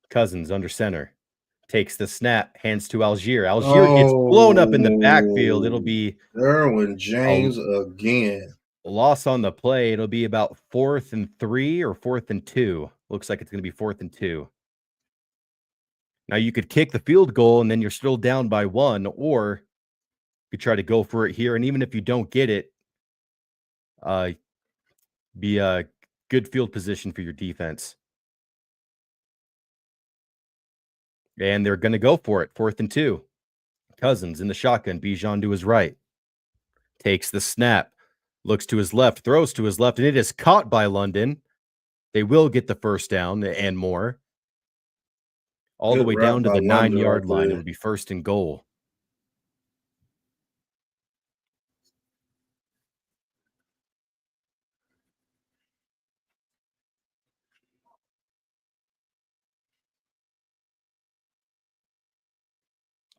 Cousins under center. Takes the snap, hands to Algier. Algier gets blown up in the backfield. It'll be Derwin James again. Loss on the play. It'll be about 4th and 3 or 4th and 2. Looks like it's going to be 4th and 2. Now you could kick the field goal and then you're still down by 1, or you could try to go for it here. And even if you don't get it, Be a good field position for your defense. And they're going to go for it. 4th and 2. Cousins in the shotgun. Bijan to his right. Takes the snap. Looks to his left. Throws to his left. And it is caught by London. They will get the first down and more. All the way down to the 9-yard line. It'll be 1st and goal.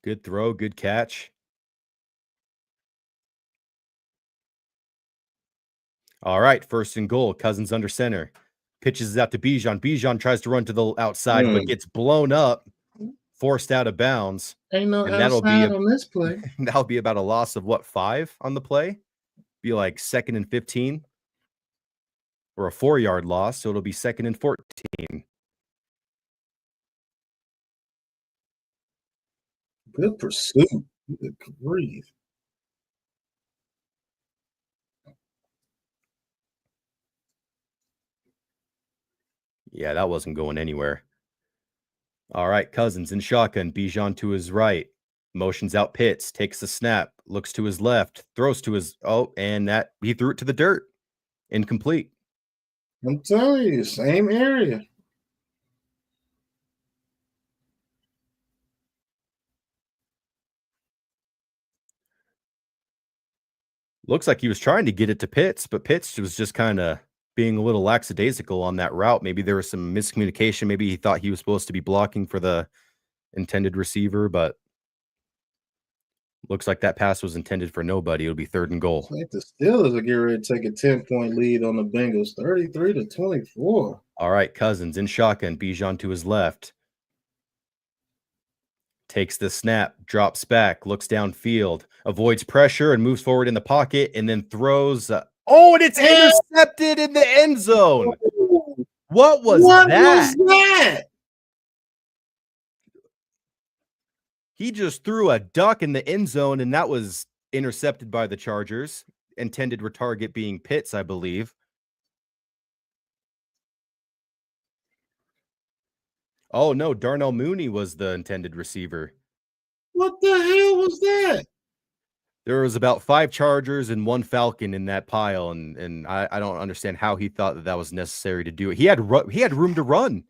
Good throw, good catch. All right, 1st and goal. Cousins under center. Pitches out to Bijan. Bijan tries to run to the outside, but gets blown up, forced out of bounds. Ain't no And outside on this play. That'll be about a loss of what, 5 on the play? Be like 2nd and 15 or a 4-yard loss. So it'll be 2nd and 14. Good pursuit. Good grief. Yeah, that wasn't going anywhere. All right, Cousins in shotgun. Bijan to his right. Motions out Pitts. Takes the snap. Looks to his left. Throws to his... Oh, and that he threw it to the dirt. Incomplete. I'm telling you, same area. Looks like he was trying to get it to Pitts, but Pitts was just kind of being a little lackadaisical on that route. Maybe there was some miscommunication. Maybe he thought he was supposed to be blocking for the intended receiver, but looks like that pass was intended for nobody. It'll be 3rd and goal. I think the Steelers are getting ready to take a 10-point lead on the Bengals, 33-24. All right, Cousins in shotgun. Bijan to his left. Takes the snap, drops back, looks downfield, avoids pressure and moves forward in the pocket and then throws. And it's intercepted in the end zone. What was that? He just threw a duck in the end zone, and that was intercepted by the Chargers. Intended target being Pitts, I believe. Oh, no, Darnell Mooney was the intended receiver. What the hell was that? There was about 5 Chargers and 1 Falcon in that pile, and I don't understand how he thought that was necessary to do it. He had room to run.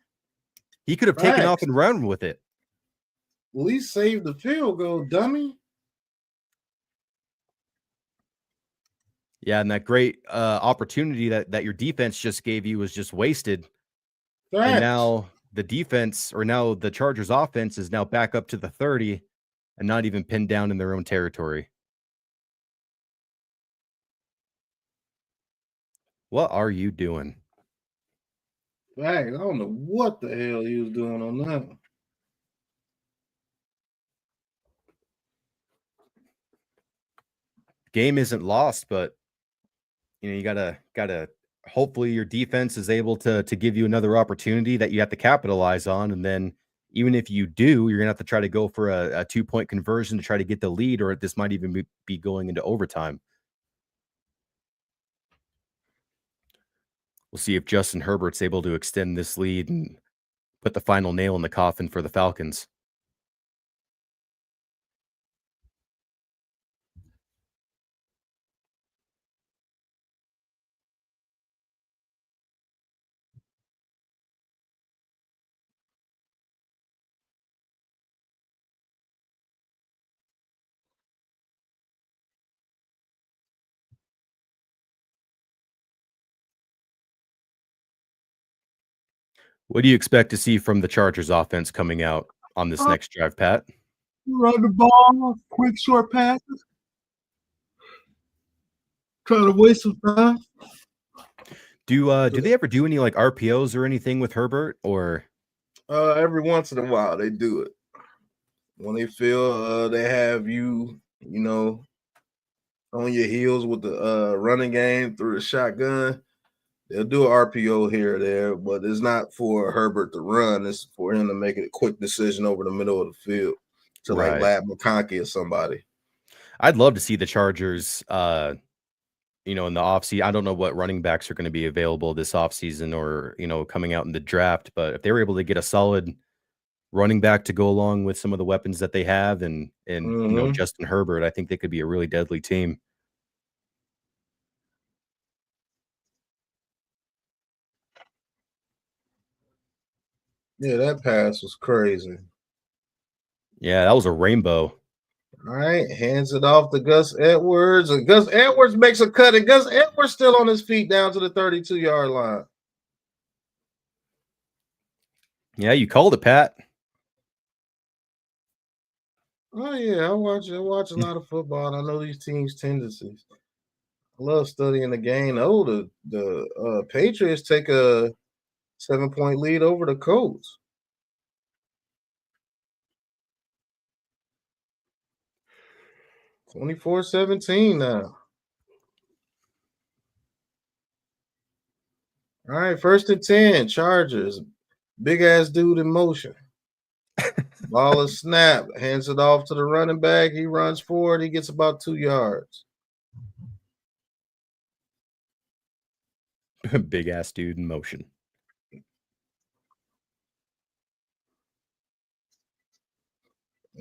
He could have taken off and run with it. At least save the field goal, dummy. Yeah, and that great opportunity that your defense just gave you was just wasted. And now the Chargers offense is now back up to the 30 and not even pinned down in their own territory. What are you doing? I don't know what the hell he was doing on that one. Game isn't lost, but you gotta hopefully your defense is able to give you another opportunity that you have to capitalize on. And then even if you do, you're gonna have to try to go for a 2-point conversion to try to get the lead, or this might even be going into overtime. We'll see if Justin Herbert's able to extend this lead and put the final nail in the coffin for the Falcons. What do you expect to see from the Chargers offense coming out on this next drive, Pat? Run the ball, quick short passes. Trying to waste some time. Do they ever do any like RPOs or anything with Herbert, or every once in a while they do it. When they feel they have you know, on your heels with the running game through the shotgun, they'll do an RPO here or there, but it's not for Herbert to run. It's for him to make a quick decision over the middle of the field to like Lab McConkey or somebody. I'd love to see the Chargers in the offseason, I don't know what running backs are going to be available this offseason or, coming out in the draft, but if they were able to get a solid running back to go along with some of the weapons that they have and Justin Herbert, I think they could be a really deadly team. Yeah, that pass was crazy. Yeah, that was a rainbow. All right, hands it off to Gus Edwards. And Gus Edwards makes a cut, and Gus Edwards still on his feet down to the 32-yard line. Yeah, you called it, Pat. Oh, yeah, I watch a lot of football, and I know these teams' tendencies. I love studying the game. Oh, the Patriots take a 7-point lead over the Colts. (24-17) now. All right, 1st and 10, Chargers. Big ass dude in motion. Ball is snapped. Hands it off to the running back. He runs forward. He gets about 2 yards. Big ass dude in motion.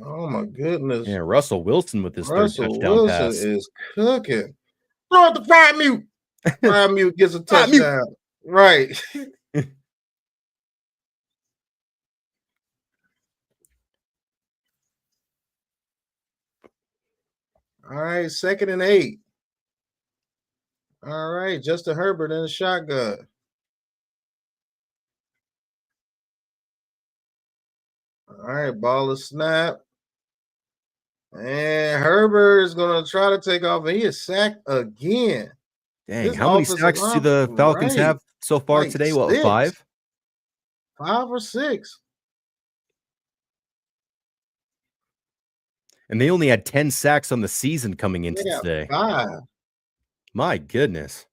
Oh my goodness. Yeah, Russell Wilson with his third touchdown Wilson pass. is cooking. Throw it to Fry Mute. Fry Mute gets a touchdown. Right. All right, 2nd and 8. All right, Justin Herbert in the shotgun. All right, ball is snapped. And Herbert is going to try to take off, and he is sacked again. Dang, how many sacks do the Falcons have so far today? What, 6. 5? 5 or 6. And they only had 10 sacks on the season coming into today. 5. My goodness.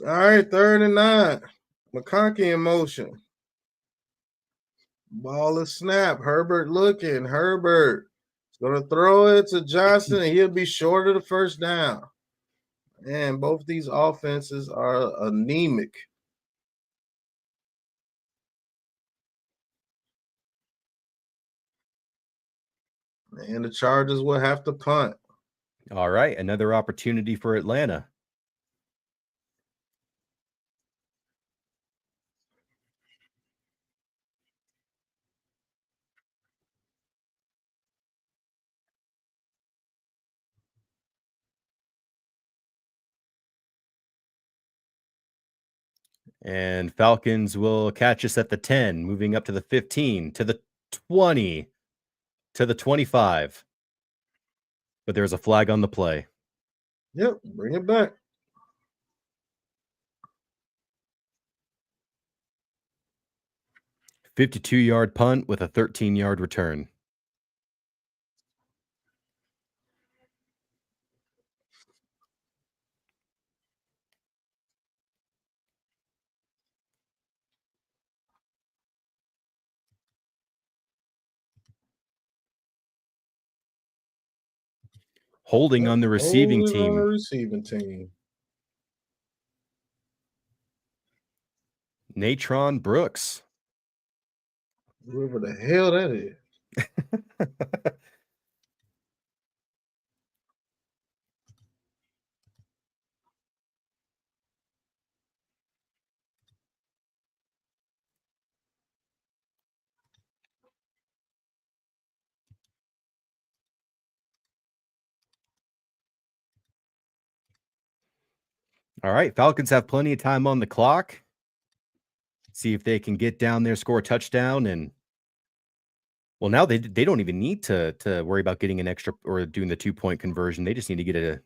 All right, 3rd and 9. McConkey in motion. Ball is snapped. Herbert looking. Herbert is going to throw it to Johnson, and he'll be short of the 1st down. And both these offenses are anemic. And the Chargers will have to punt. All right, another opportunity for Atlanta. And Falcons will catch us at the 10, moving up to the 15, to the 20, to the 25. But there's a flag on the play. Yep, bring it back. A 52-yard punt with a 13-yard return. Holding on the receiving team. On the receiving team. Natron Brooks. Whoever the hell that is. All right, Falcons have plenty of time on the clock. See if they can get down there, score a touchdown, and well, now they don't even need to worry about getting an extra or doing the 2-point conversion. They just need to get a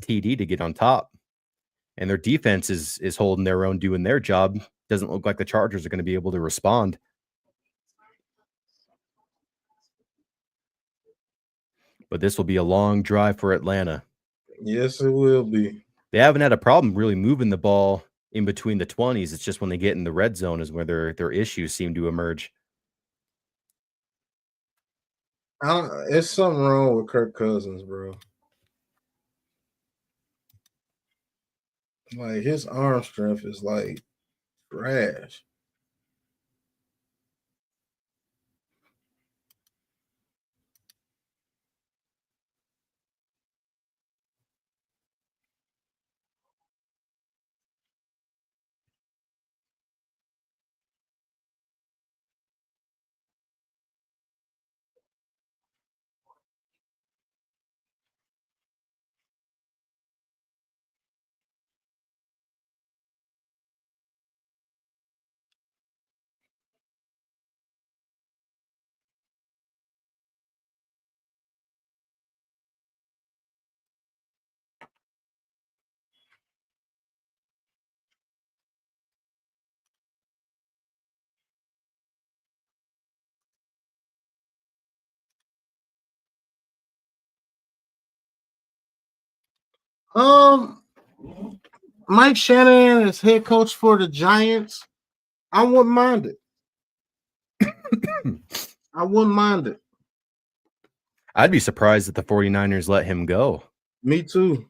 TD to get on top. And their defense is holding their own, doing their job. Doesn't look like the Chargers are going to be able to respond. But this will be a long drive for Atlanta. Yes, it will be. They haven't had a problem really moving the ball in between the 20s. It's just when they get in the red zone is where their issues seem to emerge. It's something wrong with Kirk Cousins, bro. Like his arm strength is like trash. Mike Shanahan is head coach for the Giants. I wouldn't mind it. I wouldn't mind it. I'd be surprised if the 49ers let him go. Me too.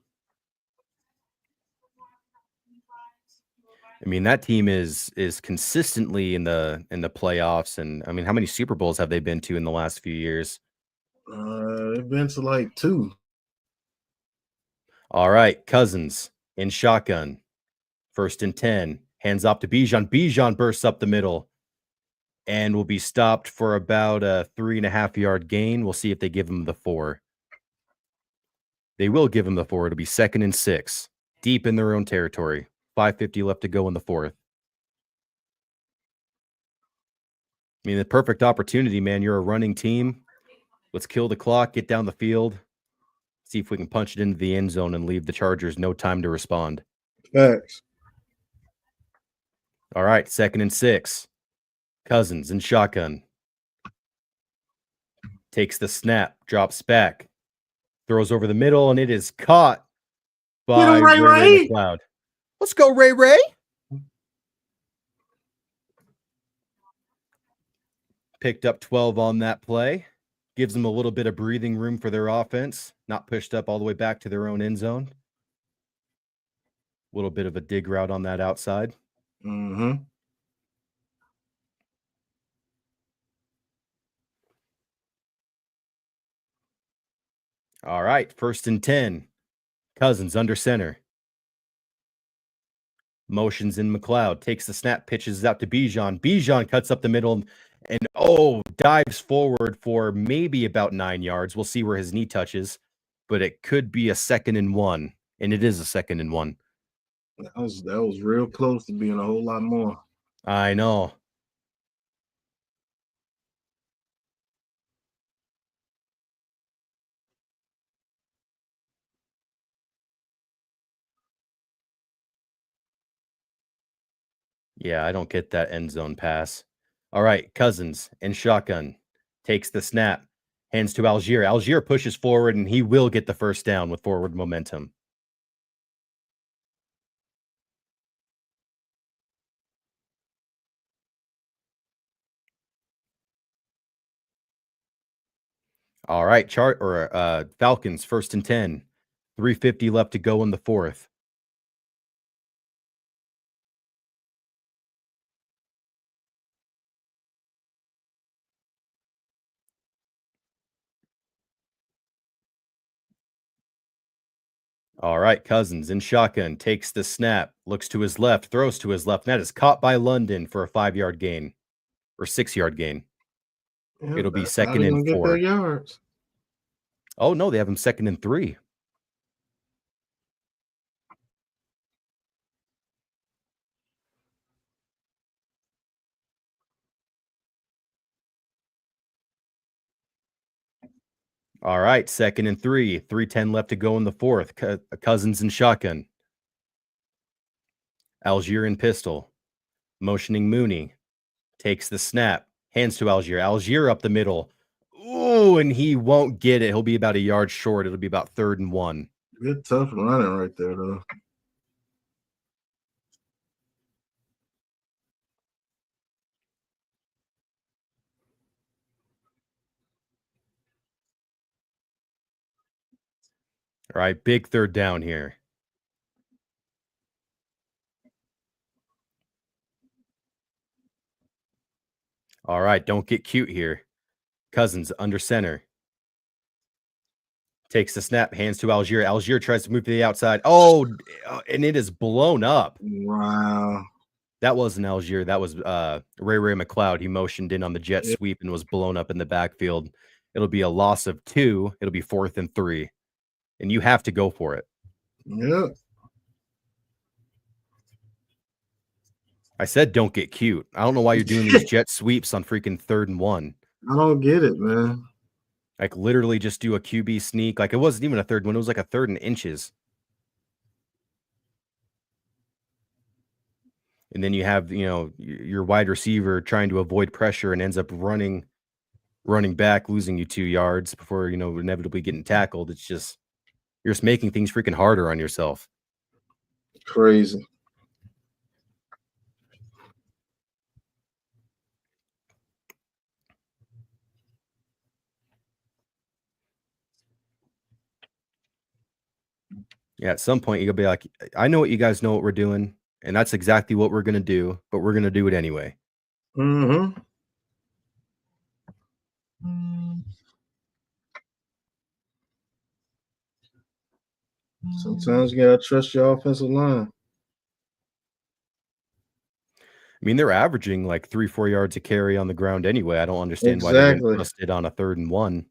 I mean, that team is consistently in the playoffs, and I mean, how many Super Bowls have they been to in the last few years? They've been to like 2. All right, Cousins in shotgun, 1st and 10, hands off to Bijan. Bijan bursts up the middle and will be stopped for about a 3.5-yard gain. We'll see if they give him the 4. They will give him the 4. It'll be 2nd and 6, deep in their own territory. 5:50 left to go in the 4th. I mean, the perfect opportunity, man. You're a running team. Let's kill the clock, get down the field, see if we can punch it into the end zone and leave the Chargers no time to respond. Facts. All right, 2nd and 6. Cousins in shotgun. Takes the snap, drops back, throws over the middle, and it is caught by Ray McLeod. Let's go, Ray Ray. Picked up 12 on that play. Gives them a little bit of breathing room for their offense. Not pushed up all the way back to their own end zone. A little bit of a dig route on that outside. Mm-hmm. All right, 1st and 10. Cousins under center. Motions in McLeod. Takes the snap, pitches out to Bijan. Bijan cuts up the middle and dives forward for maybe about 9 yards. We'll see where his knee touches, but it could be a 2nd and 1, and it is a 2nd and 1. That was real close to being a whole lot more. I know. Yeah, I don't get that end zone pass. All right, Cousins in shotgun. Takes the snap. Hands to Algier. Algier pushes forward, and he will get the 1st down with forward momentum. All right, Falcons 1st and 10. 3:50 left to go in the 4th. All right, Cousins in shotgun, takes the snap, looks to his left, throws to his left. And that is caught by London for a 5-yard gain or 6-yard gain. Yeah, it'll be 2nd and 4. Get their yards. Oh, no, they have him 2nd and 3. All right, 2nd and 3. 3:10 left to go in the 4th. Cousins in shotgun. Algier in pistol. Motioning Mooney. Takes the snap. Hands to Algier. Algier up the middle. Ooh, and he won't get it. He'll be about a yard short. It'll be about 3rd and 1. Good tough running right there, though. All right, big third down here. All right, don't get cute here. Cousins under center. Takes the snap, hands to Algier. Algier tries to move to the outside. Oh, and it is blown up. Wow. That wasn't Algier. That was Ray McLeod. He motioned in on the jet sweep and was blown up in the backfield. It'll be a loss of 2. It'll be 4th and 3. And you have to go for it. Yeah. I said don't get cute. I don't know why you're doing these jet sweeps on freaking 3rd and 1. I don't get it, man. Like literally just do a QB sneak. Like it wasn't even a 3rd one. It was like a 3rd and inches. And then you have, your wide receiver trying to avoid pressure and ends up running back, losing you 2 yards before, inevitably getting tackled. It's just, you're just making things freaking harder on yourself. Crazy. Yeah, at some point you'll be like, I know what we're doing, and that's exactly what we're going to do, but we're going to do it anyway. Mm-hmm. Sometimes you gotta trust your offensive line. I mean, they're averaging like 3-4 yards a carry on the ground anyway. I don't understand why they're getting trusted on a 3rd and 1.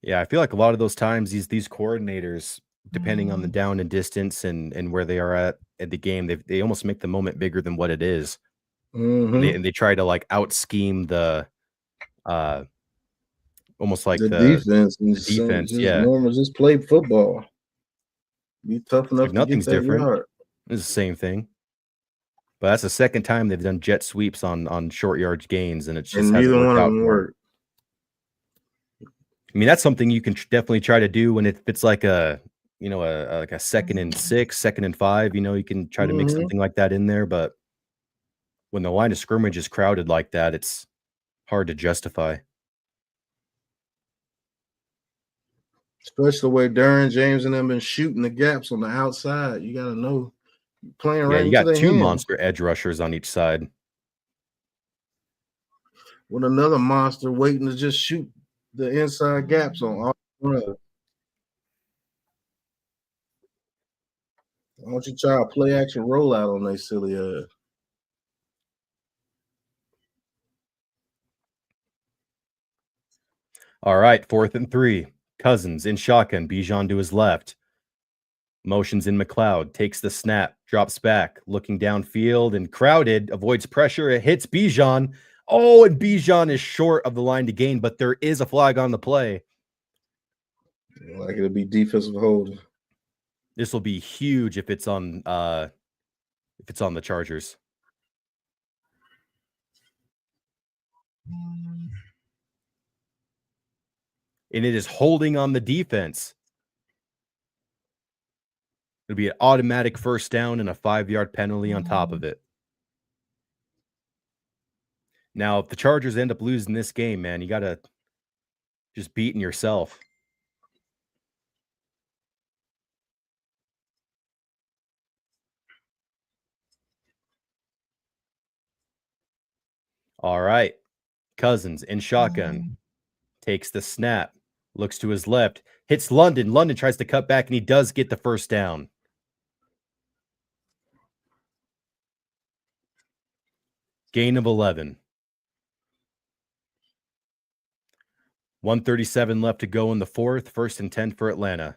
Yeah, I feel like a lot of those times these coordinators, depending on the down and distance and where they are at the game, they almost make the moment bigger than what it is. Mm-hmm. And they try to like out scheme the almost like the defense. Yeah, normal, just play football. Be tough enough. Like nothing's to get that different. Yard. It's the same thing. But that's the second time they've done jet sweeps on short yardage gains, and it's just neither one of them work. I mean, that's something you can definitely try to do when it's like a 2nd and 6, 2nd and 5. You can try to make something like that in there, but when the line of scrimmage is crowded like that, it's hard to justify. Especially the way Darren James and them been shooting the gaps on the outside. You got to know playing right. You got into 2 hands. monster edge rushers on each side. With another monster waiting to just shoot the inside gaps on all runs. Why don't you try a play action rollout on they silly ass? All right, 4th and 3. Cousins in shotgun. Bijan to his left. Motions in McLeod. Takes the snap. Drops back. Looking downfield and crowded. Avoids pressure. It hits Bijan. Oh, and Bijan is short of the line to gain, but there is a flag on the play. Like it'll be defensive holding. This will be huge if it's on the Chargers. And it is holding on the defense. It'll be an automatic first down and a 5-yard penalty on top of it. Now, if the Chargers end up losing this game, man, you got to just beating yourself. All right. Cousins in shotgun. Takes the snap. Looks to his left. Hits London. London tries to cut back, and he does get the first down. Gain of 11. 1:37 left to go in the 4th. 1st and 10 for Atlanta.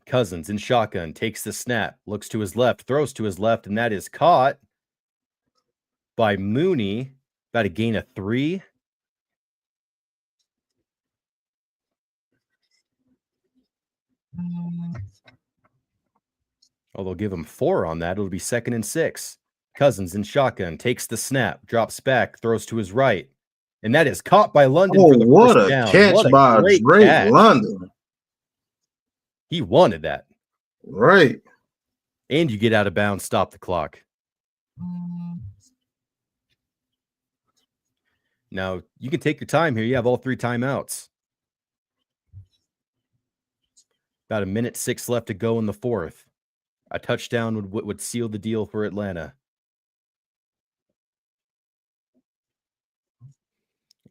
Cousins in shotgun. Takes the snap. Looks to his left. Throws to his left, and that is caught by Mooney. About a gain of 3. Oh, they'll give him 4 on that. It'll be 2nd and 6. Cousins in shotgun, takes the snap, drops back, throws to his right. And that is caught by London for the what first a down. catch What a by great Drake catch. London. He wanted that. Right. And you get out of bounds, stop the clock. Now, you can take your time here. You have all 3 timeouts. About 1:06 left to go in the 4th. A touchdown would seal the deal for Atlanta.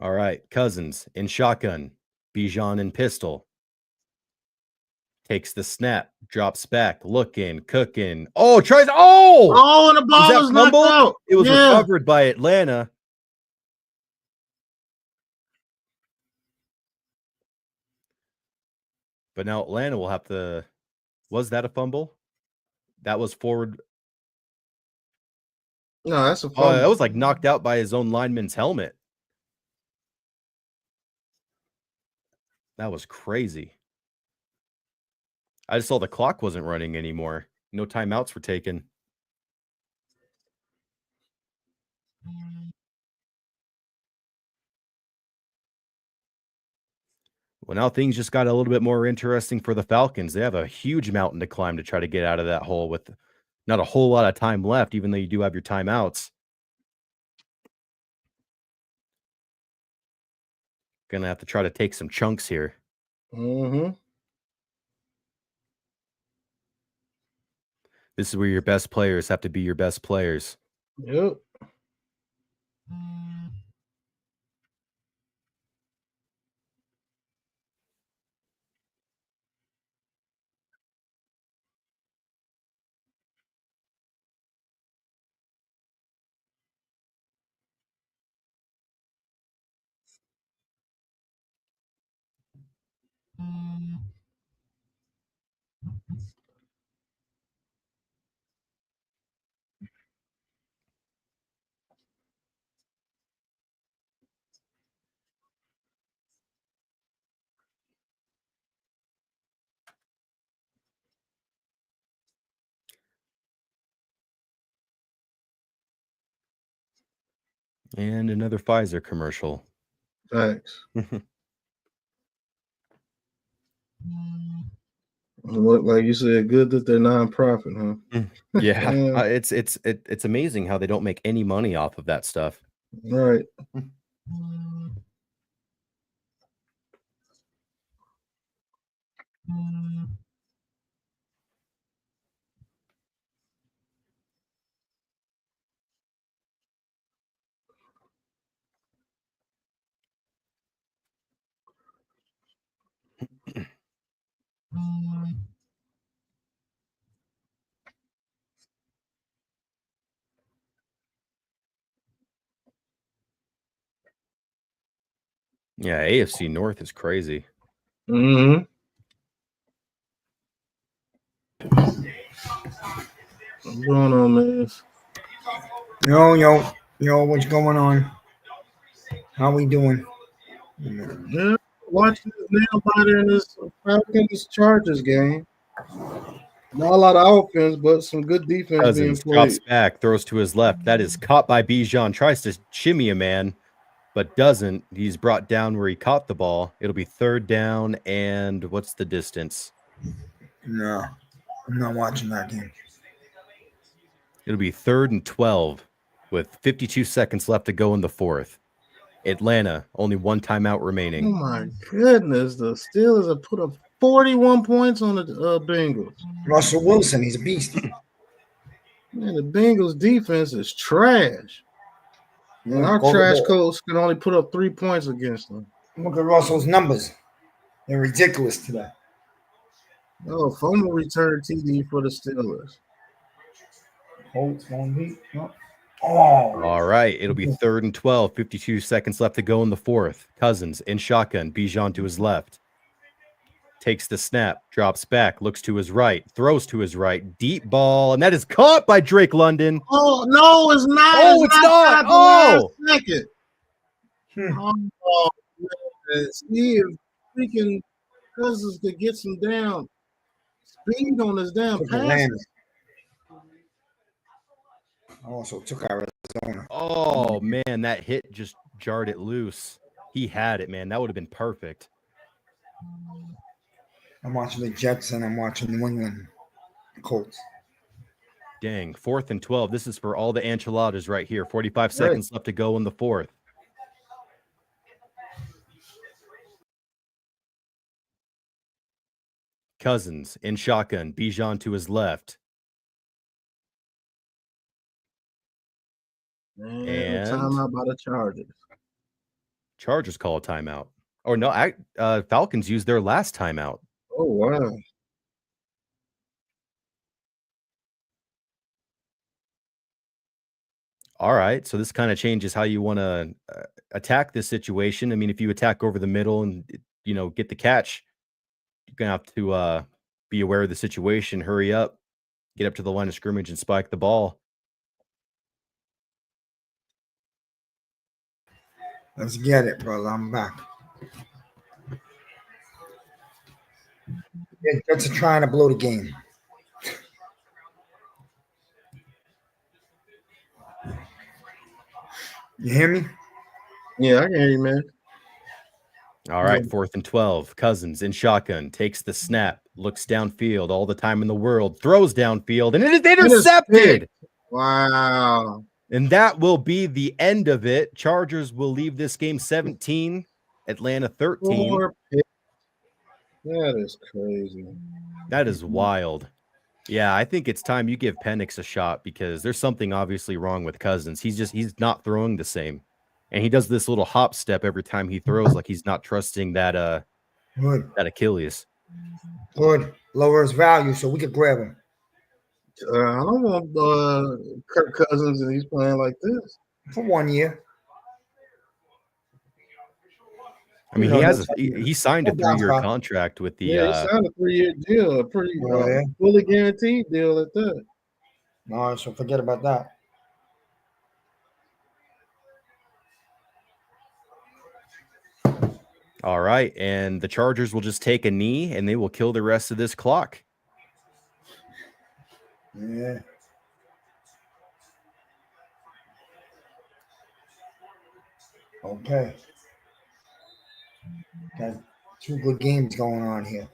All right, Cousins in shotgun. Bijan in pistol. Takes the snap, drops back, looking, cooking. Oh, tries. Oh, and the ball was knocked out. It was recovered by Atlanta. But now Atlanta will have to. Was that a fumble? That was forward. No, that's a fumble. Oh, that was like knocked out by his own lineman's helmet. That was crazy. I just saw the clock wasn't running anymore. No timeouts were taken. Well, now things just got a little bit more interesting for the Falcons. They have a huge mountain to climb to try to get out of that hole with not a whole lot of time left, even though you do have your timeouts. Gonna have to try to take some chunks here. Mm-hmm. This is where your best players have to be your best players. Yep. And another Pfizer commercial. Thanks. Look, like you said, good that they're nonprofit, huh? Yeah, it's amazing how they don't make any money off of that stuff. Right. Yeah, AFC North is crazy. Mm-hmm. What's going on, man? Yo, what's going on? How we doing? Yeah, watching this nail biter in this Falcons Chargers game. Not a lot of offense, but some good defense Cousins being drops played. back, throws to his left. That is caught by Bijan. Tries to shimmy a man, but doesn't. He's brought down where he caught the ball. It'll be 3rd down, and what's the distance? No, I'm not watching that game. It'll be 3rd and 12 with 52 seconds left to go in the 4th. Atlanta, only 1 timeout Oh remaining. my goodness, the Steelers have put up 41 points on the Bengals. Russell Wilson, he's a beast. Man, the Bengals defense is trash. And our trash coach can only put up 3 points against them. Look at Russell's numbers. They're ridiculous today. Oh, fumble return TD for the Steelers. Holt's going deep. Oh. All right. It'll be 3rd and 12. 52 seconds left to go in the 4th. Cousins in shotgun. Bijan to his left. Takes the snap. Drops back. Looks to his right. Throws to his right. Deep ball. And that is caught by Drake London. Oh, no, it's not. Oh, it's not. Oh. Second. Oh, man. See if freaking Cousins could get some down. speed on this damn Took pass. Atlanta. Also took Arizona. Oh man, that hit just jarred it loose. He had it, man. That would have been perfect. I'm watching the Jets and I'm watching New England Colts. Dang, 4th and 12. This is for all the enchiladas right here. 45 seconds left to go in the 4th. Cousins in shotgun. Bijan to his left. And timeout by the Chargers. Chargers call a timeout. Or no, Falcons used their last timeout. Oh, wow. All right, so this kind of changes how you want to attack this situation. I mean, if you attack over the middle and, get the catch, you're going to have to be aware of the situation, hurry up, get up to the line of scrimmage and spike the ball. Let's get it, brother. I'm back. The Jets are trying to blow the game. You hear me? Yeah, I can hear you, man. All right, 4th and 12. Cousins in shotgun, takes the snap, looks downfield all the time in the world, throws downfield, and it is intercepted. Wow. And that will be the end of it. Chargers will leave this game 17, Atlanta 13. That is crazy. That is wild. Yeah, I think it's time you give Penix a shot because there's something obviously wrong with Cousins. He's not throwing the same. And he does this little hop step every time he throws, like he's not trusting that that Achilles. Good. Lower his value so we could grab him. I don't want Kirk Cousins and he's playing like this. For 1 year. I mean, he signed a 3-year contract with the. He signed a 3-year deal, a pretty fully guaranteed deal at that. All right, so forget about that. All right, and the Chargers will just take a knee and they will kill the rest of this clock. Yeah. Okay. Got 2 good games going on here.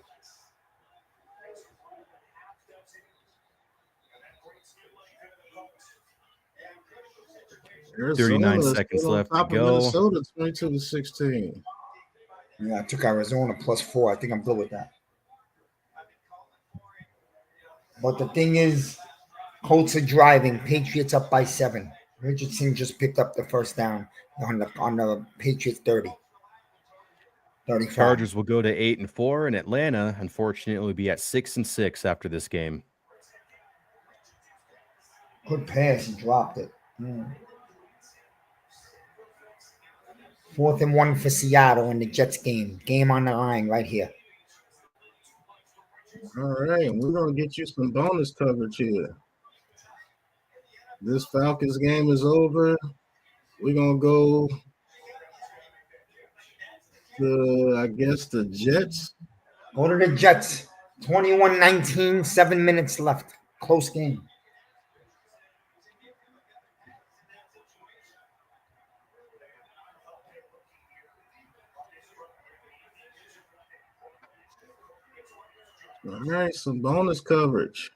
Arizona 39 seconds left to go. Minnesota 22-16. Yeah, I took Arizona +4. I think I'm good with that. But the thing is, Colts are driving. Patriots up by 7. Richardson just picked up the first down on the Patriots 30. 35. Chargers will go to 8-4, and Atlanta, unfortunately, will be at 6-6 after this game. Good pass. He dropped it. 4th and 1 for Seattle in the Jets game. Game on the line right here. All right, we're going to get you some bonus coverage here. This Falcons game is over. We're going to go to, I guess, the Jets. Go to the Jets. 21-19, 7 minutes left. Close game. All right, some bonus coverage.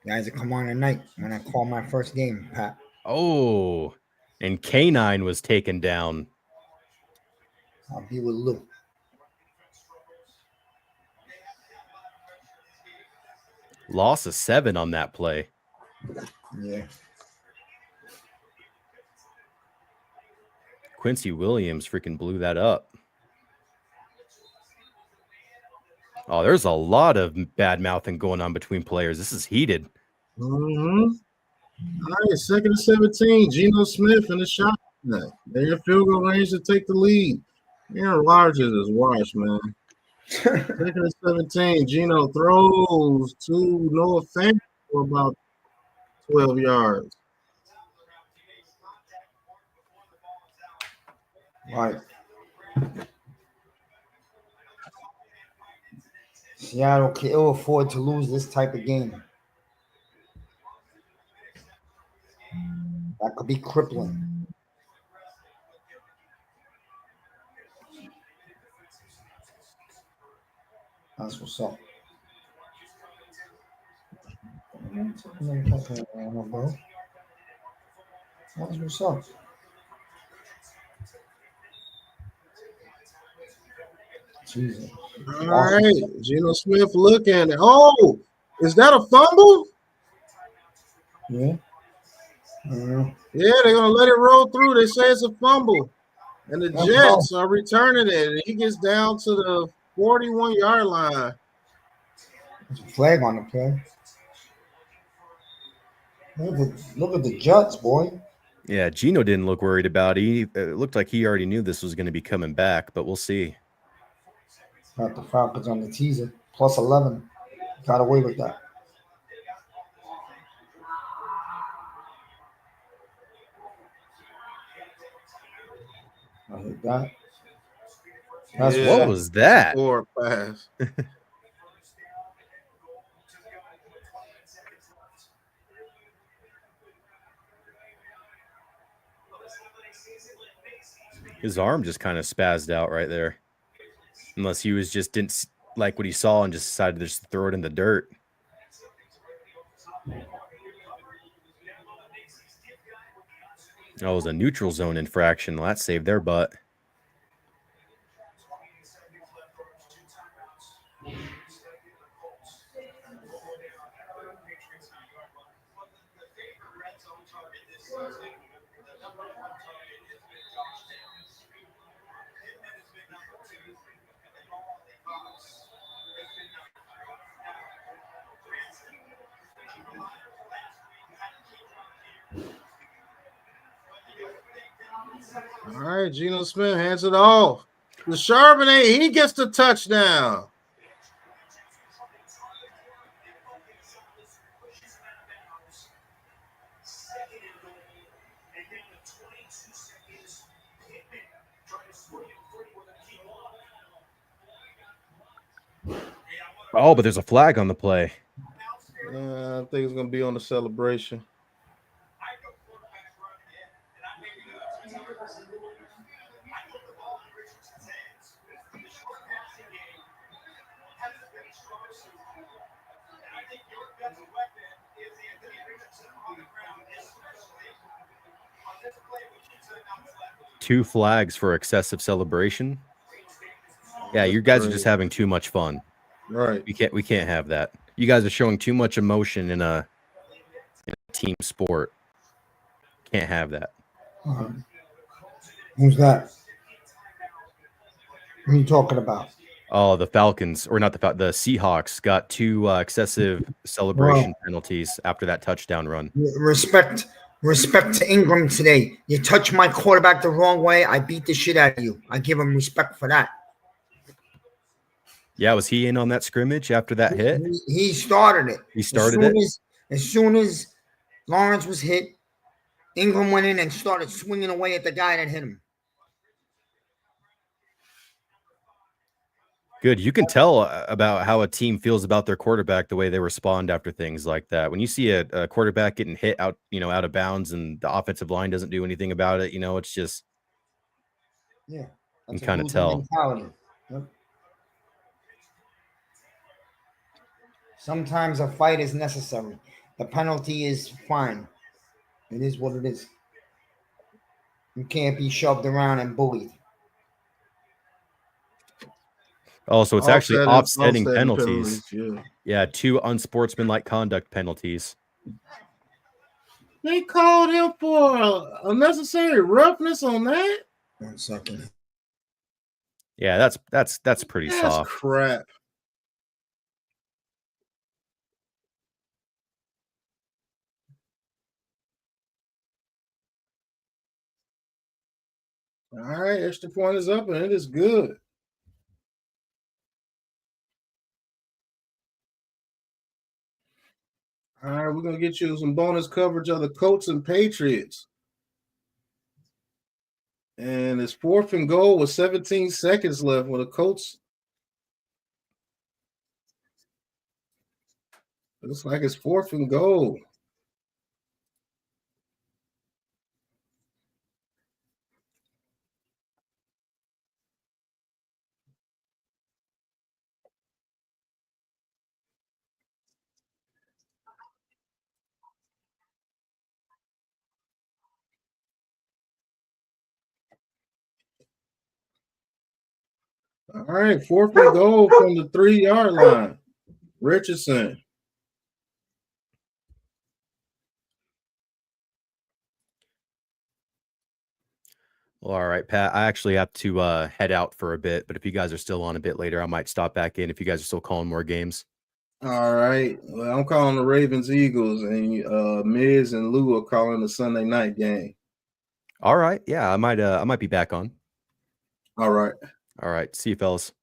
Guys, come on tonight when I call my first game, Pat. Oh, and K9 was taken down. I'll be with Lou. Loss of 7 on that play. Yeah. Quincy Williams freaking blew that up. Oh, there's a lot of bad mouthing going on between players. This is heated. Mm-hmm. All right, 2nd and 17. Geno Smith in the shot. They're in field goal range to take the lead. Aaron Rodgers is washed, man. 2nd and 17. Geno throws to Noah Fant for about 12 yards. Right. Seattle can ill afford to lose this type of game. That could be crippling. That's what's up. That's what's up. Jesus. All right, Geno Smith looking. Oh, is that a fumble? Yeah. Yeah, they're gonna let it roll through. They say it's a fumble, and the Jets are returning it. And he gets down to the 41-yard line. There's a flag on the play. Look at the Jets, boy. Yeah, Geno didn't look worried about it. It looked like he already knew this was going to be coming back, but we'll see. Got the Falcons on the teaser. Plus 11. Got away with that. I hit that. What was that? Forward pass. His arm just kind of spazzed out right there. Unless he was just didn't like what he saw and just decided to just throw it in the dirt. Oh, it was a neutral zone infraction. Well, that saved their butt. All right, Geno Smith hands it off. The Charbonnet, he gets the touchdown. Oh, but there's a flag on the play. I think it's going to be on the celebration. Two flags for excessive celebration. Yeah, you guys are just having too much fun. Right. We can't have that. You guys are showing too much emotion in a team sport. Can't have that. Who's that? What are you talking about? Oh, the Falcons, or not the Seahawks got two excessive celebration penalties after that touchdown run. Respect to Ingram today. You touch my quarterback the wrong way, I beat the shit out of you. I give him respect for that. Yeah, was he in on that scrimmage after that hit? He started it. He started it? As soon as Lawrence was hit, Ingram went in and started swinging away at the guy that hit him. Good. You can tell about how a team feels about their quarterback the way they respond after things like that. When you see a quarterback getting hit out of bounds and the offensive line doesn't do anything about it, it's just you can kind of tell. Yep. Sometimes a fight is necessary. The penalty is fine. It is what it is. You can't be shoved around and bullied. Oh, so it's actually offsetting penalties. Yeah. Yeah, two unsportsmanlike conduct penalties. They called him for unnecessary roughness on that. 1 second. Yeah, that's pretty soft. Crap. All right, extra point is up, and it is good. All right, we're going to get you some bonus coverage of the Colts and Patriots. And it's 4th and goal with 17 seconds left with the Colts. Looks like it's 4th and goal. All right, 4th and goal from the 3-yard line. Richardson. Well, all right, Pat. I actually have to head out for a bit, but if you guys are still on a bit later, I might stop back in if you guys are still calling more games. All right. Well, I'm calling the Ravens Eagles, and Miz and Lou are calling the Sunday night game. All right. Yeah, I might be back on. All right. All right. See you, fellas.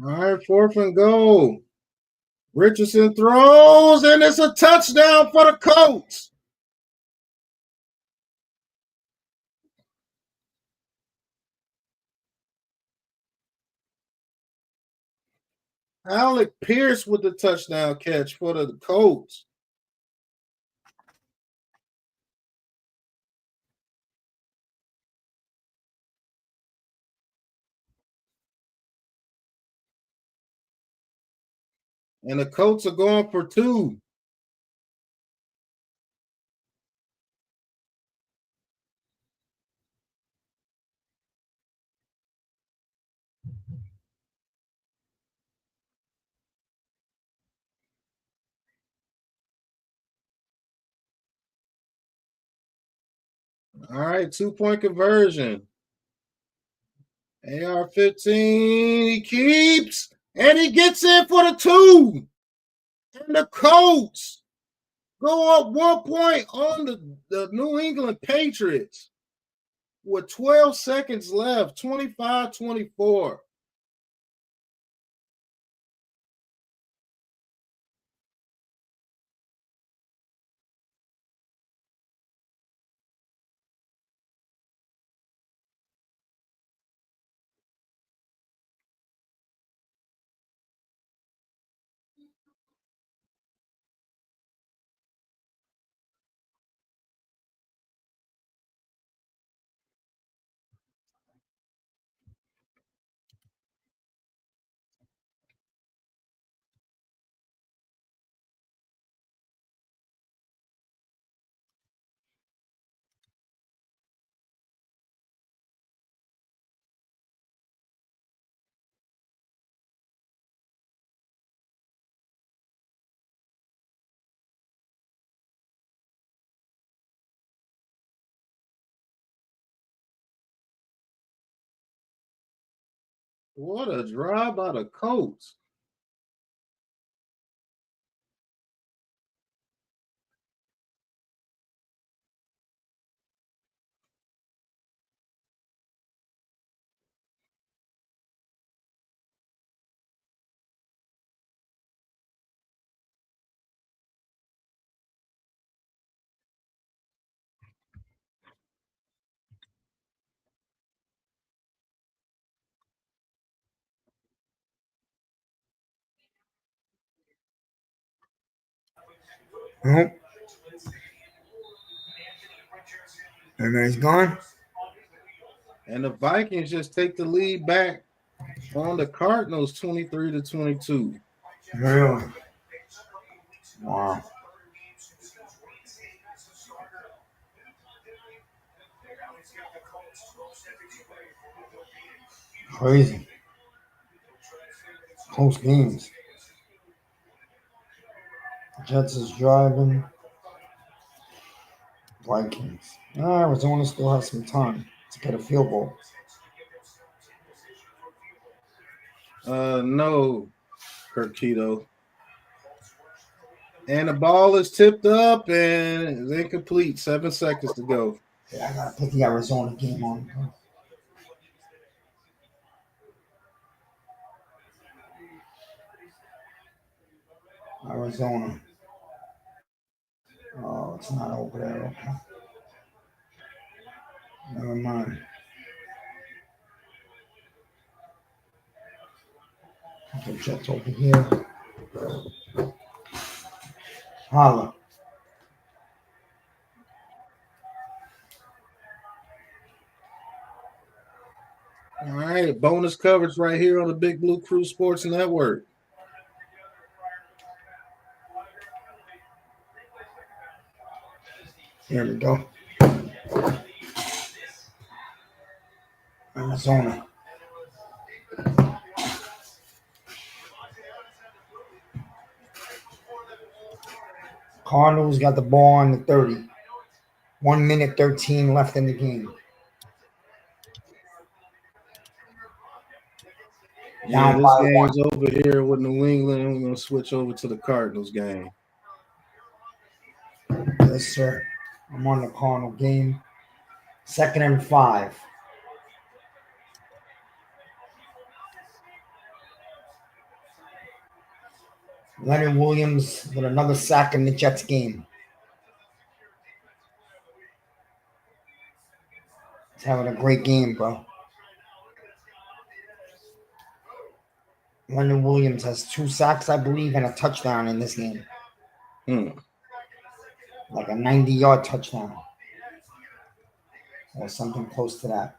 All right, 4th and goal. Richardson throws, and it's a touchdown for the Colts. Alec Pierce with the touchdown catch for the Colts. And the Colts are going for 2. All right, 2-point conversion. AR-15, he keeps, and he gets in for the 2. And the Colts go up 1 point on the New England Patriots with 12 seconds left, 25-24. What a drive by the Colts. Oh. Everybody's gone. And the Vikings just take the lead back on the Cardinals 23-22. Really? Wow. Crazy. Close games. Jets is driving. Vikings. Arizona still has some time to get a field goal. No, Kirkito. And the ball is tipped up and is incomplete. 7 seconds to go. Yeah, I gotta put the Arizona game on. Arizona. Oh, it's not over there. Okay. Never mind. The Jets over here. Holla. All right, bonus coverage right here on the Big Blue Crew Sports Network. Here we go. Arizona. Cardinals got the ball on the 30. 1 minute 13 left in the game. Yeah, Down this by game's over here with New England. I'm going to switch over to the Cardinals game. 1. Yes, sir. I'm on the Cardinal game. 2nd and 5. Leonard Williams with another sack in the Jets game. He's having a great game, bro. Leonard Williams has 2 sacks, I believe, and a touchdown in this game. Like a 90-yard touchdown. Or something close to that.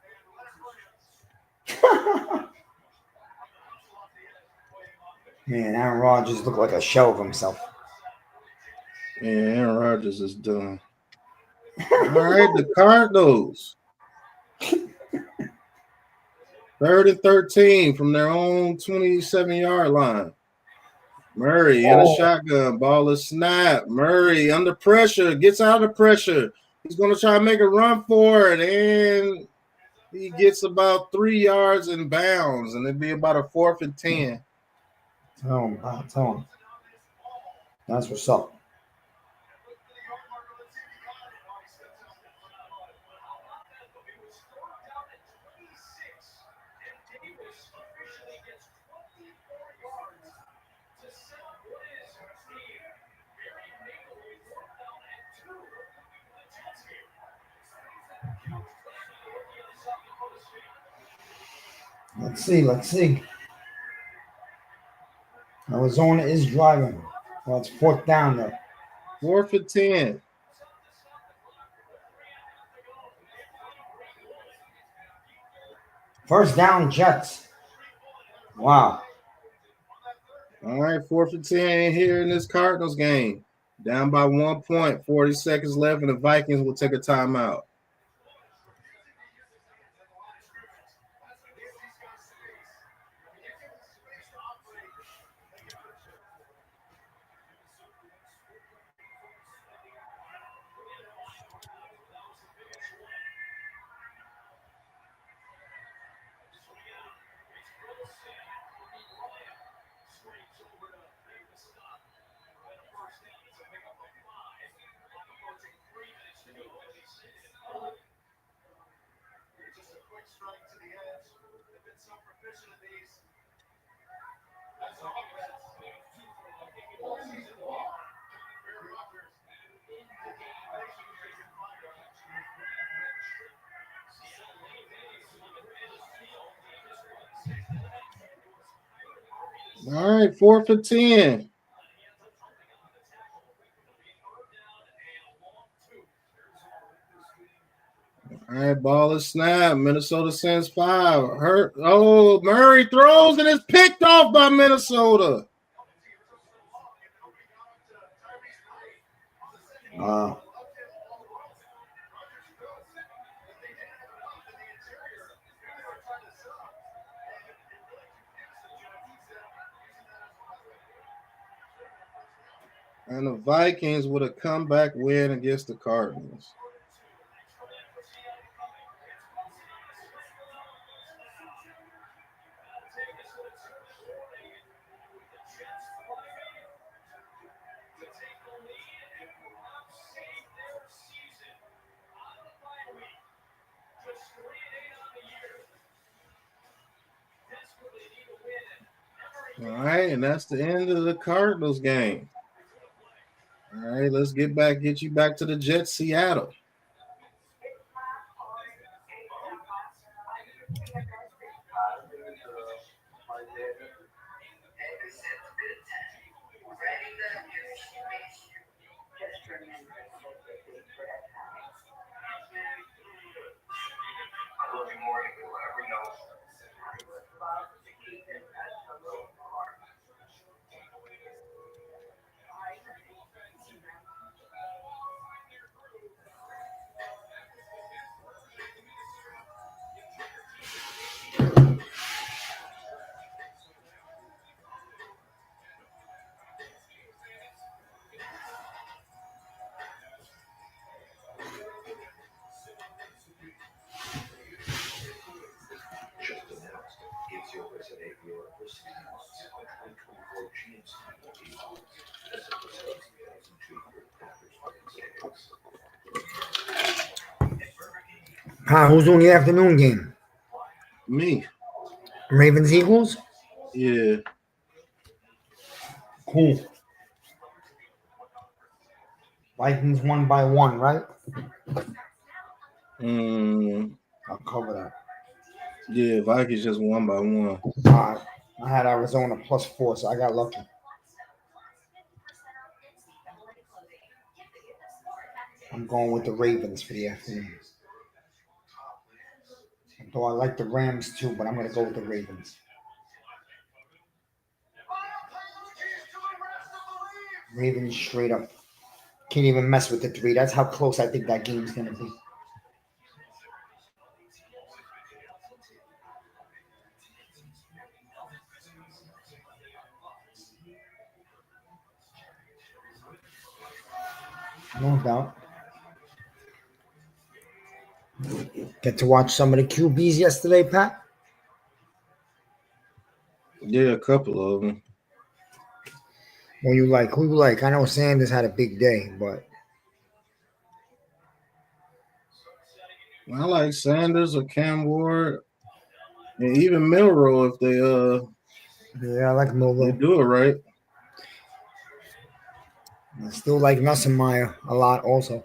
Man, Aaron Rodgers looked like a shell of himself. Yeah, Aaron Rodgers is done. All right, the Cardinals. 3rd and 13 from their own 27-yard line. Murray in a shotgun. Ball is snapped. Murray under pressure. Gets out of pressure. He's going to try to make a run for it. And he gets about 3 yards in bounds. And it'd be about a 4th and 10. Tell him. That's what's up. Let's see. Arizona is driving. Well, it's 4th down though. 4th and 10. First down, Jets. Wow. All right, 4th and 10 here in this Cardinals game. Down by 1 point, 40 seconds left, and the Vikings will take a timeout. All right, 4th and 10. All right, ball is snapped. Minnesota sends 5. Murray throws and it's picked off by Minnesota. Wow. And the Vikings with a comeback win against the Cardinals. All right, and that's the end of the Cardinals game. All right, let's get you back to the Jets, Seattle. Who's doing the afternoon game? Me. Ravens Eagles? Yeah. Cool. Vikings won by 1, right? I'll cover that. Yeah, Vikings just won by 1. I had Arizona +4, so I got lucky. I'm going with the Ravens for the afternoon. Though I like the Rams too, but I'm going to go with the Ravens. Ravens straight up. Can't even mess with the 3. That's how close I think that game's going to be. No doubt. Get to watch some of the QBs yesterday, Pat? Yeah, a couple of them. Who you like? I know Sanders had a big day, but I like Sanders or Cam Ward, and even Milroe if they yeah, I like they Milroe. do it right. I still like Nussmeier a lot also.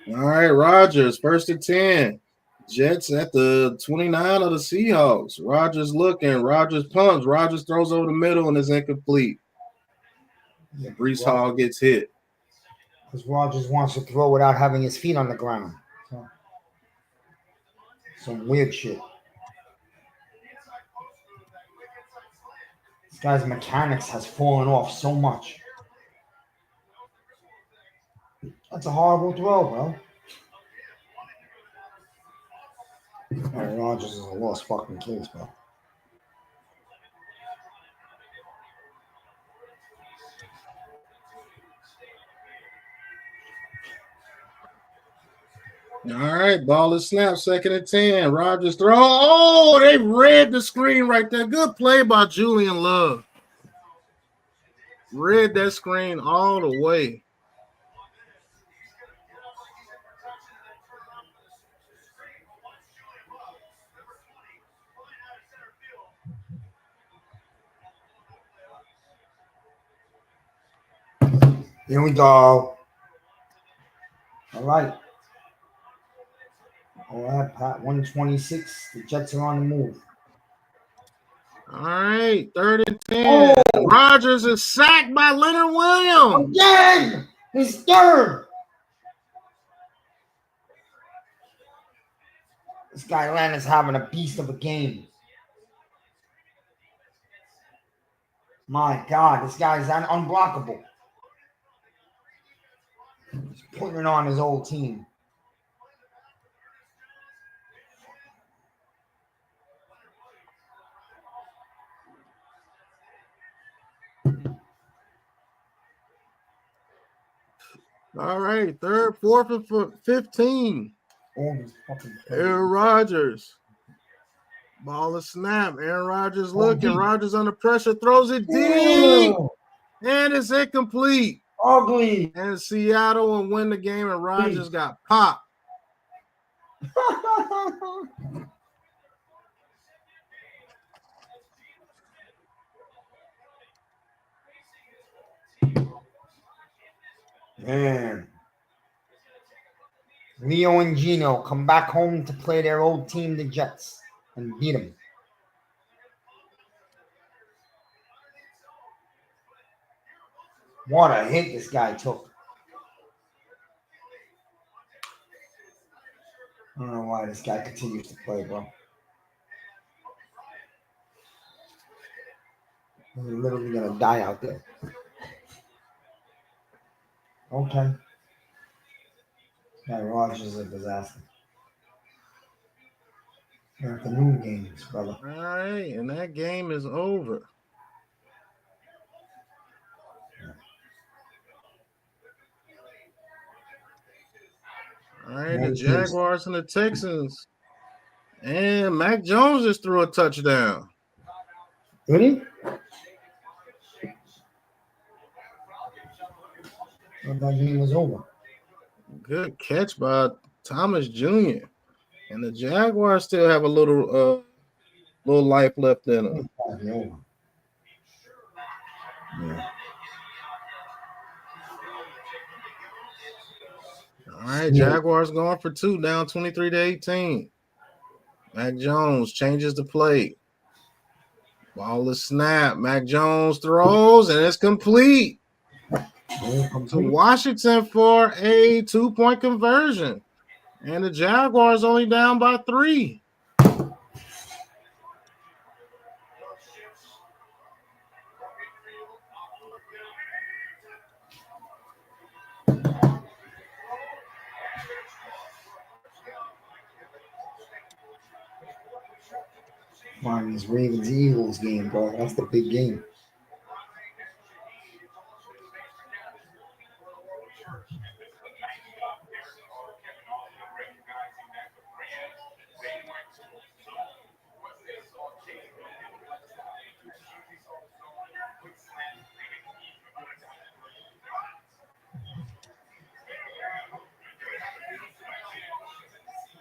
All right, Rodgers, 1st and 10. Jets at the 29 of the Seahawks. Rodgers looking. Rodgers pumps. Rodgers throws over the middle and is incomplete. Breece Hall gets hit. Because Rodgers wants to throw without having his feet on the ground. So, some weird shit. This guy's mechanics has fallen off so much. That's a horrible throw, bro. Aaron Rodgers is a lost fucking case, bro. All right, ball is snapped, 2nd and 10. Rodgers throw. Oh, they read the screen right there. Good play by Julian Love. Read that screen all the way. Here we go. All right. All right, Pat. 126. The Jets are on the move. All right, 3rd and 10. Oh. Rodgers is sacked by Leonard Williams. Again! His 3rd. This guy Atlanta's having a beast of a game. My God, this guy's unblockable. He's putting it on his old team. All right, 4th and 15. Aaron Rodgers. Ball is snap. Aaron Rodgers looking. Rodgers under pressure. Throws it deep. And it's incomplete. Ugly. And Seattle will win the game, and Rodgers got popped. Man. Leo and Gino come back home to play their old team, the Jets, and beat them. What a hit this guy took. I don't know why this guy continues to play, bro. He's literally going to die out there. Okay. That Rogers is a disaster. Afternoon games, brother. All right, and that game is over. All right, the Jaguars and the Texans. And Mac Jones just threw a touchdown. Did he? I thought that game was over. Good catch by Thomas Jr. And the Jaguars still have a little life left in them. Yeah. All right, Jaguars going for 2, down 23-18. Mac Jones changes the play. Ball is snapped. Mac Jones throws, and it's complete to Washington for a 2-point conversion. And the Jaguars only down by 3. Fine, this Ravens-Eagles game, bro. That's the big game.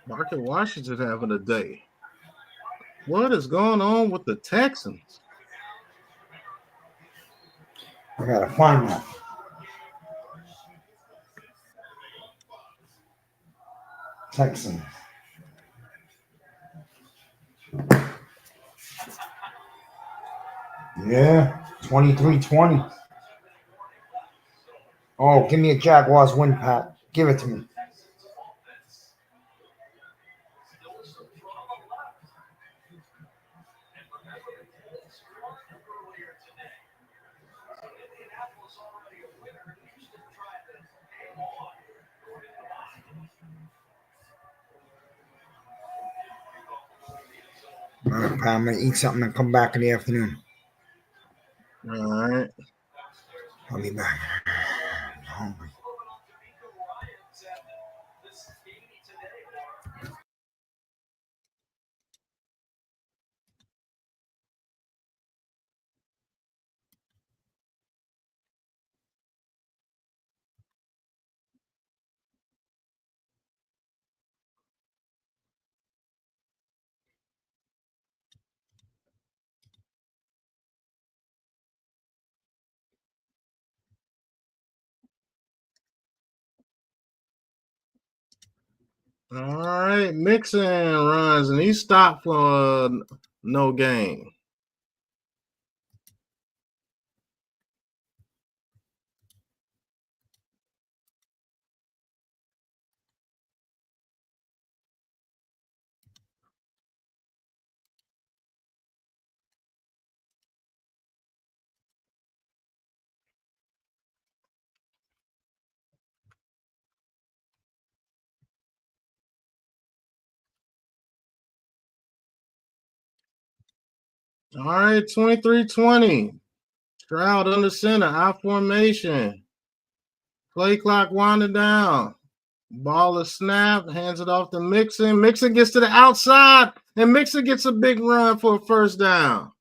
Market Washington having a day. What is going on with the Texans? I gotta find that. Texans. Yeah, 23-20. Oh, give me a Jaguars win, Pat. Give it to me. All right, Pat, I'm going to eat something and come back in the afternoon. All right. I'll be back. I'm hungry. All right. Mixon runs, and he stopped for no gain. All right, 23-20. Stroud under center, I formation. Play clock winding down. Ball is snapped, hands it off to Mixon. Mixon gets to the outside, and Mixon gets a big run for a first down.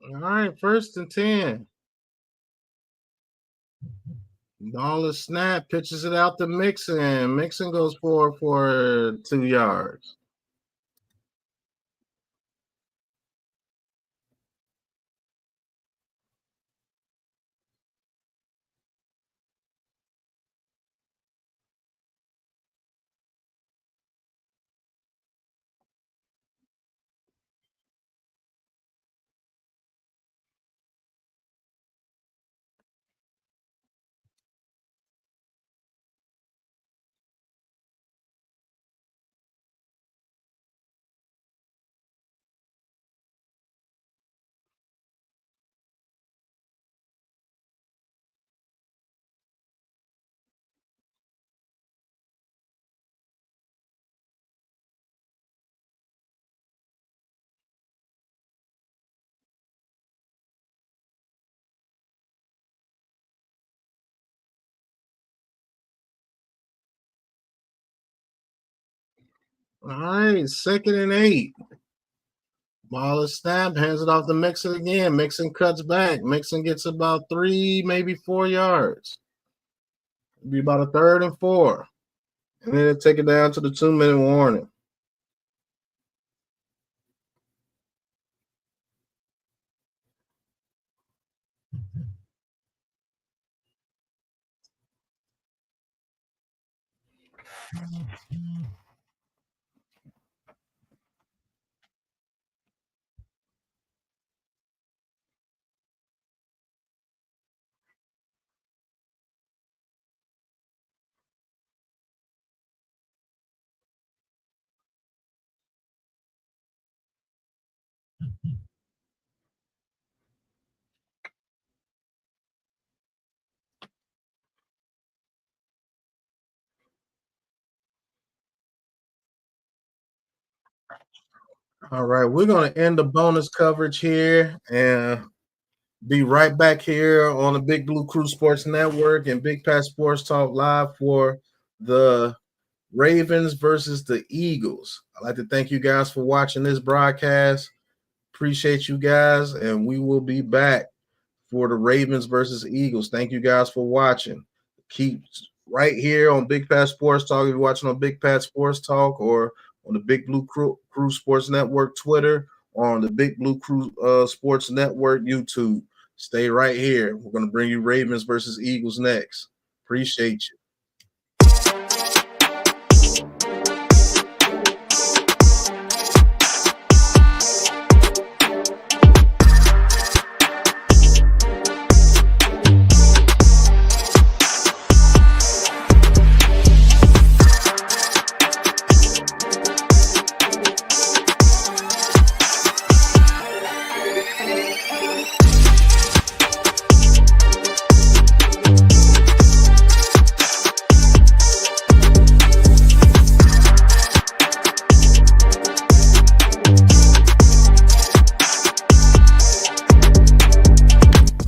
All right, 1st and 10. Ball is snap, pitches it out to Mixon. Mixon goes for 2 yards. All right, 2nd and 8. Ball is snapped, hands it off to Mixon again. Mixon cuts back. Mixon gets about 3, maybe 4 yards. It'll be about a 3rd and 4. And then it'll take it down to the 2-minute warning. All right, we're going to end the bonus coverage here and be right back here on the Big Blue Crew Sports Network and Big Pat Sports Talk Live for the Ravens versus the Eagles. I'd like to thank you guys for watching this broadcast. Appreciate you guys, and we will be back for the Ravens versus Eagles. Thank you guys for watching. Keep right here on Big Pat Sports Talk. If you're watching on Big Pat Sports Talk or on the Big Blue Crew Sports Network Twitter or on the Big Blue Crew Sports Network YouTube. Stay right here. We're going to bring you Ravens versus Eagles next. Appreciate you.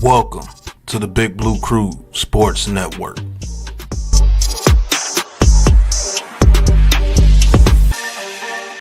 Welcome to the Big Blue Crew Sports Network.